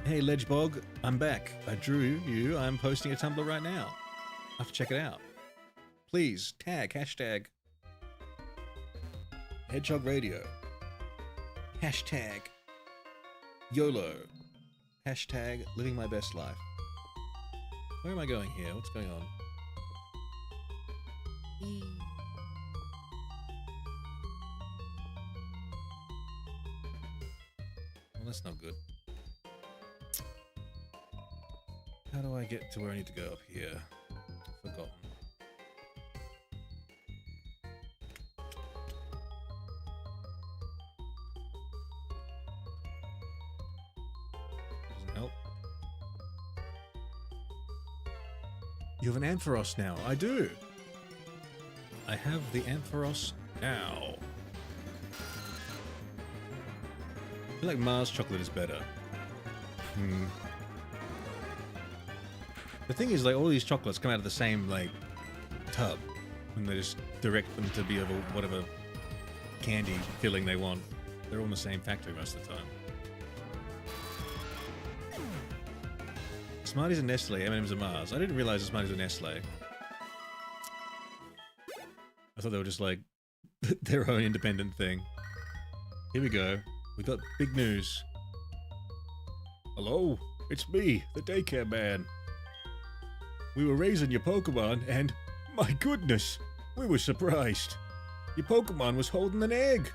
Hey Ledgebog, I'm back. I drew you. I'm posting a Tumblr right now. I have to check it out. Please tag hashtag Hedgehog Radio. Hashtag YOLO. Hashtag living my best life. Where am I going here? What's going on? Well, that's not good. How do I get to where I need to go up here? Forgotten. Doesn't help. You have an Ampharos now. I do. I have the Ampharos now. I feel like Mars chocolate is better. The thing is, like, all these chocolates come out of the same, like, tub. And they just direct them to be of whatever candy filling they want. They're all in the same factory most of the time. Smarties are Nestle, M&M's are Mars. I didn't realize the Smarties were Nestle. I thought they were just, like, their own independent thing. Here we go. We got big news. Hello, it's me, the daycare man. We were raising your Pokemon, and, my goodness, we were surprised. Your Pokemon was holding an egg.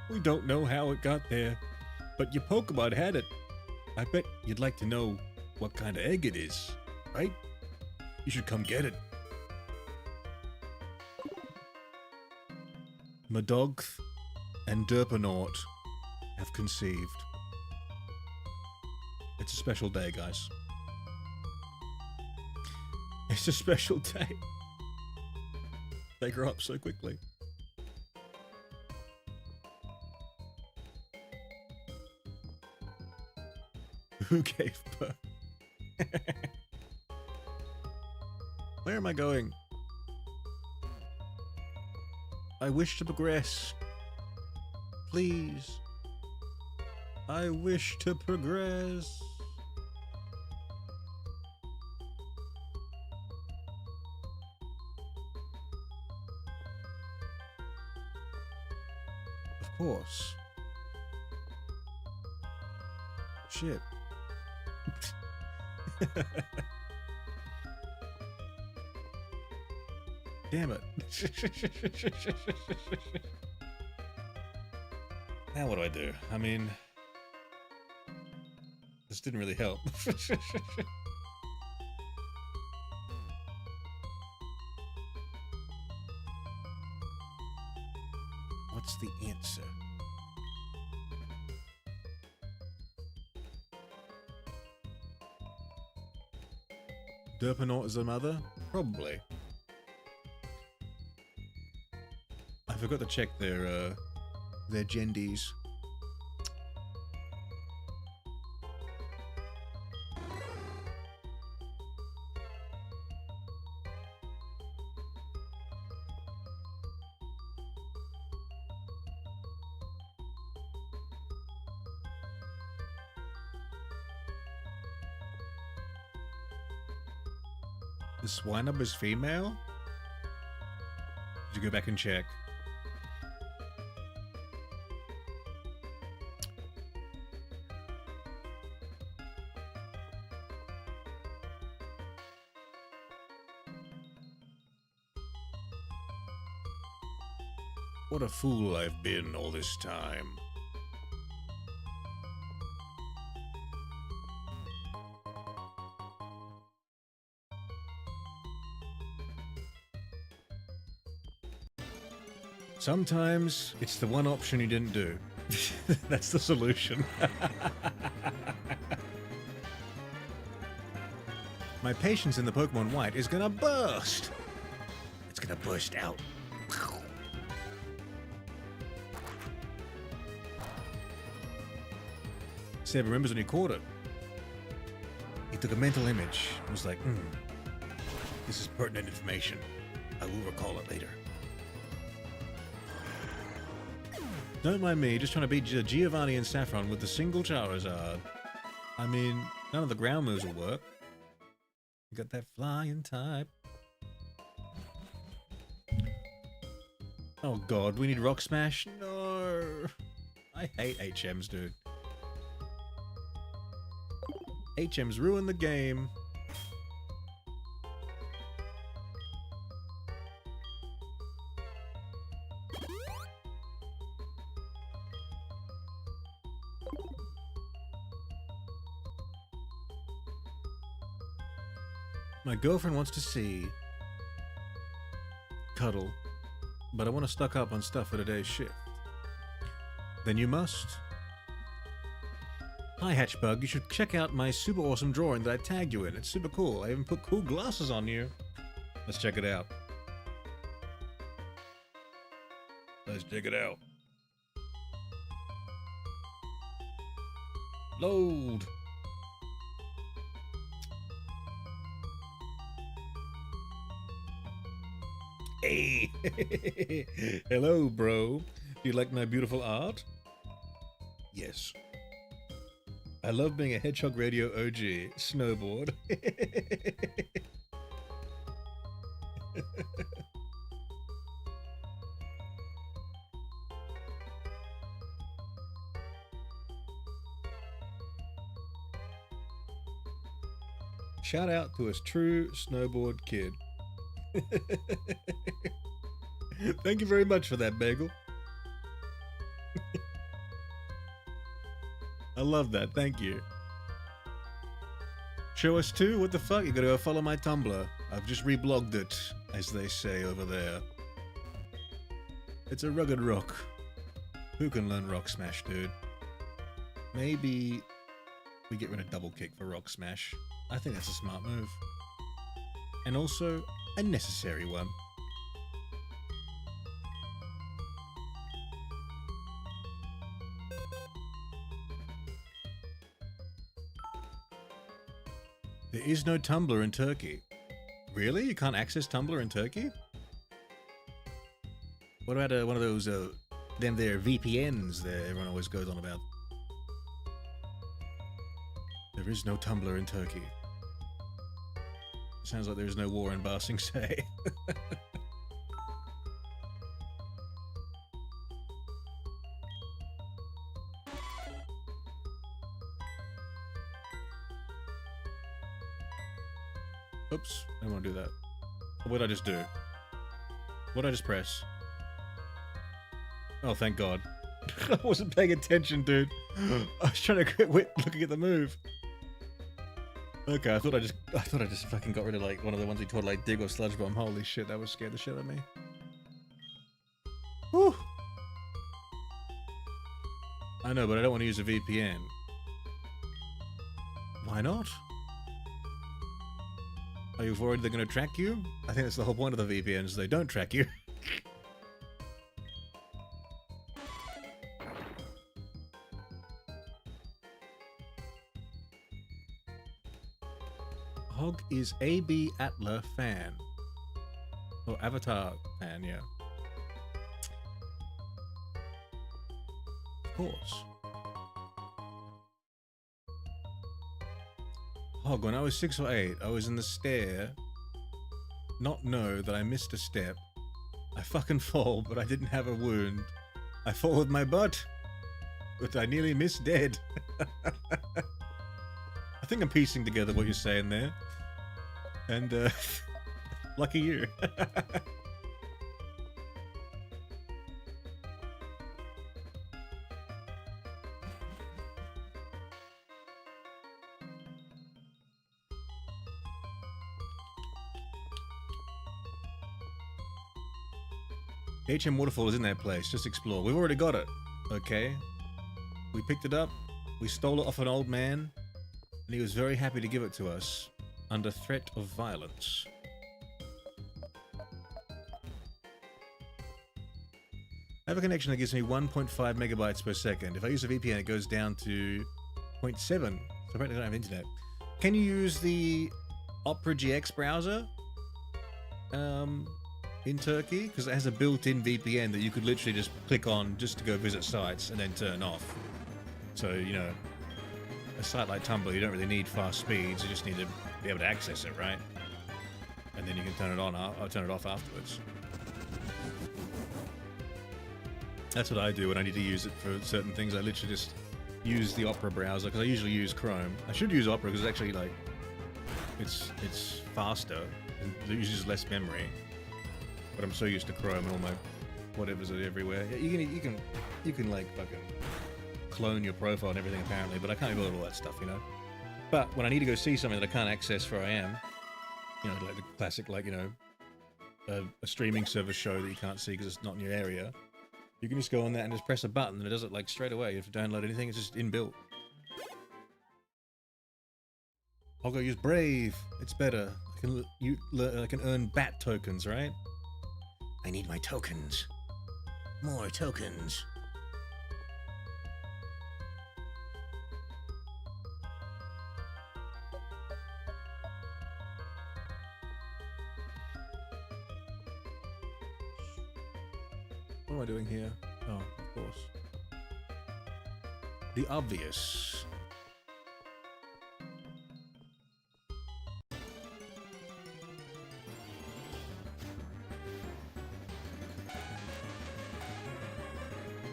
We don't know how it got there, but your Pokemon had it. I bet you'd like to know what kind of egg it is, right? You should come get it. Madogth and Derpanaut have conceived. It's a special day, guys. It's a special day. They grow up so quickly. Who gave birth? Where am I going? I wish to progress. Please. I wish to progress. course. Shit. Damn it. Now what do I do? I mean, this didn't really help. What's the answer? Derpanaut is a mother? Probably. I forgot to check their gendies. The Swinub is female? Did you go back and check? What a fool I've been all this time. Sometimes it's the one option you didn't do. That's the solution. My patience in the Pokemon White is gonna burst. It's gonna burst out. Seb remembers when he caught it. He took a mental image and was like, this is pertinent information. I will recall it later. Don't mind me, just trying to beat Giovanni and Saffron with the single Charizard. I mean, none of the ground moves will work. You got that flying type. Oh god, we need Rock Smash? No. I hate HMs, dude. HMs ruin the game. My girlfriend wants to see Cuddle, but I want to stock up on stuff for today's shift. Then you must. Hi Hatchbug, you should check out my super awesome drawing that I tagged you in. It's super cool. I even put cool glasses on you. Let's check it out. Let's check it out. Load. Hey! Hello, bro. Do you like my beautiful art? Yes. I love being a Hedgehog Radio OG. Snowboard. Shout out to a true snowboard kid. Thank you very much for that, Bagel. I love that, thank you. Show us too? What the fuck? You gotta go follow my Tumblr. I've just reblogged it, as they say over there. It's a rugged rock. Who can learn Rock Smash, dude? Maybe we get rid of Double Kick for Rock Smash. I think that's a smart move. And also, a necessary one. There is no Tumblr in Turkey. Really? You can't access Tumblr in Turkey? What about one of those, them there VPNs that everyone always goes on about? There is no Tumblr in Turkey. Sounds like there's no war in Ba Sing Se. Whoops, I don't want to do that. What did I just do? What did I just press? Oh, thank God. I wasn't paying attention, dude. I was trying to quit looking at the move. Okay, I thought I just fucking got rid of like one of the ones we called like Dig or Sludge Bomb. Holy shit, that was scared the shit out of me. Whew. I know, but I don't want to use a VPN. Why not? Are you worried they're going to track you? I think that's the whole point of the VPNs. They don't track you. Hog is AB Atla fan. Or Avatar fan, yeah. Of course. Hog, when I was 6 or 8, I was in the stair. Not know that I missed a step. I fucking fall, but I didn't have a wound. I fall with my butt. But I nearly missed dead. I think I'm piecing together what you're saying there. And, lucky you. HM Waterfall is in that place. Just explore. We've already got it. Okay. We picked it up. We stole it off an old man. And he was very happy to give it to us. Under threat of violence. I have a connection that gives me 1.5 megabytes per second. If I use a VPN, it goes down to 0.7. So apparently I don't have internet. Can you use the Opera GX browser? In Turkey? Because it has a built-in VPN that you could literally just click on just to go visit sites and then turn off. So, you know, a site like Tumblr, you don't really need fast speeds, you just need to be able to access it, right? And then you can turn it on or turn it off afterwards. That's what I do when I need to use it for certain things. I literally just use the Opera browser, because I usually use Chrome. I should use Opera because it's actually like, it's faster, and it uses less memory. But I'm so used to Chrome and all my whatever's everywhere. Yeah, you can like fucking clone your profile and everything apparently, but I can't do all that stuff, you know. But when I need to go see something that I can't access where I am, you know, like the classic, like, you know, a streaming service show that you can't see because it's not in your area, you can just go on that and just press a button and it does it like straight away. You have to download anything, it's just inbuilt. I'll go use Brave. It's better. I can earn bat tokens, right? I need my tokens. More tokens. What am I doing here? Oh, of course. The obvious.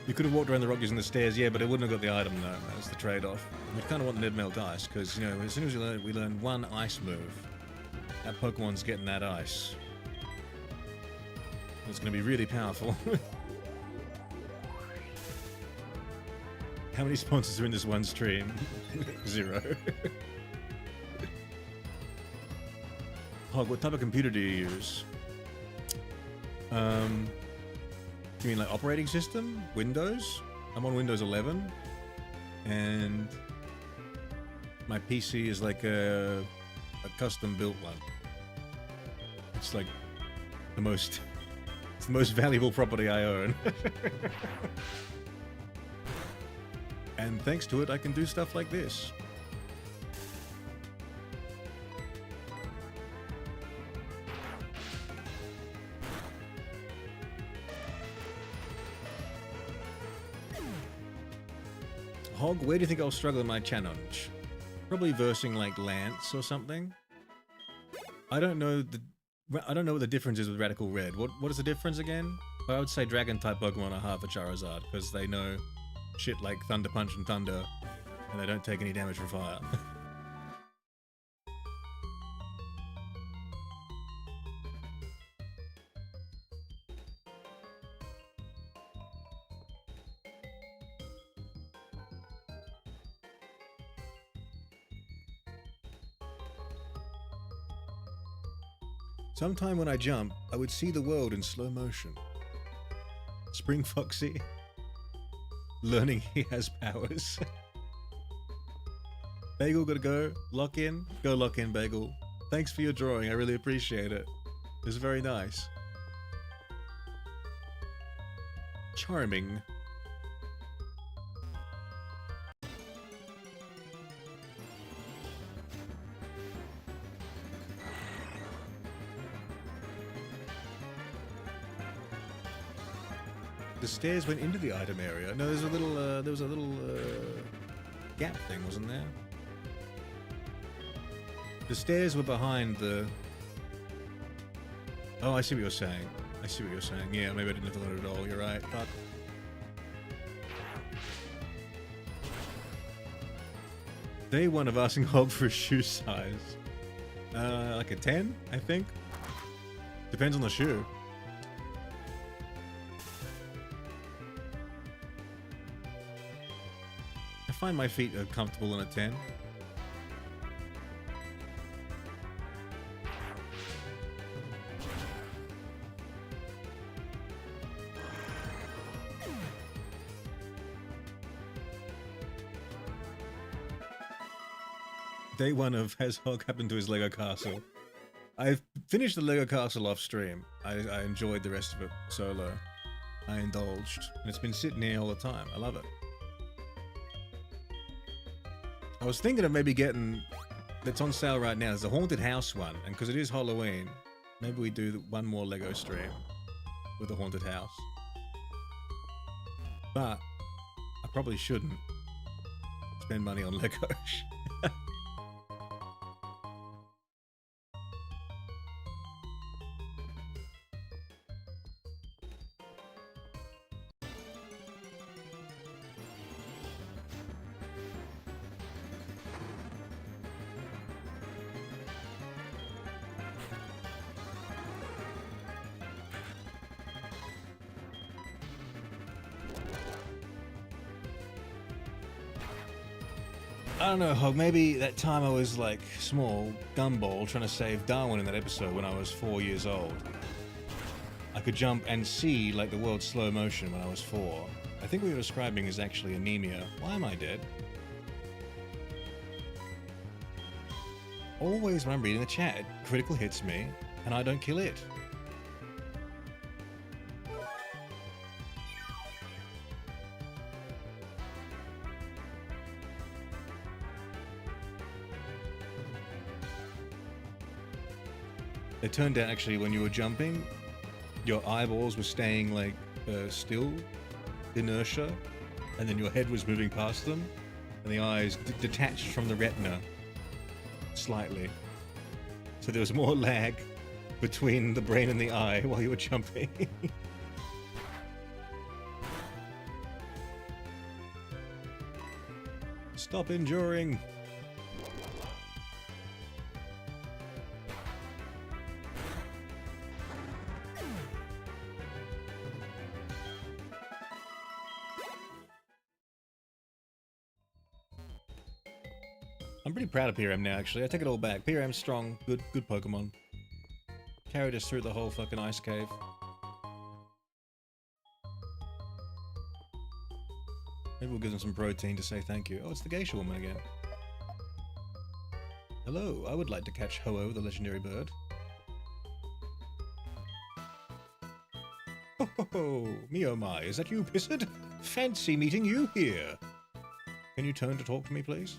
You could have walked around the rock using the stairs, yeah, but it wouldn't have got the item though. That's the trade-off. We kind of want the Ned Ice, because, you know, as soon as we learn one ice move, that Pokemon's getting that ice. It's going to be really powerful. How many sponsors are in this one stream? 0. Hog, what type of computer do you use? You mean like operating system? Windows? I'm on Windows 11. And my PC is like a custom built one. It's like it's the most valuable property I own. And thanks to it, I can do stuff like this. Hog, where do you think I'll struggle in my challenge? Probably versing like Lance or something. I don't know what the difference is with Radical Red. What is the difference again? I would say Dragon type Pokemon are hard for Charizard because they know shit like Thunder Punch and Thunder, and they don't take any damage from fire. Sometime when I jump, I would see the world in slow motion. Spring Foxy. Learning he has powers. Bagel, gotta go. Lock in. Go lock in, Bagel. Thanks for your drawing. I really appreciate it. It was very nice. Charming. The stairs went into the item area. No, there's a little, there was a little gap thing, wasn't there? The stairs were behind the... Oh, I see what you're saying. I see what you're saying. Yeah, maybe I didn't have to learn it at all. You're right. Fuck. Day one of asking Hog for a shoe size. Like a 10, I think. Depends on the shoe. I find my feet are comfortable in a 10. Day one of Has Hog happened to his Lego castle. I've finished the Lego castle off stream. I enjoyed the rest of it solo. I indulged. And it's been sitting here all the time. I love it. I was thinking of maybe getting... That's on sale right now. There's a Haunted House one. And because it is Halloween, maybe we do one more Lego stream with the Haunted House. But I probably shouldn't spend money on Legos. I don't know, Hog, maybe that time I was like small, gumball, trying to save Darwin in that episode when I was 4 years old. I could jump and see like the world slow motion when I was 4. I think what you're describing is actually anemia. Why am I dead? Always when I'm reading the chat, critical hits me and I don't kill it. It turned out actually when you were jumping, your eyeballs were staying like still, inertia, and then your head was moving past them, and the eyes detached from the retina slightly. So there was more lag between the brain and the eye while you were jumping. Stop enduring. I'm pretty proud of PRM now, actually. I take it all back. PRM's strong. Good Pokemon. Carried us through the whole fucking ice cave. Maybe we'll give them some protein to say thank you. Oh, it's the geisha woman again. Hello, I would like to catch Ho-Oh, the legendary bird. Ho ho ho! Me oh my, is that you, Pissard? Fancy meeting you here! Can you turn to talk to me, please?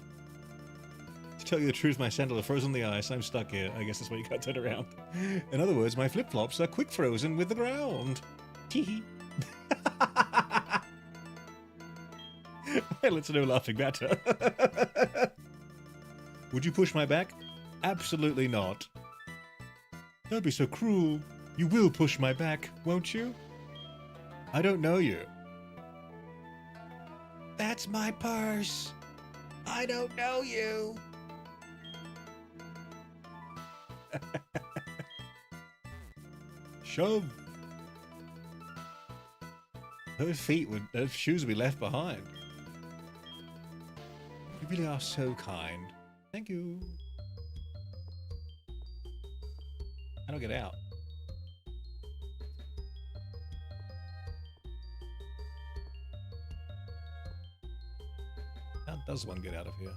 To tell you the truth, my sandal are frozen on the ice. I'm stuck here. I guess that's why you can't turn around. In other words, my flip-flops are quick frozen with the ground. Tee-hee. Well, it's no laughing matter. Would you push my back? Absolutely not. Don't be so cruel. You will push my back, won't you? I don't know you. That's my purse. I don't know you. Shove. Her shoes would be left behind. You really are so kind. Thank you. How do I get out? How does one get out of here?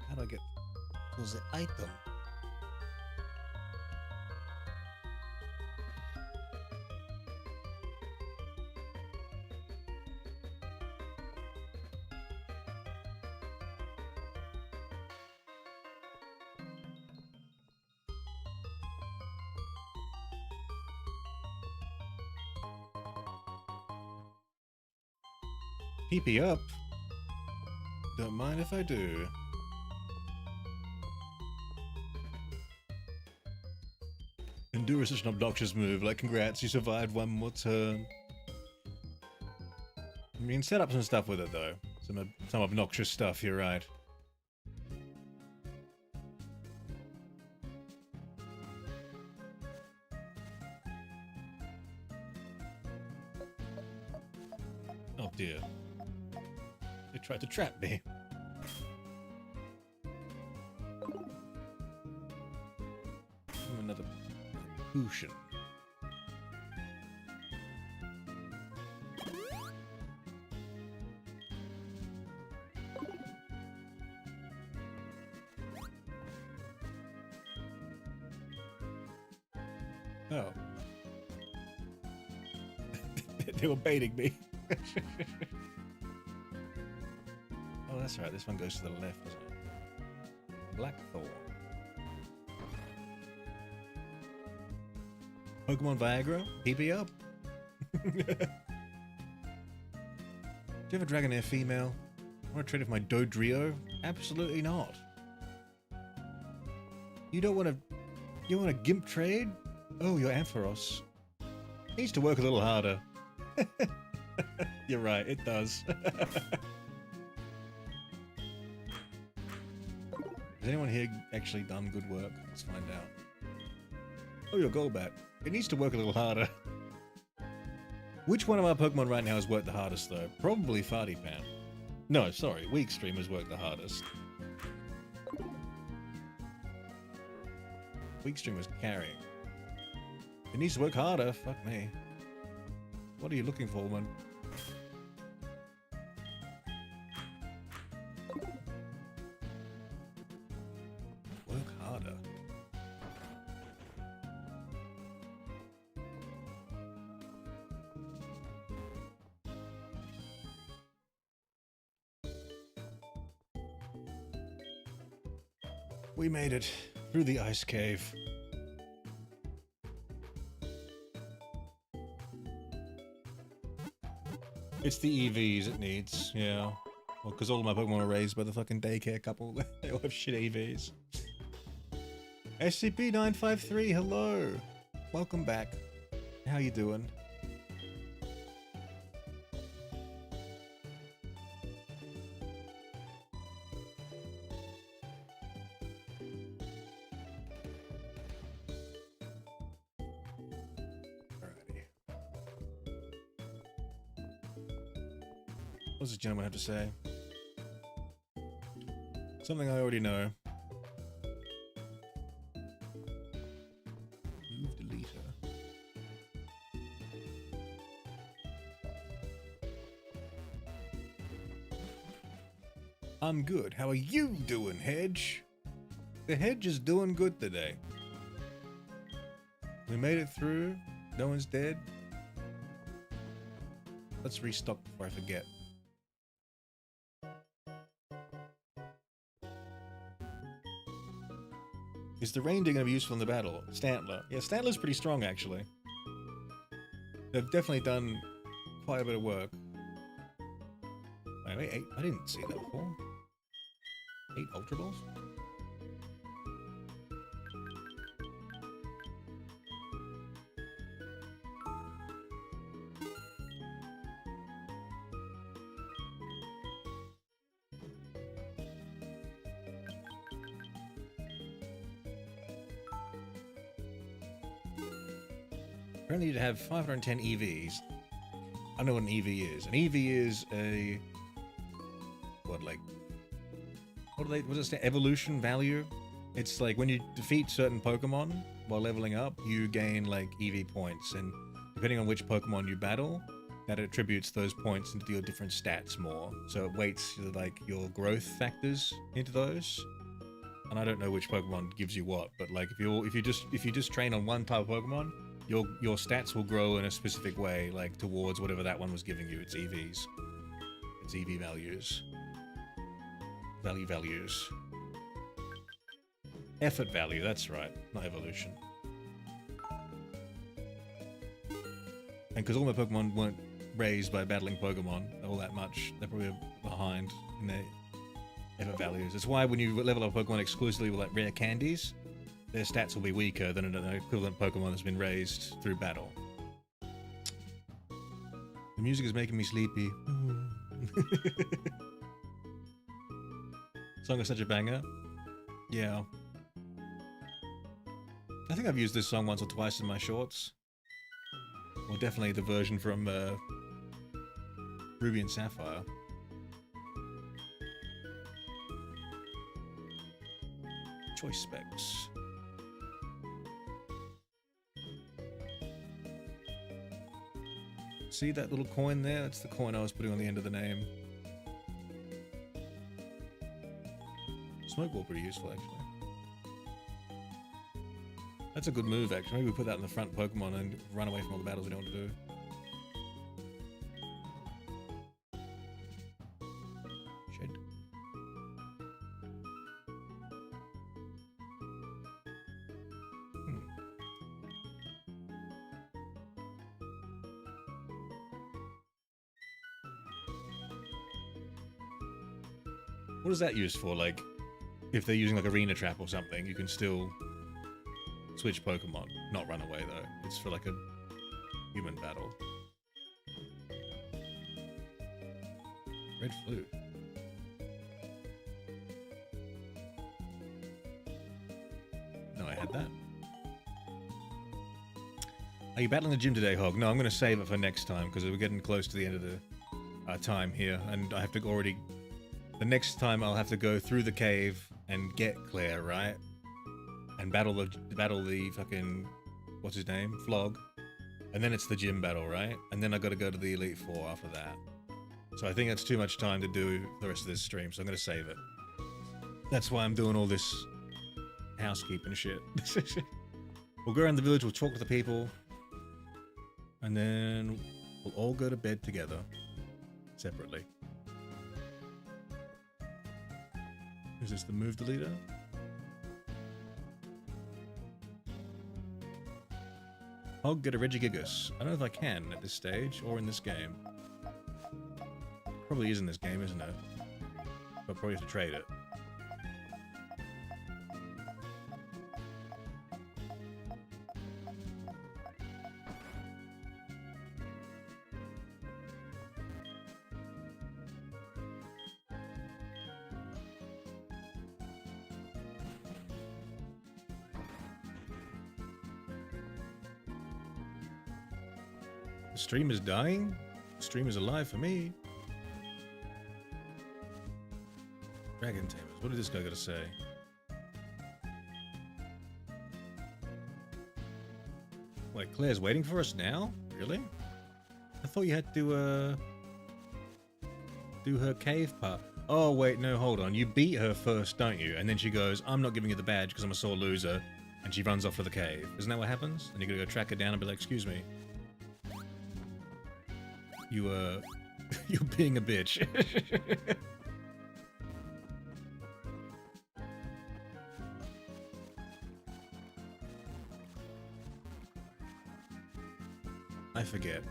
How do I get to the item? PP up. Don't mind if I do. Endure is such an obnoxious move. Like, congrats, you survived one more turn. I mean, set up some stuff with it, though. Some obnoxious stuff, you're right. Oh, dear. They tried to trap me. Another potion. Oh. They were baiting me. Oh, that's right. This one goes to the left, doesn't it? Blackthorn. Pokemon Viagra? PP up. Do you have a Dragonair female? Want to trade with my Dodrio? Absolutely not. You don't want to... You want a Gimp trade? Oh, your Ampharos. Needs to work a little harder. You're right, it does. Has anyone here actually done good work? Let's find out. Oh, your Golbat. It needs to work a little harder. Which one of our Pokemon right now has worked the hardest, though? Probably Fartypan. No, sorry, Weak Stream has worked the hardest. Weak Stream was carrying. It needs to work harder. Fuck me. What are you looking for, man? Work harder. We made it through the ice cave. It's the EVs it needs, yeah. Well, because all of my Pokemon are raised by the fucking daycare couple. They all have shit EVs. SCP-953, hello! Welcome back. How you doing? What does this gentleman have to say? Something I already know. Move deleter. I'm good. How are you doing, Hedge? The Hedge is doing good today. We made it through. No one's dead. Let's restock before I forget. Is the reindeer going to be useful in the battle? Stantler. Yeah, Stantler's pretty strong, actually. They've definitely done quite a bit of work. Wait, 8? I didn't see that before. 8 Ultra Balls? Apparently you'd have 510 EVs. I know what an EV is. An EV is a what does it say? Evolution value? It's like when you defeat certain Pokemon while leveling up, you gain like EV points, and depending on which Pokemon you battle, that attributes those points into your different stats more. So it weights like your growth factors into those. And I don't know which Pokemon gives you what, but like if you just train on one type of Pokemon, your stats will grow in a specific way, like towards whatever that one was giving you. It's EVs. It's EV values. Values. Effort value, that's right, not evolution. And because all my Pokemon weren't raised by battling Pokemon all that much, they're probably behind in their effort values. That's why when you level up Pokemon exclusively with like rare candies, their stats will be weaker than an equivalent Pokemon that's been raised through battle. The music is making me sleepy. Song is such a banger. Yeah. I think I've used this song once or twice in my shorts. Well, definitely the version from Ruby and Sapphire. Choice specs. See that little coin there? That's the coin I was putting on the end of the name. Smoke ball pretty useful, actually. That's a good move, actually. Maybe we put that in the front Pokemon and run away from all the battles we don't want to do. Shed. What is that used for? Like, if they're using like Arena Trap or something, you can still switch Pokemon. Not run away though. It's for like a human battle. Red flute. No, I had that. Are you battling the gym today, Hog? No, I'm going to save it for next time because we're getting close to the end of the time here, and I have to already. The next time I'll have to go through the cave and get Claire, right? And battle the fucking, what's his name? Flog. And then it's the gym battle, right? And then I gotta go to the Elite Four after that. So I think that's too much time to do the rest of this stream, so I'm gonna save it. That's why I'm doing all this housekeeping shit. We'll go around the village, we'll talk to the people, and then we'll all go to bed together, separately. Is this the move deleter? Hog, get a Regigigas. I don't know if I can at this stage or in this game. Probably is in this game, isn't it? But probably have to trade it. The stream is dying? The stream is alive for me. Dragon Tamers. What did this guy got to say? Wait, Claire's waiting for us now? Really? I thought you had to, do her cave part. Oh, wait, no, hold on. You beat her first, don't you? And then she goes, I'm not giving you the badge because I'm a sore loser. And she runs off to the cave. Isn't that what happens? And you're gonna go track her down and be like, excuse me. You're being a bitch. I forget.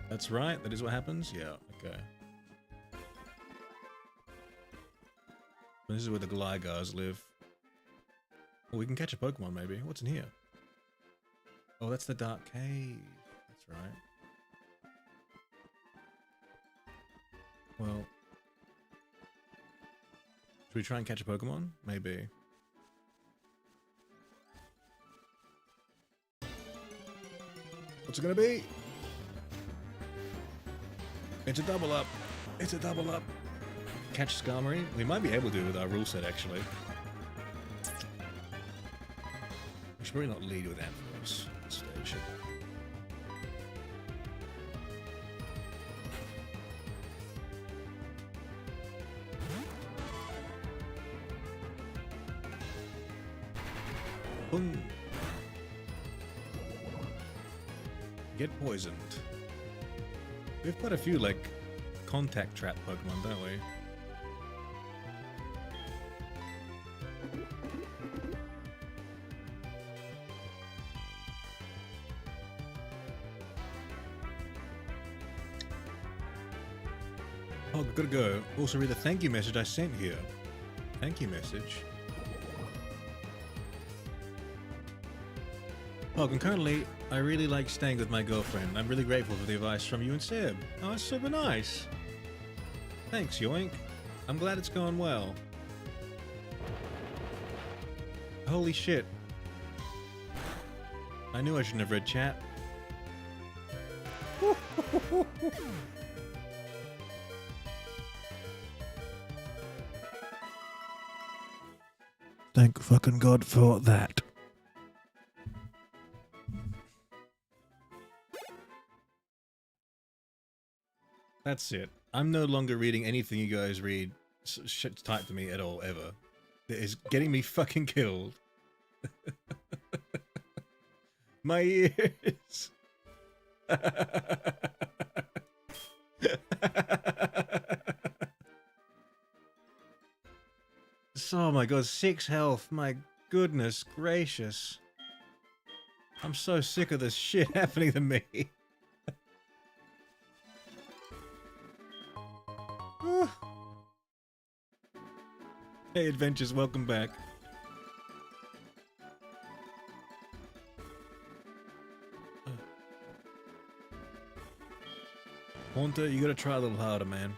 That's right, that is what happens? Yeah, okay. This is where the Glygars live. Oh, we can catch a Pokemon maybe. What's in here? Oh, that's the Dark Cave. That's right. Well, should we try and catch a Pokemon? Maybe. it gonna be? It's a double up. It's a double up. Catch Skarmory? We might be able to with our rule set, actually. We should probably not lead with Ampharos at this stage. Boom. Get poisoned. We've quite a few, like, contact trap Pokemon, don't we? Oh, gotta go. Also read the thank you message I sent here. Thank you message. Oh, concurrently, I really like staying with my girlfriend. I'm really grateful for the advice from you and Seb. Oh, that's super nice. Thanks, Yoink. I'm glad it's going well. Holy shit. I knew I shouldn't have read chat. Thank fucking God for that. That's it. I'm no longer reading anything you guys read, type to me at all, ever. It is getting me fucking killed. My ears. Oh my god, 6 health. My goodness gracious. I'm so sick of this shit happening to me. Hey Adventures, welcome back. Haunter, you gotta try a little harder, man.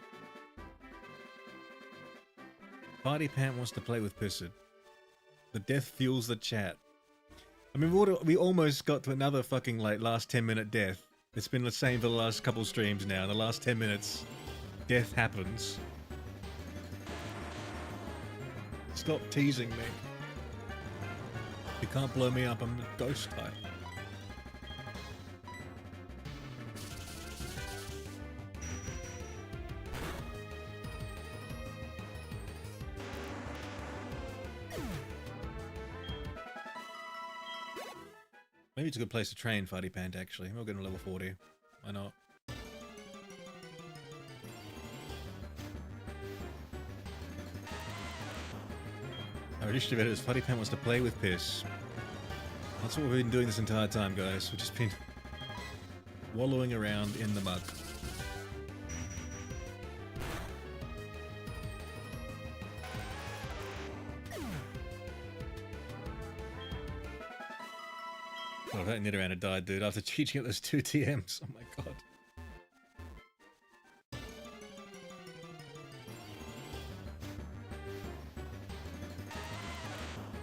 Party Pant wants to play with Pissed. The death fuels the chat. I mean, we almost got to another fucking, like, last 10-minute death. It's been the same for the last couple streams now. In the last 10 minutes, death happens. Stop teasing me. You can't blow me up, I'm a ghost type. Maybe it's a good place to train Farty Pant, actually. We'll get him to level 40. Why not? Our initiative edit is Farty Pant wants to play with piss. That's what we've been doing this entire time, guys. We've just been wallowing around in the mud. Oh, that Nidoran had died, dude, after cheating at those 2 TMs. Oh my god.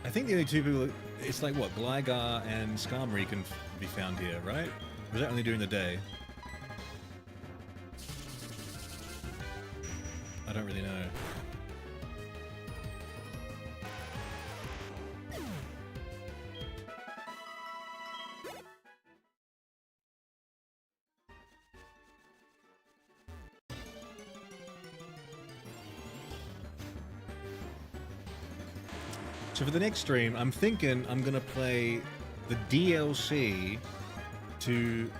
I think the only 2 people... It's like, what, Gligar and Skarmory can be found here, right? Or is that only during the day? I don't really know. So for the next stream, I'm thinking I'm gonna play the DLC to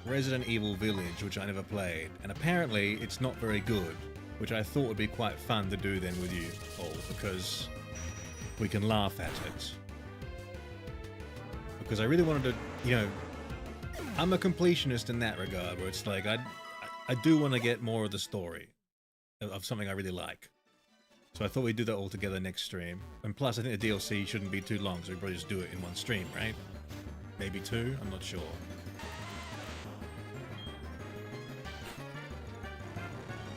Resident Evil Village, which I never played. And apparently it's not very good, which I thought would be quite fun to do then with you all, because we can laugh at it. Because I really wanted to, you know, I'm a completionist in that regard, where it's like, I do want to get more of the story of something I really like. So I thought we'd do that all together next stream. And plus, I think the DLC shouldn't be too long, so we'd probably just do it in one stream, right? Maybe 2? I'm not sure.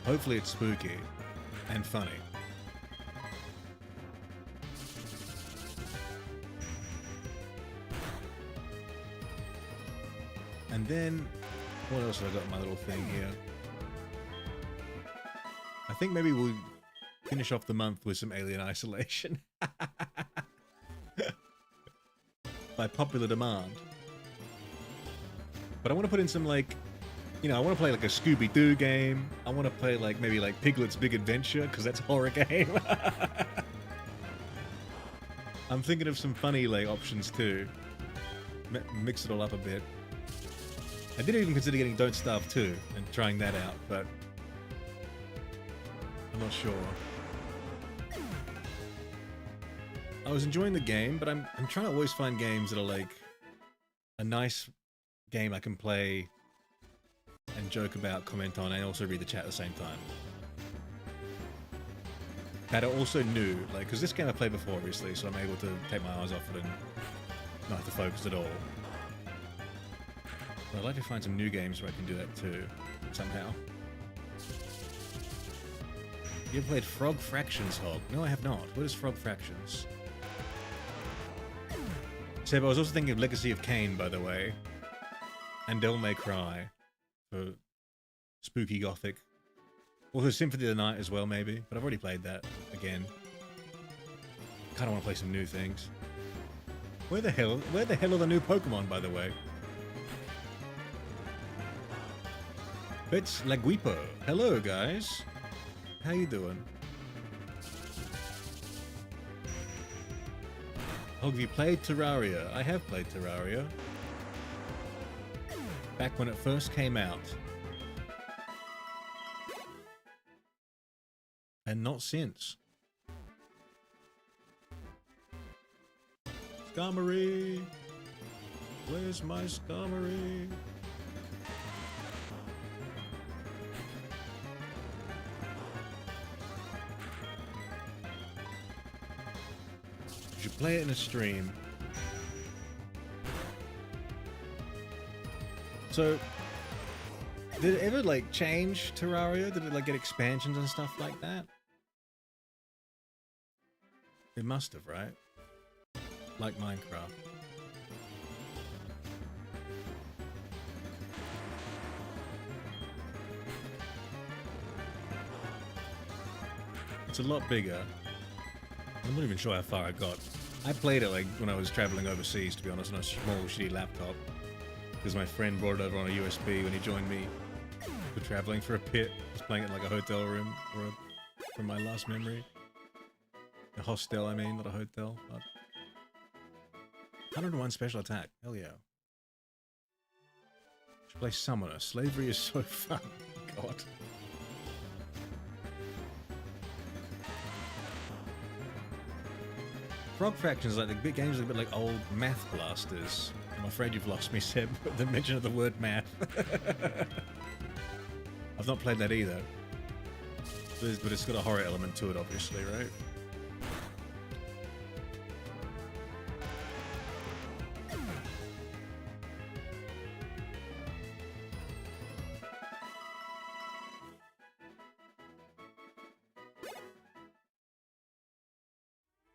Hopefully it's spooky and funny. And then, what else have I got in my little thing here? I think maybe we'll finish off the month with some Alien Isolation. By popular demand. But I want to put in some, like, you know, I want to play like a Scooby-Doo game. I want to play like maybe like Piglet's Big Adventure, because that's a horror game. I'm thinking of some funny like options too. Mix it all up a bit. I did even consider getting Don't Starve 2 and trying that out, but I'm not sure. I was enjoying the game, but I'm trying to always find games that are like a nice game I can play and joke about, comment on, and also read the chat at the same time. That are also new, like, because this game I played before, obviously, so I'm able to take my eyes off it and not have to focus at all. But I'd like to find some new games where I can do that too, somehow. You ever played Frog Fractions, Hog? No, I have not. What is Frog Fractions? Seb, I was also thinking of Legacy of Kain, by the way. And Devil May Cry. For spooky gothic. Also Symphony of the Night as well, maybe. But I've already played that again. Kind of want to play some new things. Where the hell are the new Pokemon, by the way? It's Laguipo. Hello, guys. How you doing? Oh, have you played Terraria? I have played Terraria. Back when it first came out. And not since. Skarmory! Where's my Skarmory? You should play it in a stream. So, did it ever, like, change Terraria? Did it, like, get expansions and stuff like that? It must have, right? Like Minecraft. It's a lot bigger. I'm not even sure how far I got. I played it, like, when I was traveling overseas, to be honest, on a small, shitty laptop. Because my friend brought it over on a USB when he joined me for traveling for a bit. I was playing it in like a hotel room, from my last memory. A hostel, I mean, not a hotel. But 101 special attack, hell yeah. Should play Summoner. Slavery is so fun. God. Frog Fractions, like the big games, are a bit like old math blasters. I'm afraid you've lost me, Seb, with the mention of the word math. I've not played that either. But it's got a horror element to it, obviously, right?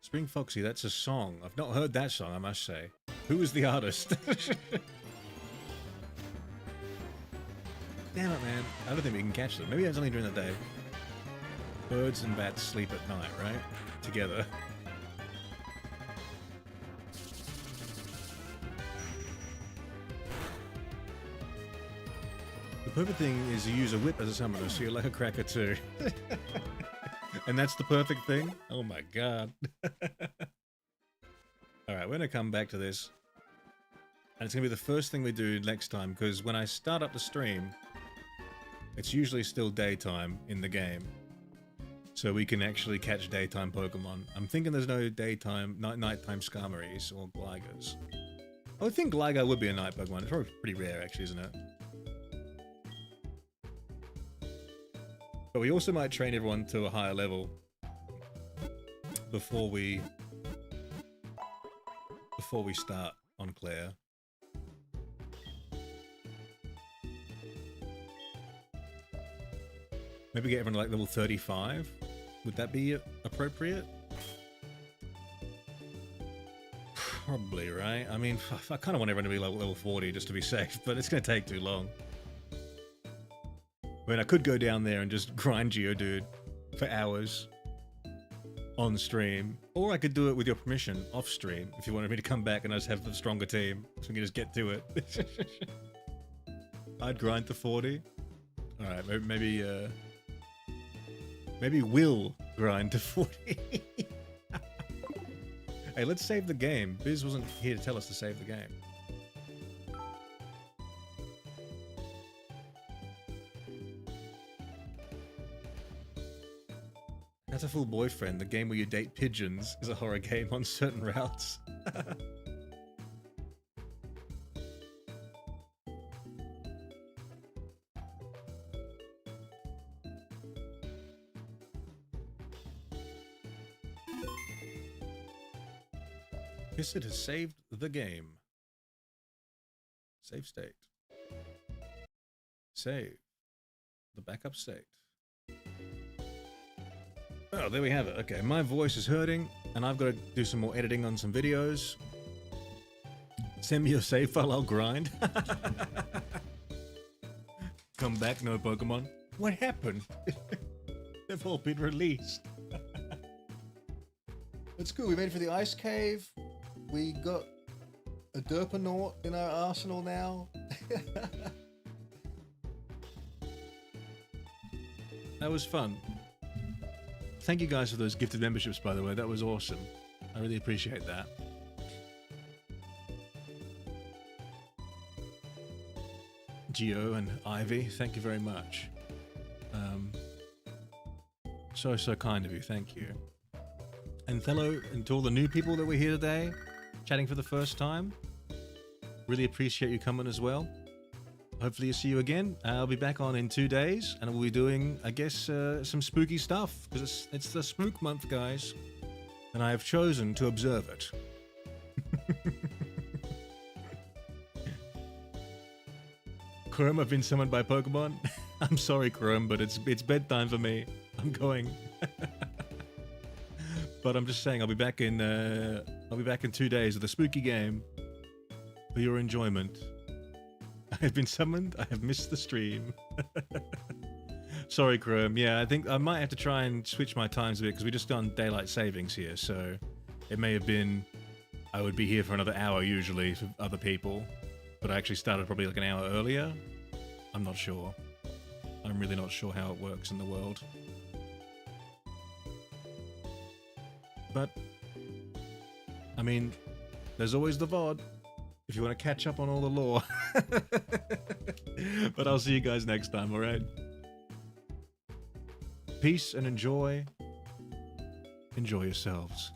Spring Foxy, that's a song. I've not heard that song, I must say. Who is the artist? Damn it, man. I don't think we can catch them. Maybe it's only during the day. Birds and bats sleep at night, right? Together. The perfect thing is you use a whip as a summoner, so you're like a cracker too. And that's the perfect thing? Oh my god. Alright, we're gonna come back to this. And it's gonna be the first thing we do next time, because when I start up the stream, it's usually still daytime in the game. So we can actually catch daytime Pokemon. I'm thinking there's no daytime, nighttime Skarmories or Glygers. I would think Gligar would be a night Pokemon. It's probably pretty rare actually, isn't it? But we also might train everyone to a higher level before we start on Claire. Maybe get everyone to like level 35? Would that be appropriate? Probably, right? I mean, I kind of want everyone to be like level 40 just to be safe, but it's going to take too long. I mean, I could go down there and just grind Geodude for hours on stream, or I could do it with your permission off stream if you wanted me to come back and I just have the stronger team so we can just get to it. I'd grind to 40. All right, maybe we'll grind to 40. Hey, let's save the game. Biz wasn't here to tell us to save the game. That's a Full Boyfriend, the game where you date pigeons, is a horror game on certain routes. Yes, it has saved the game. Save state. Save. The backup state. Oh, there we have it. Okay, my voice is hurting, and I've got to do some more editing on some videos. Send me your save file, I'll grind. Come back, no Pokemon. What happened? They've all been released. That's cool, we made it for the ice cave. We got a Derpanaut in our arsenal now. That was fun. Thank you guys for those gifted memberships, by the way. That was awesome. I really appreciate that. Geo and Ivy, thank you very much. So kind of you, thank you. And hello, and to all the new people that were here today, chatting for the first time. Really appreciate you coming as well. Hopefully, I'll see you again. I'll be back on in 2 days, and we'll be doing, I guess, some spooky stuff, because it's the spook month, guys. And I have chosen to observe it. Chrome, I've been summoned by Pokemon. I'm sorry, Chrome, but it's bedtime for me. I'm going. But I'm just saying, I'll be back in 2 days with a spooky game for your enjoyment. I have been summoned. I have missed the stream. Sorry, Chrome. Yeah, I think I might have to try and switch my times a bit because we just done daylight savings here, so it may have been I would be here for another hour usually for other people, but I actually started probably like an hour earlier. I'm not sure. I'm really not sure how it works in the world. But, I mean, there's always the VOD if you want to catch up on all the lore. But I'll see you guys next time, alright? Peace and enjoy. Enjoy yourselves.